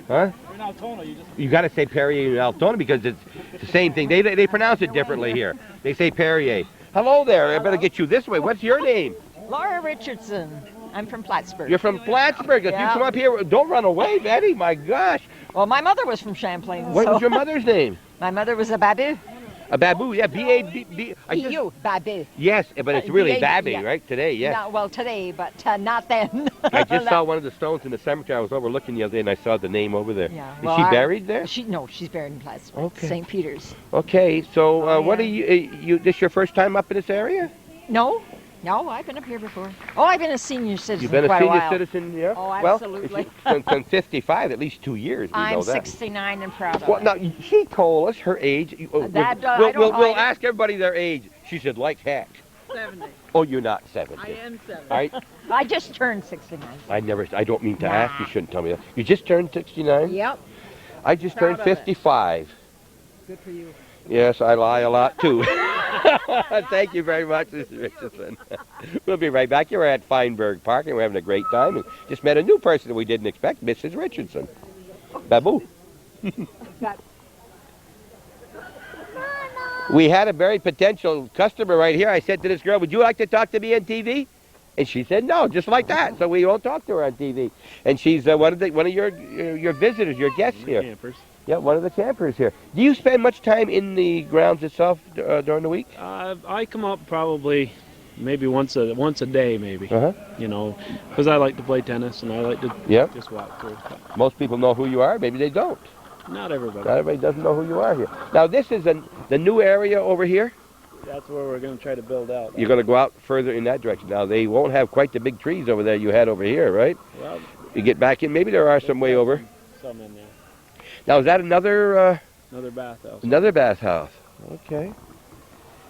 Speaker 1: Huh?
Speaker 5: In Altona,
Speaker 1: You got to say Perrier in Altona because it's the same thing. They pronounce it differently here. They say Perrier. Hello there. I better get you this way. What's your name?
Speaker 14: Laura Richardson. I'm from Plattsburgh.
Speaker 1: You're from Plattsburgh. If you come up here, don't run away, Betty. My gosh.
Speaker 14: Well, my mother was from Champlain.
Speaker 1: What was your mother's name?
Speaker 14: My mother was a Babu.
Speaker 1: A Babu, yeah, B-A-B.
Speaker 14: B-U, Babu.
Speaker 1: Yes, but it's really
Speaker 14: B-A-B,
Speaker 1: Babby,
Speaker 14: yeah.
Speaker 1: right? Today, yes.
Speaker 14: No, well, today, but not then.
Speaker 1: I just saw one of the stones in the cemetery. I was overlooking the other day, and I saw the name over there.
Speaker 14: Yeah.
Speaker 1: Is she buried there?
Speaker 14: No, she's buried in Plattsburgh.
Speaker 1: Okay.
Speaker 14: St. Peter's.
Speaker 1: Okay, so what are you? This your first time up in this area?
Speaker 14: No, I've been up here before. Oh, I've been a senior citizen.
Speaker 1: You've been
Speaker 14: quite
Speaker 1: a senior
Speaker 14: while.
Speaker 1: citizen, yeah?
Speaker 14: Oh, absolutely.
Speaker 1: Well, since 55, at least 2 years. We
Speaker 14: I'm
Speaker 1: know that.
Speaker 14: 69 and proud of
Speaker 1: Well,
Speaker 14: it.
Speaker 1: now she told us her age. We'll ask everybody their age. She said, like heck.
Speaker 14: 70.
Speaker 1: Oh, you're not 70.
Speaker 14: I am 70.
Speaker 1: All right.
Speaker 14: I just turned 69.
Speaker 1: I don't mean to ask. You shouldn't tell me that. You just turned 69?
Speaker 14: Yep.
Speaker 1: I just
Speaker 14: Proud
Speaker 1: turned
Speaker 14: of it.
Speaker 1: 55.
Speaker 14: Good for you.
Speaker 1: Yes, I lie a lot too. Thank you very much, Mr. Richardson. We'll be right back. You're at Feinberg Park, and we're having a great time. And just met a new person that we didn't expect, Mrs. Richardson. Babu. We had a very potential customer right here. I said to this girl, would you like to talk to me on TV? And she said no, just like that. So we won't talk to her on TV. And she's one of your visitors, your guests here.
Speaker 4: Campers.
Speaker 1: Yeah, one of the campers here. Do you spend much time in the grounds itself during the week?
Speaker 4: I come up probably maybe once a day, maybe.
Speaker 1: Uh-huh.
Speaker 4: You know, because I like to play tennis and I like to just walk through.
Speaker 1: Most people know who you are. Maybe they don't.
Speaker 4: Not everybody.
Speaker 1: Not everybody doesn't know who you are here. Now, this is the new area over here.
Speaker 4: That's where we're going to try to build out.
Speaker 1: You're going to go out further in that direction. Now, they won't have quite the big trees over there you had over here, right?
Speaker 4: Well,
Speaker 1: you get back in. Maybe there are some way over.
Speaker 4: Some in there.
Speaker 1: Now, is that another
Speaker 4: bathhouse?
Speaker 1: Another bathhouse. Okay.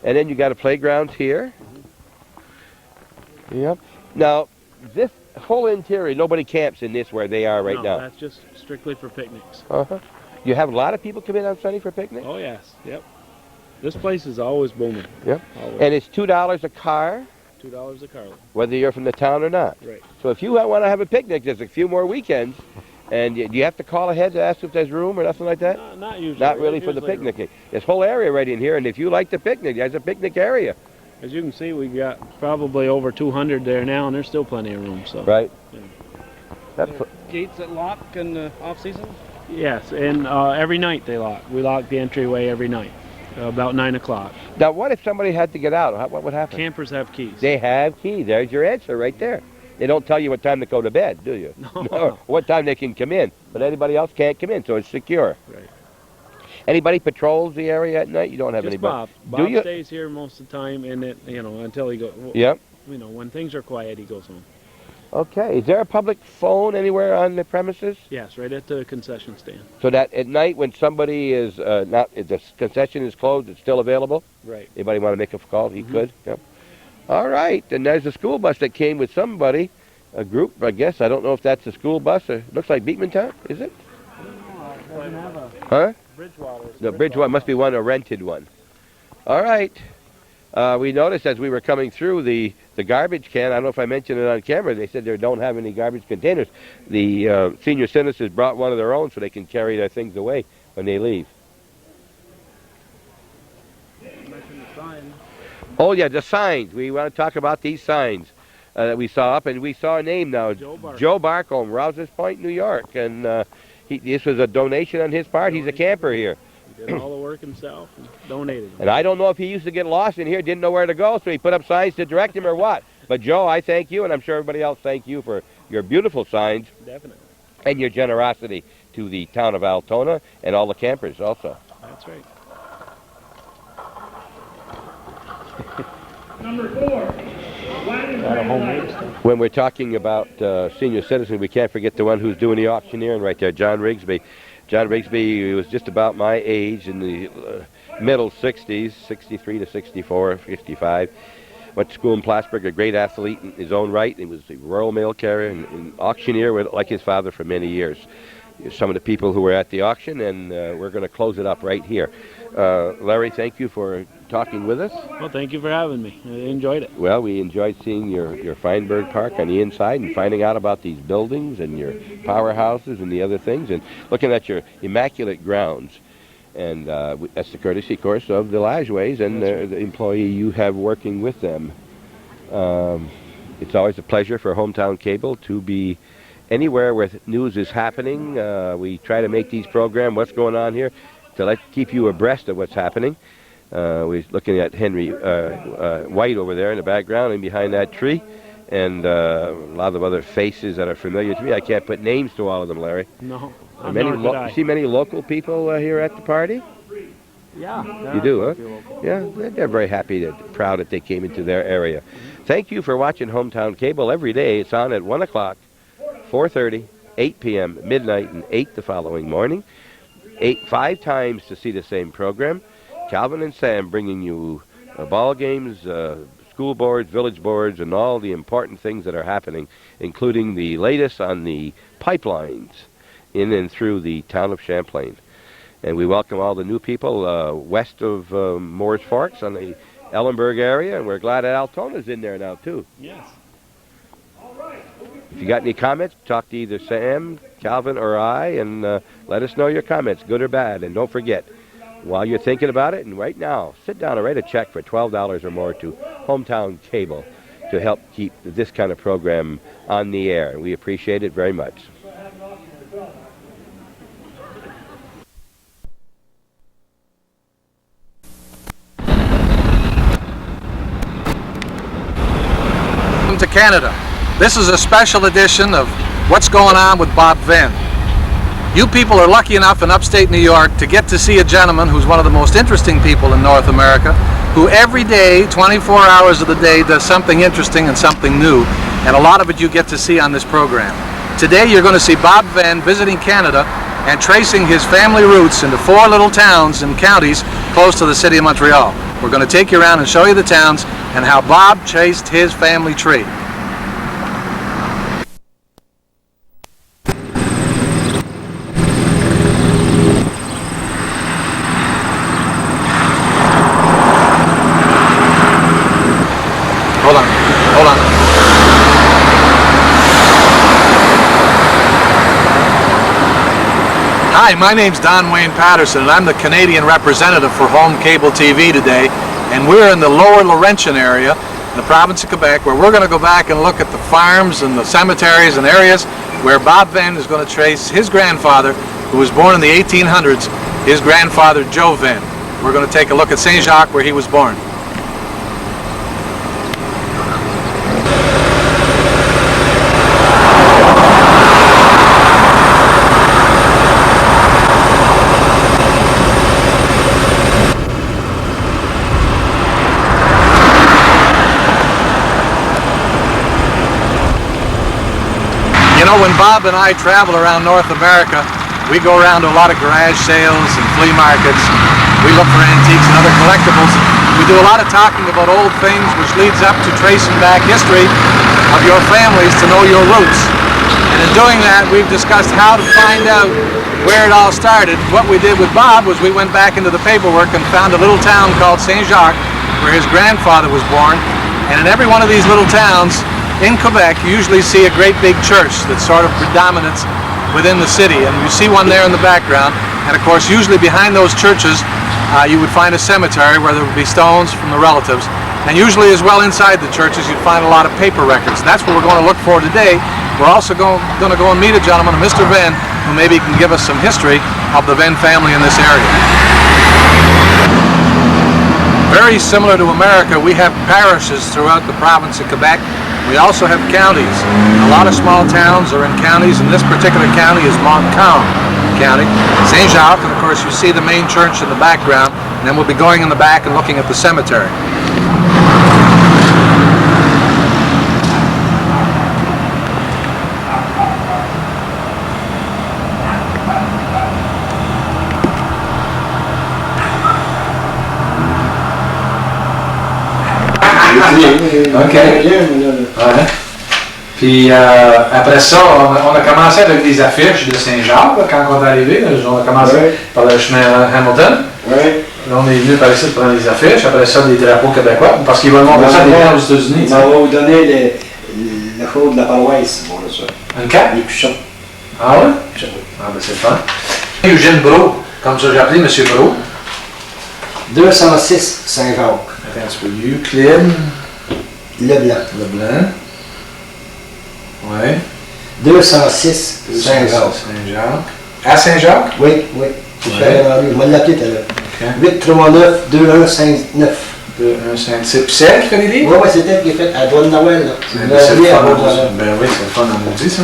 Speaker 1: And then you got a playground here. Mm-hmm. Yep. Now, this whole interior, nobody camps in this where they are right now.
Speaker 4: That's just strictly for picnics.
Speaker 1: Uh-huh. You have a lot of people come in on Sunday for picnics?
Speaker 4: Oh, yes. Yep. This place is always booming.
Speaker 1: Yep.
Speaker 4: Always.
Speaker 1: And it's $2 a car?
Speaker 4: $2 a car.
Speaker 1: Whether you're from the town or not.
Speaker 4: Right.
Speaker 1: So if you want to have a picnic, there's a few more weekends. And do you have to call ahead to ask if there's room or nothing like that?
Speaker 4: Not usually.
Speaker 1: Not really for the picnicking. This whole area right in here, and if you like to picnic, there's a picnic area.
Speaker 4: As you can see, we've got probably over 200 there now, and there's still plenty of room. So.
Speaker 1: Right.
Speaker 5: Yeah. Gates that lock in the off-season?
Speaker 4: Yes, and every night they lock. We lock the entryway every night, about 9 o'clock.
Speaker 1: Now, what if somebody had to get out? What would happen?
Speaker 4: Campers have keys.
Speaker 1: They have keys. There's your answer right there. They don't tell you what time to go to bed, do you?
Speaker 4: No.
Speaker 1: Or what time they can come in. But anybody else can't come in, so it's secure.
Speaker 4: Right.
Speaker 1: Anybody patrols the area at night? You don't have
Speaker 4: Just
Speaker 1: anybody.
Speaker 4: Bob.
Speaker 1: Do
Speaker 4: Bob
Speaker 1: you?
Speaker 4: stays here most of the time, and until he goes.
Speaker 1: Yep.
Speaker 16: You know, when things are quiet, he goes home.
Speaker 1: Okay. Is there a public phone anywhere on the premises?
Speaker 16: Yes, right at the concession stand.
Speaker 1: So that at night when somebody is not, if the concession is closed, it's still available?
Speaker 16: Right.
Speaker 1: Anybody want to make a call? He could? Yep. All right. And there's a school bus that came with somebody, a group, I guess. I don't know if that's a school bus or looks like Beekman Town, is it?
Speaker 16: Doesn't have a
Speaker 1: Huh?
Speaker 16: Bridgewater.
Speaker 1: The Bridgewater must be one, a rented one. All right. We noticed as we were coming through the garbage can, I don't know if I mentioned it on camera, they said they don't have any garbage containers. The senior citizens brought one of their own so they can carry their things away when they leave. Oh, yeah, the signs. We want to talk about these signs that we saw up, and we saw a name now. Joe Barcombe, Rouse's Point, New York. And this was a donation on his part. He's a camper here.
Speaker 16: He did all the work himself and donated them.
Speaker 1: And I don't know if he used to get lost in here, didn't know where to go, so he put up signs to direct him or what. But, Joe, I thank you, and I'm sure everybody else thank you for your beautiful signs.
Speaker 16: Definitely.
Speaker 1: And your generosity to the town of Altona and all the campers also.
Speaker 16: That's right.
Speaker 17: Number 4.
Speaker 1: When we're talking about senior citizens, we can't forget the one who's doing the auctioneering right there, John Rigsby. John Rigsby was just about my age in the middle 60s, 63 to 64, 55. Went to school in Plattsburgh, a great athlete in his own right. He was a Royal Mail carrier and auctioneer like his father for many years. Some of the people who were at the auction, and we're going to close it up right here. Larry, thank you for talking with us.
Speaker 16: Well, thank you for having me. I enjoyed it.
Speaker 1: Well, we enjoyed seeing your Feinberg Park on the inside and finding out about these buildings and your powerhouses and the other things, and looking at your immaculate grounds. And that's the courtesy, of course, of the Lajoies and the employee you have working with them. It's always a pleasure for Hometown Cable to be anywhere where news is happening. We try to make these programs, what's going on here, to keep you abreast of what's happening. We're looking at Henry White over there in the background and behind that tree, and a lot of other faces that are familiar to me. I can't put names to all of them, Larry.
Speaker 16: No,
Speaker 1: You see many local people here at the party?
Speaker 16: Yeah.
Speaker 1: You do, huh? Yeah, they're very happy, proud that they came into their area. Thank you for watching Hometown Cable every day. It's on at 1 o'clock, 4:30, 8 p.m., midnight, and 8 the following morning. 5 times to see the same program. Calvin and Sam bringing you ball games, school boards, village boards, and all the important things that are happening, including the latest on the pipelines in and through the town of Champlain. And we welcome all the new people west of Moore's Forks on the Ellenburg area, and we're glad that Altona's in there now, too.
Speaker 16: Yes.
Speaker 1: If you got any comments, talk to either Sam, Calvin, or I, and let us know your comments, good or bad. And don't forget, while you're thinking about it, and right now, sit down and write a check for $12 or more to Hometown Cable to help keep this kind of program on the air. And we appreciate it very much.
Speaker 18: Welcome to Canada. This is a special edition of What's Going On with Bob Venn. You people are lucky enough in upstate New York to get to see a gentleman who's one of the most interesting people in North America, who every day, 24 hours of the day, does something interesting and something new, and a lot of it you get to see on this program. Today you're going to see Bob Venn visiting Canada and tracing his family roots into 4 little towns and counties close to the city of Montreal. We're going to take you around and show you the towns and how Bob traced his family tree. Hold on. Hi, my name's Don Wayne Patterson, and I'm the Canadian representative for Home Cable TV today, and we're in the Lower Laurentian area in the province of Quebec, where we're going to go back and look at the farms and the cemeteries and areas where Bob Venn is going to trace his grandfather, who was born in the 1800s, his grandfather Joe Venn. We're going to take a look at Saint Jacques, where he was born. You know, when Bob and I travel around North America, we go around to a lot of garage sales and flea markets. We look for antiques and other collectibles. We do a lot of talking about old things, which leads up to tracing back history of your families to know your roots. And in doing that, we've discussed how to find out where it all started. What we did with Bob was we went back into the paperwork and found a little town called Saint Jacques, where his grandfather was born. And in every one of these little towns in Quebec, you usually see a great big church that sort of predominates within the city. And you see one there in the background. And of course, usually behind those churches, you would find a cemetery where there would be stones from the relatives. And usually as well inside the churches, you'd find a lot of paper records. That's what we're going to look for today. We're also going to go and meet a gentleman, Mr. Venn, who maybe can give us some history of the Venn family in this area. Very similar to America, we have parishes throughout the province of Quebec. We also have counties. A lot of small towns are in counties, and this particular county is Montcalm County. Saint Jacques, and of course you see the main church in the background, and then we'll be going in the back and looking at the cemetery. OK. Ouais. Puis après ça, on a commencé avec des affiches de Saint-Jacques quand on est arrivé. On a commencé par le chemin Hamilton. Là, on est venu par ici pour prendre les affiches. Après ça, des drapeaux québécois. Parce qu'ils veulent montrer ça des gens aux États-Unis.
Speaker 17: On va vous donner le code de la paroisse pour ça.
Speaker 18: Un cap?
Speaker 17: Les cuchons.
Speaker 18: Ah ouais? Ah ben c'est le fun. Eugène Brault, comme ça j'ai appelé M. Brault.
Speaker 17: 206 Saint-Jacques.
Speaker 18: Attends un petit peu. Euclide.
Speaker 17: Leblanc.
Speaker 18: Leblanc. Oui.
Speaker 17: 206 Saint-Jacques.
Speaker 18: Saint-Jacques. À Saint-Jacques?
Speaker 17: Oui, oui. Je vais l'appeler tout à l'heure. 839 2159.
Speaker 18: 2159. C'est elle qui fait les livres?
Speaker 17: Oui, oui, c'est elle qui a fait à Douane Noël.
Speaker 18: Ben oui, c'est le fun à maudit, ça.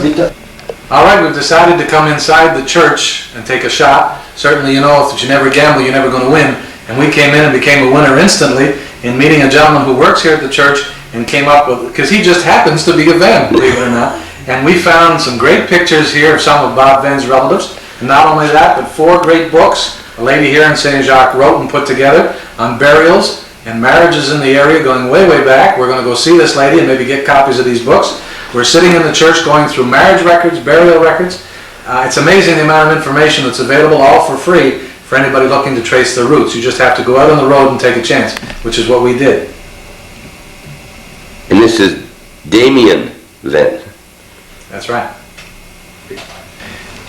Speaker 18: All right, we've decided to come inside the church and take a shot. Certainly, you know, if you never gamble, you're never going to win. And we came in and became a winner instantly in meeting a gentleman who works here at the church and came up with, because he just happens to be a Venn, believe it or not. And we found some great pictures here of some of Bob Venn's relatives. And not only that, but 4 great books a lady here in Saint Jacques wrote and put together on burials and marriages in the area going way, way back. We're going to go see this lady and maybe get copies of these books. We're sitting in the church going through marriage records, burial records. It's amazing the amount of information that's available, all for free, for anybody looking to trace their roots. You just have to go out on the road and take a chance, which is what we did.
Speaker 1: And this is Damien Venn.
Speaker 18: That's right.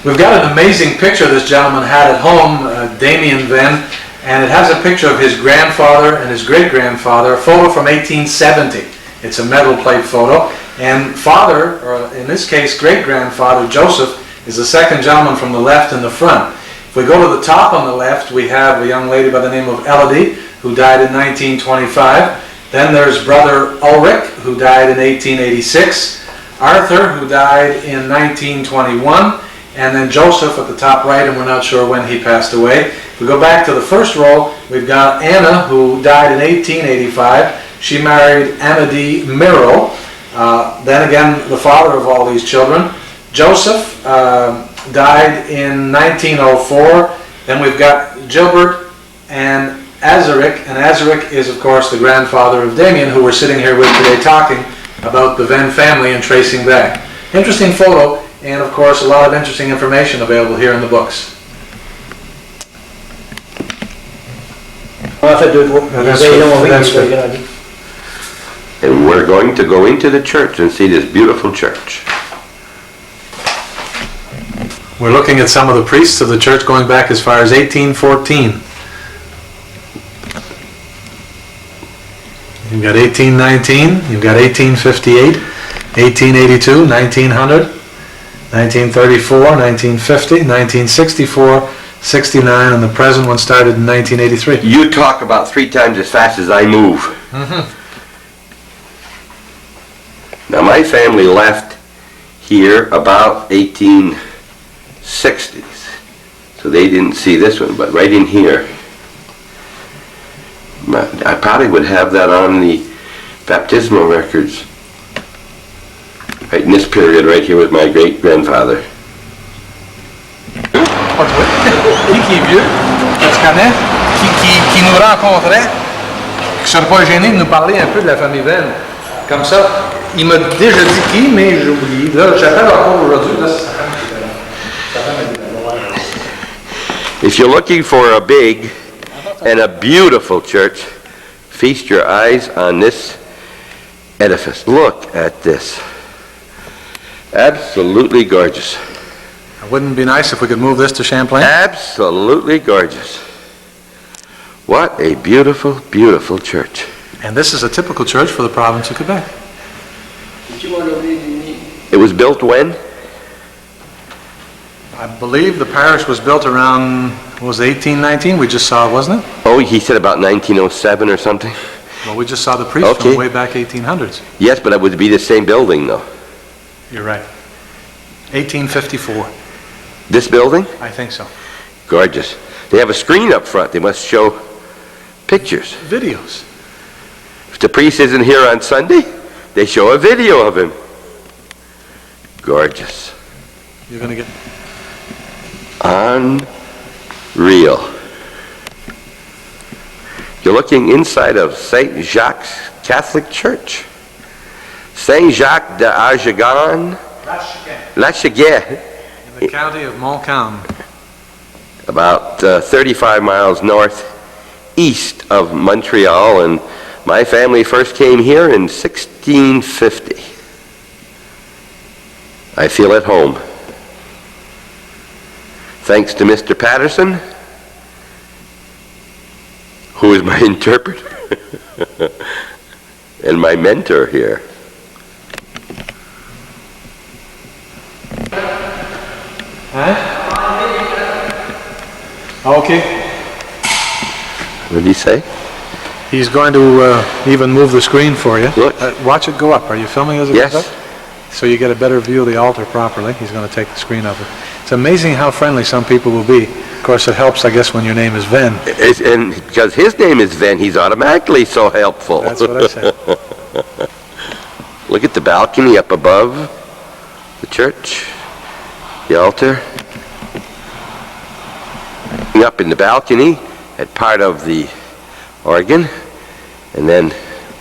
Speaker 18: We've got an amazing picture this gentleman had at home, Damien Venn, and it has a picture of his grandfather and his great-grandfather, a photo from 1870. It's a metal plate photo. And father, or in this case great-grandfather, Joseph, is the second gentleman from the left in the front. If we go to the top on the left, we have a young lady by the name of Elodie, who died in 1925. Then there's brother Ulrich, who died in 1886. Arthur, who died in 1921. And then Joseph at the top right, and we're not sure when he passed away. If we go back to the first row, we've got Anna, who died in 1885. She married Amadee Miro. Then again, the father of all these children. Joseph died in 1904. Then we've got Gilbert and Azaric, and Azaric is of course the grandfather of Damien, who we're sitting here with today talking about the Venn family and tracing back. Interesting photo, and of course a lot of interesting information available here in the books.
Speaker 1: And we're going to go into the church and see this beautiful church.
Speaker 18: We're looking at some of the priests of the church going back as far as 1814. You've got 1819, you've got 1858, 1882, 1900, 1934, 1950, 1964, 69, and the present one started in 1983.
Speaker 1: You talk about 3 times as fast as I move. Now my family left here about 1860s, so they didn't see this one, but right in here, I probably would have that on the baptismal records. Right in this period right here with my great-grandfather.
Speaker 18: Qui est vieux, tu connais, qui nous rencontrait, qui ne serait pas gêné de nous parler un peu de la famille Venn. Comme ça, il m'a déjà dit qui, mais j'ai oublié. Là, j'appelle encore aujourd'hui. Là, c'est sa femme.
Speaker 1: If you're looking for a big and a beautiful church, feast your eyes on this edifice. Look at this. Absolutely gorgeous.
Speaker 18: Wouldn't it be nice if we could move this to Champlain?
Speaker 1: Absolutely gorgeous. What a beautiful, beautiful church.
Speaker 18: And this is a typical church for the province of Quebec.
Speaker 1: It was built when?
Speaker 18: I believe the parish was built around, what was it, 1819? We just saw it, wasn't it?
Speaker 1: Oh, he said about 1907 or something.
Speaker 18: Well, we just saw the priest from way back 1800s.
Speaker 1: Yes, but it would be the same building, though.
Speaker 18: You're right. 1854.
Speaker 1: This building?
Speaker 18: I think so.
Speaker 1: Gorgeous. They have a screen up front. They must show pictures.
Speaker 18: Videos.
Speaker 1: If the priest isn't here on Sunday, they show a video of him. Gorgeous.
Speaker 18: You're going to get...
Speaker 1: Unreal. You're looking inside of St. Jacques Catholic Church. St. Jacques de Argegan, Lacheguet.
Speaker 18: In the county of Montcalm.
Speaker 1: About 35 miles northeast of Montreal, and my family first came here in 1650. I feel at home. Thanks to Mr. Patterson, who is my interpreter and my mentor here.
Speaker 18: Huh? Okay.
Speaker 1: What did he say?
Speaker 18: He's going to even move the screen for you.
Speaker 1: Look.
Speaker 18: Watch it go up. Are you filming as it
Speaker 1: Yes.
Speaker 18: goes up? So you get a better view of the altar properly. He's going to take the screen up. It's amazing how friendly some people will be. Of course, it helps, I guess, when your name is Venn.
Speaker 1: And because his name is Venn, he's automatically so helpful.
Speaker 18: That's what I said.
Speaker 1: Look at the balcony up above the church, the altar. Up in the balcony at part of the organ, and then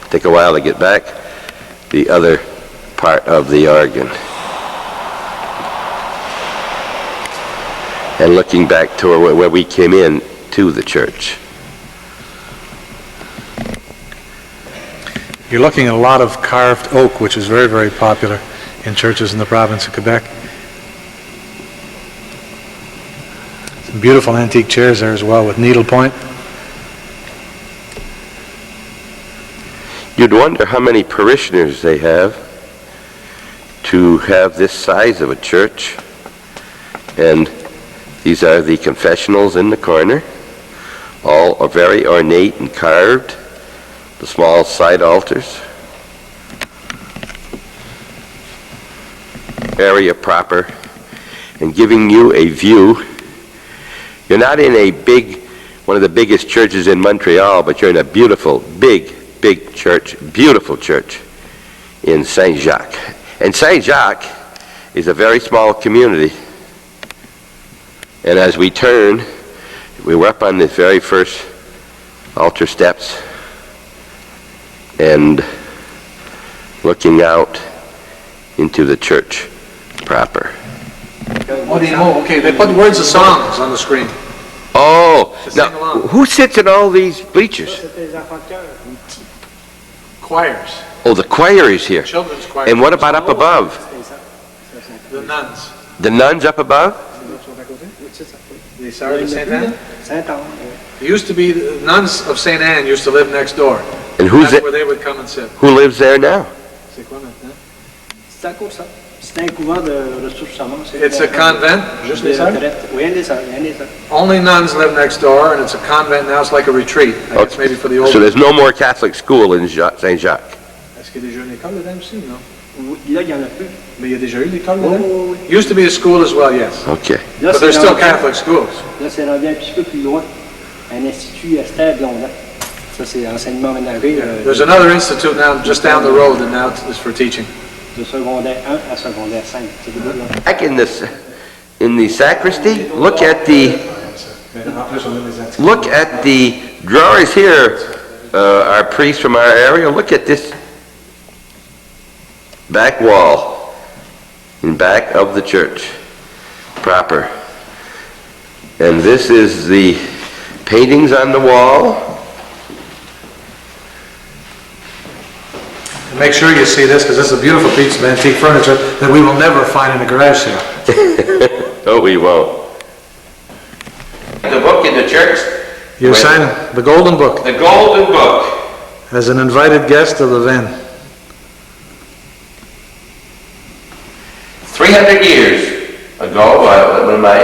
Speaker 1: take a while to get back the other part of the organ. And looking back to where we came in to the church.
Speaker 18: You're looking at a lot of carved oak, which is very, very popular in churches in the province of Quebec. Some beautiful antique chairs there as well with needlepoint.
Speaker 1: You'd wonder how many parishioners they have to have this size of a church. And these are the confessionals in the corner. All are very ornate and carved. The small side altars. Area proper. And giving you a view. You're not in a one of the biggest churches in Montreal, but you're in a beautiful, big church, beautiful church in Saint Jacques. And Saint Jacques is a very small community. And as we turn, we were up on the very first altar steps and looking out into the church proper.
Speaker 18: Okay, they put words of songs on the screen.
Speaker 1: Oh, now who sits in all these bleachers?
Speaker 18: Choirs.
Speaker 1: Oh, the choir is here.
Speaker 18: Children's choir.
Speaker 1: And what about up above?
Speaker 18: The nuns.
Speaker 1: The nuns up above?
Speaker 18: The Sœurs de Sainte-Anne? It used to be the nuns of Sainte Anne used to live next door.
Speaker 1: And who's
Speaker 18: That's
Speaker 1: it?
Speaker 18: where they would come and sit.
Speaker 1: Who lives there now?
Speaker 18: C'est quoi maintenant?
Speaker 13: C'est un couvent de ressources humaines.
Speaker 18: It's a convent.
Speaker 13: Juste les sœurs? Oui, les sœurs.
Speaker 18: Only nuns live next door, and it's a convent now. It's like a retreat. I guess maybe for the old.
Speaker 1: So there's no more Catholic school in Saint Jacques.
Speaker 18: Est-ce qu'il y a déjà une école dedans aussi, non?
Speaker 13: Là, il y en a plus.
Speaker 18: Mais il y a déjà eu l'école dedans? Used to be a school as well, yes.
Speaker 1: Okay.
Speaker 18: But there's still Catholic schools.
Speaker 13: Là, c'est rendu un petit peu plus loin. Un institut Esther Blondin. Ça, c'est enseignement ménager.
Speaker 18: There's another institute now just down the road, and now it's for teaching.
Speaker 13: de secondaire 1 à secondaire 5. C'est debout, là.
Speaker 1: Back in the sacristy, look at the drawers here. Our priests from our area, look at this back wall in back of the church proper. And this is the paintings on the wall.
Speaker 18: And make sure you see this, because this is a beautiful piece of antique furniture that we will never find in a garage sale.
Speaker 1: Oh, we won't. The book in the church.
Speaker 18: You're signing the Golden Book.
Speaker 1: The Golden Book.
Speaker 18: As an invited guest of the Venn.
Speaker 1: 300 years ago,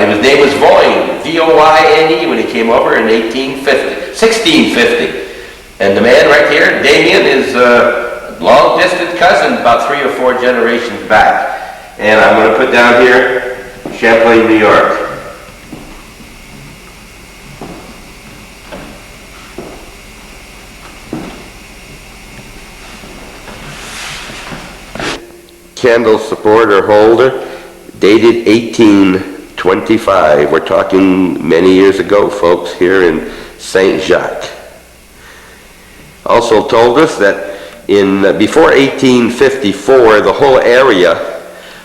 Speaker 1: his name was Voyne, V-O-Y-N-E, when he came over in 1650. And the man right here, Damien, is a long-distant cousin, about 3 or 4 generations back. And I'm going to put down here, Champlain, New York. Candle supporter holder, dated 1825. We're talking many years ago, folks, here in Saint Jacques. Also told us that before 1854, the whole area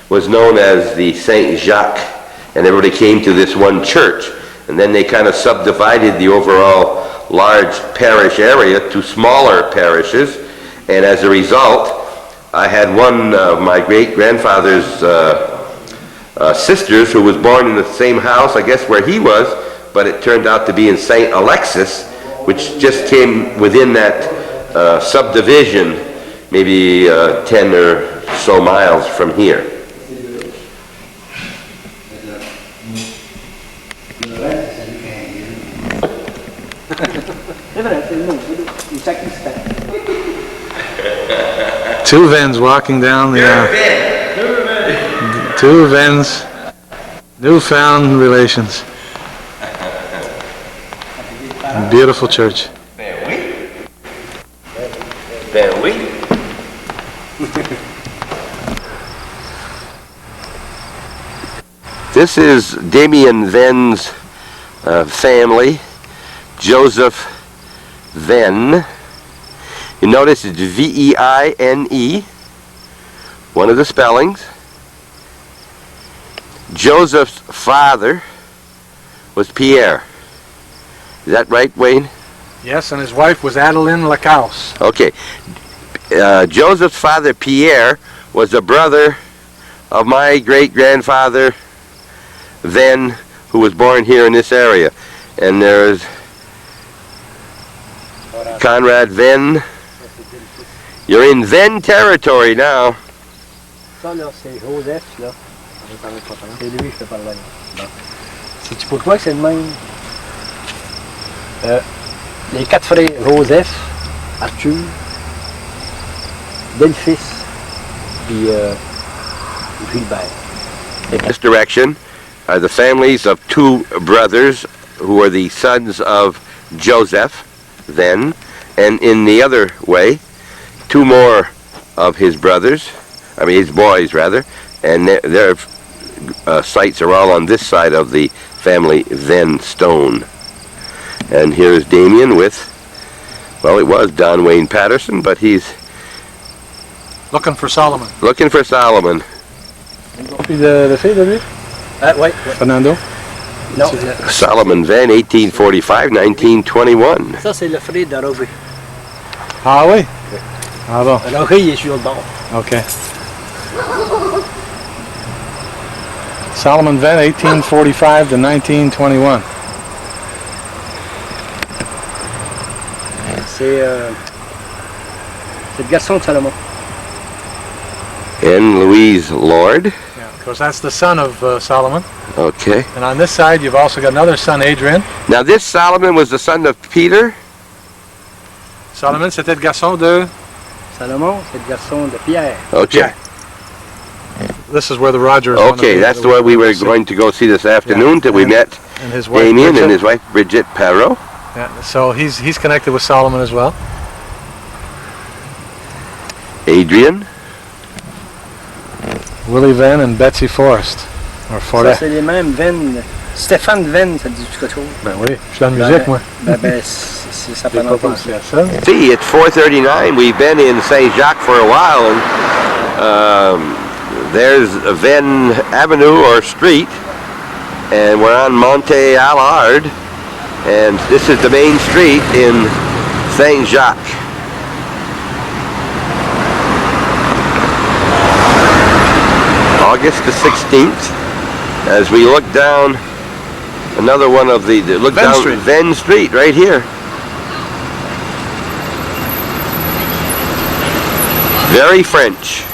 Speaker 1: was known as the Saint Jacques, and everybody came to this one church. And then they kind of subdivided the overall large parish area to smaller parishes, and as a result, I had one of my great-grandfather's sisters who was born in the same house, I guess, where he was, but it turned out to be in St. Alexis, which just came within that subdivision, maybe 10 or so miles from here.
Speaker 18: Two Venns walking down the two Venns, newfound relations. Beautiful church.
Speaker 1: Ben oui. This is Damien Venn's family, Joseph Venn. You notice it's V-E-I-N-E, one of the spellings. Joseph's father was Pierre. Is that right, Wayne?
Speaker 18: Yes, and his wife was Adeline Lacaus.
Speaker 1: Okay. Joseph's father, Pierre, was a brother of my great-grandfather, Venn, who was born here in this area. And there's Conrad Venn. You're in Venn territory now.
Speaker 13: Ça, là, c'est Joseph, là. C'est lui que je te parlais. C'est-tu pour toi que c'est le même? Les 4 frères Joseph, Arthur, Delphis, puis Gilbert.
Speaker 1: In this direction are the families of 2 brothers who are the sons of Joseph Venn, and in the other way, 2 more of his brothers, his boys rather, and their sites are all on this side of the family Venn stone. And here's Damien with, well, it was Don Wayne Patterson, but he's
Speaker 18: looking for Solomon.
Speaker 1: Looking for Solomon.
Speaker 13: Puis le fils de lui? Oui.
Speaker 18: Fernando?
Speaker 13: Non.
Speaker 1: Solomon Venn, 1845-1921.
Speaker 13: Ça, c'est le frère de Roger.
Speaker 18: Ah oui? Ah bon.
Speaker 13: Roger, il est sur le bord.
Speaker 18: OK. Solomon Venn, 1845 to 1921.
Speaker 13: C'est le garçon de Salomon.
Speaker 1: And Louise Lord.
Speaker 18: Yeah, of course, that's the son of Solomon.
Speaker 1: Okay.
Speaker 18: And on this side, you've also got another son, Adrian.
Speaker 1: Now, this Solomon was the son of Peter.
Speaker 18: Solomon, c'était le garçon de...
Speaker 13: Salomon, c'est le garçon de Pierre.
Speaker 1: Okay.
Speaker 18: Pierre. This is where the Rogers...
Speaker 1: Okay, that's the one we were going to go see this afternoon till we met
Speaker 18: and his wife,
Speaker 1: Damien
Speaker 18: Bridget.
Speaker 1: and his wife, Bridget Parrot.
Speaker 18: Yeah, so he's connected with Solomon as well.
Speaker 1: Adrian.
Speaker 18: Willie Venn and Betsy Forrest. Or
Speaker 13: Ça,
Speaker 18: Forêt.
Speaker 13: c'est les mêmes Venn. Stéphane Venn, ça dit quelque chose?
Speaker 18: Ben oui, je suis dans la musique, moi.
Speaker 13: Ça peut
Speaker 18: penser à ça.
Speaker 1: See, it's 4:39. We've been in St. Jacques for a while, and there's Venn Avenue or Street, and we're on Monte Allard, and this is the main street in St. Jacques. August the 16th, as we look down another one of the look
Speaker 18: Venn
Speaker 1: down
Speaker 18: Street.
Speaker 1: Venn Street right here. Very French.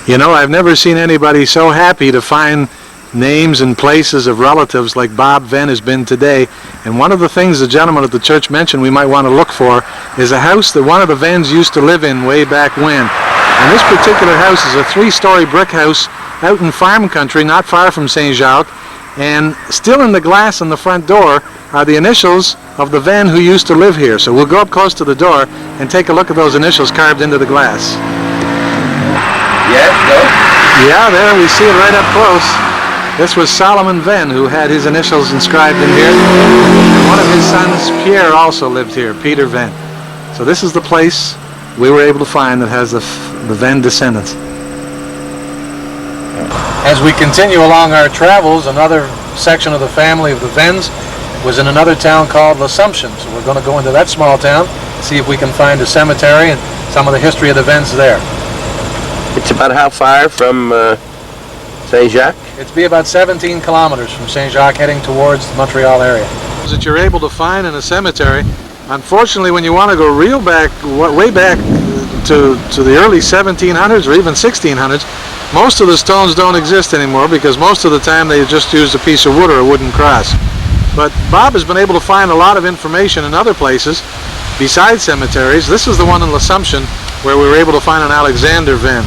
Speaker 18: You know, I've never seen anybody so happy to find names and places of relatives like Bob Venn has been today. And one of the things the gentleman at the church mentioned we might want to look for is a house that one of the Venns used to live in way back when. And this particular house is a 3-story brick house out in farm country not far from St. Jacques. And still in the glass on the front door are the initials of the Venn who used to live here. So we'll go up close to the door and take a look at those initials carved into the glass.
Speaker 1: Yes, no?
Speaker 18: Yeah, there we see it right up close. This was Solomon Venn who had his initials inscribed in here. One of his sons, Pierre, also lived here, Peter Venn. So this is the place we were able to find that has the Venn descendants. As we continue along our travels, another section of the family of the Venns was in another town called L'Assomption. So we're going to go into that small town, see if we can find a cemetery and some of the history of the Venns there.
Speaker 1: It's about how far from St. Jacques?
Speaker 18: It'd be about 17 kilometers from St. Jacques heading towards the Montreal area. That you're able to find in a cemetery. Unfortunately, when you want to go real back, way back to the early 1700s or even 1600s, most of the stones don't exist anymore because most of the time they just used a piece of wood or a wooden cross. But Bob has been able to find a lot of information in other places besides cemeteries. This is the one in L'Assomption where we were able to find an Alexander Venn.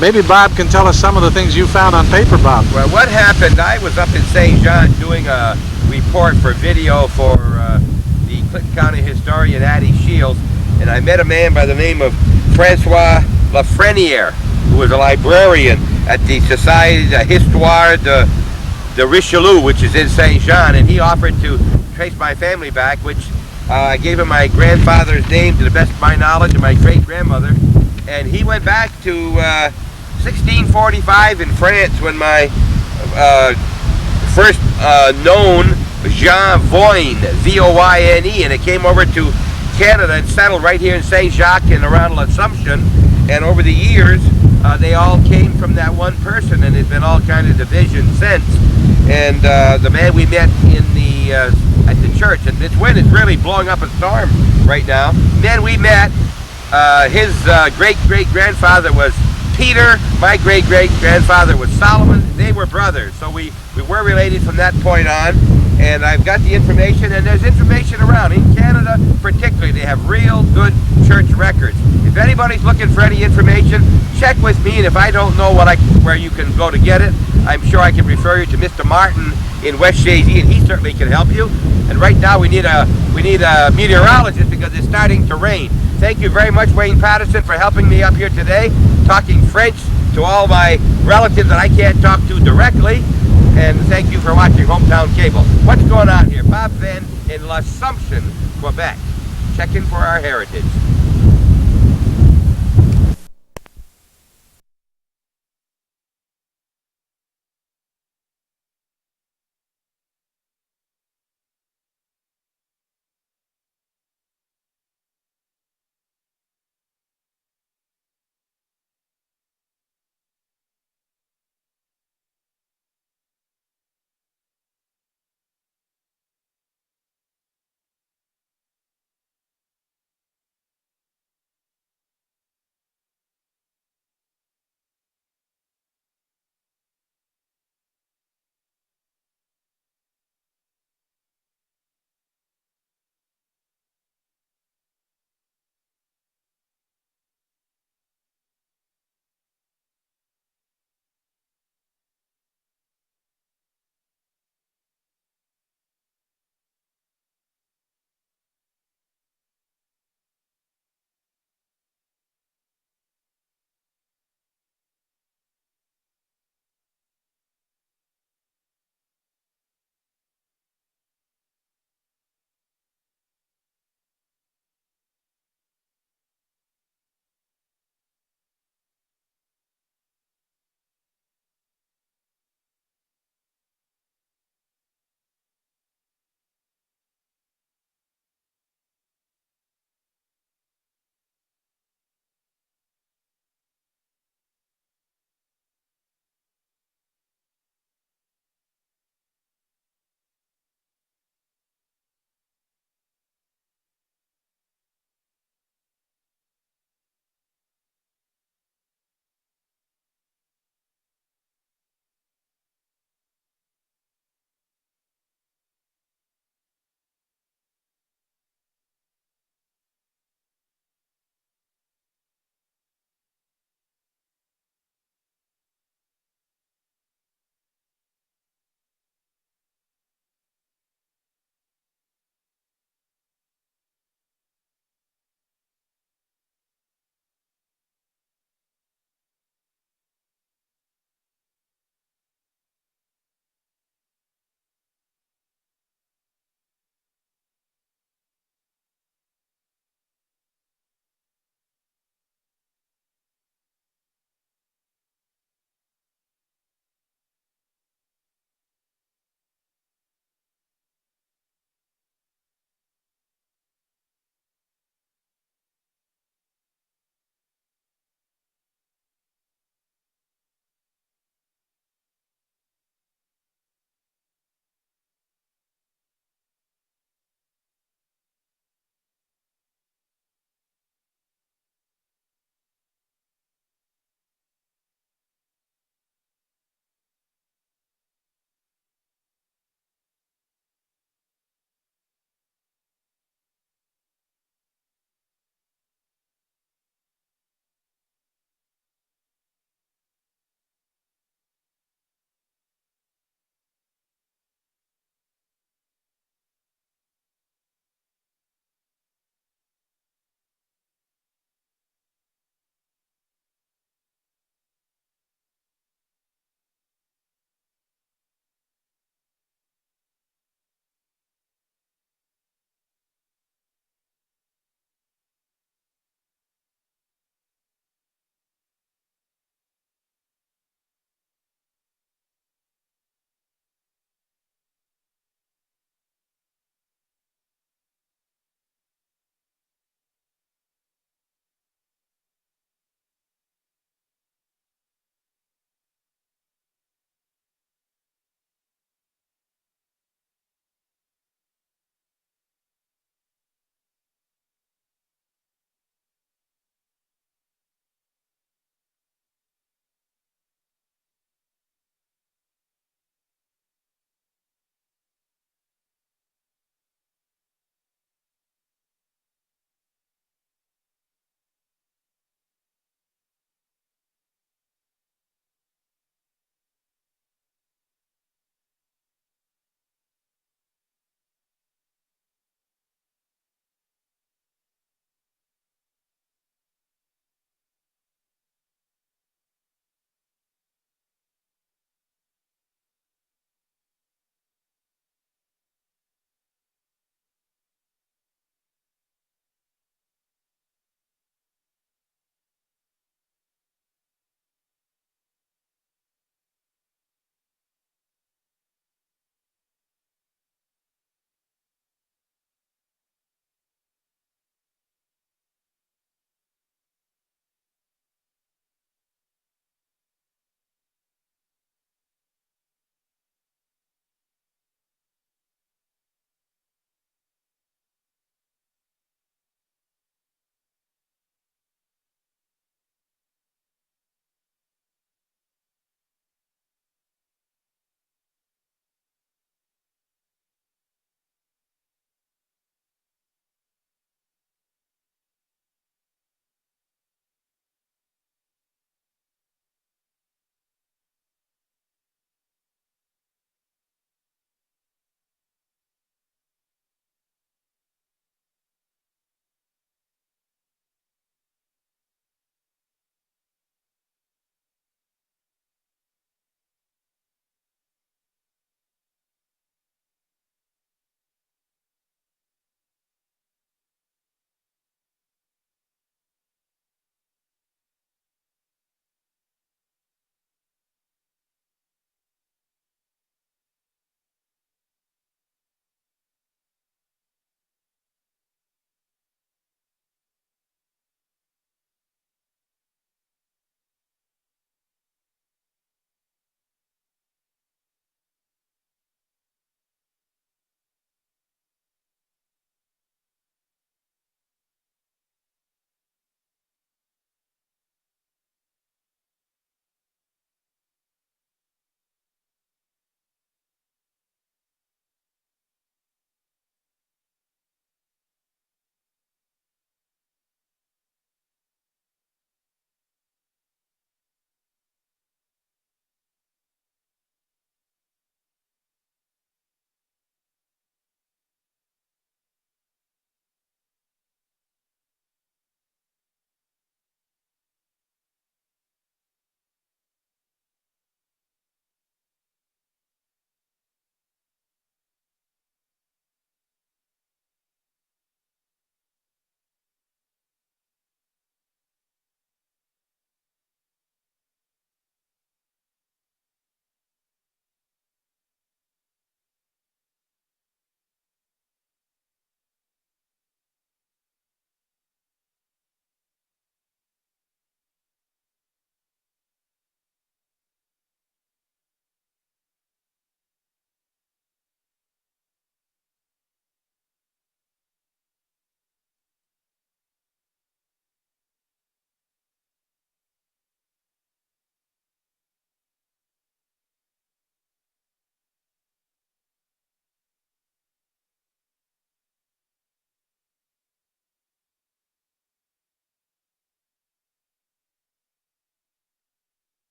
Speaker 18: Maybe Bob can tell us some of the things you found on paper, Bob.
Speaker 1: Well, what happened, I was up in St. John doing a report for video for the Clinton County historian Addie Shields, and I met a man by the name of Francois Lafreniere, who was a librarian at the Société d'Histoire de Richelieu, which is in St. Jean, and he offered to trace my family back, which I gave him my grandfather's name to the best of my knowledge and my great-grandmother, and he went back to 1645 in France when my first known Jean Voyne, V-O-Y-N-E, and it came over to Canada and settled right here in St. Jacques and around L'Assomption, and over the years they all came from that one person, and there's been all kind of division since. And the man we met in the at the church, and it's when it's really blowing up a storm right now. Man we met, his great-great-grandfather was Peter, my great-great-grandfather was Solomon. They were brothers, so we were related from that point on. And I've got the information, and there's information around. In Canada particularly, they have real good church records. If anybody's looking for any information, check with me, and if I don't know where you can go to get it, I'm sure I can refer you to Mr. Martin in West Shazy, and he certainly can help you. And right now we need a meteorologist because it's starting to rain. Thank you very much, Wayne Patterson, for helping me up here today, talking French to all my relatives that I can't talk to directly. And thank you for watching Hometown Cable. What's going on here? Bob Venn in L'Assomption, Quebec, checking for our heritage.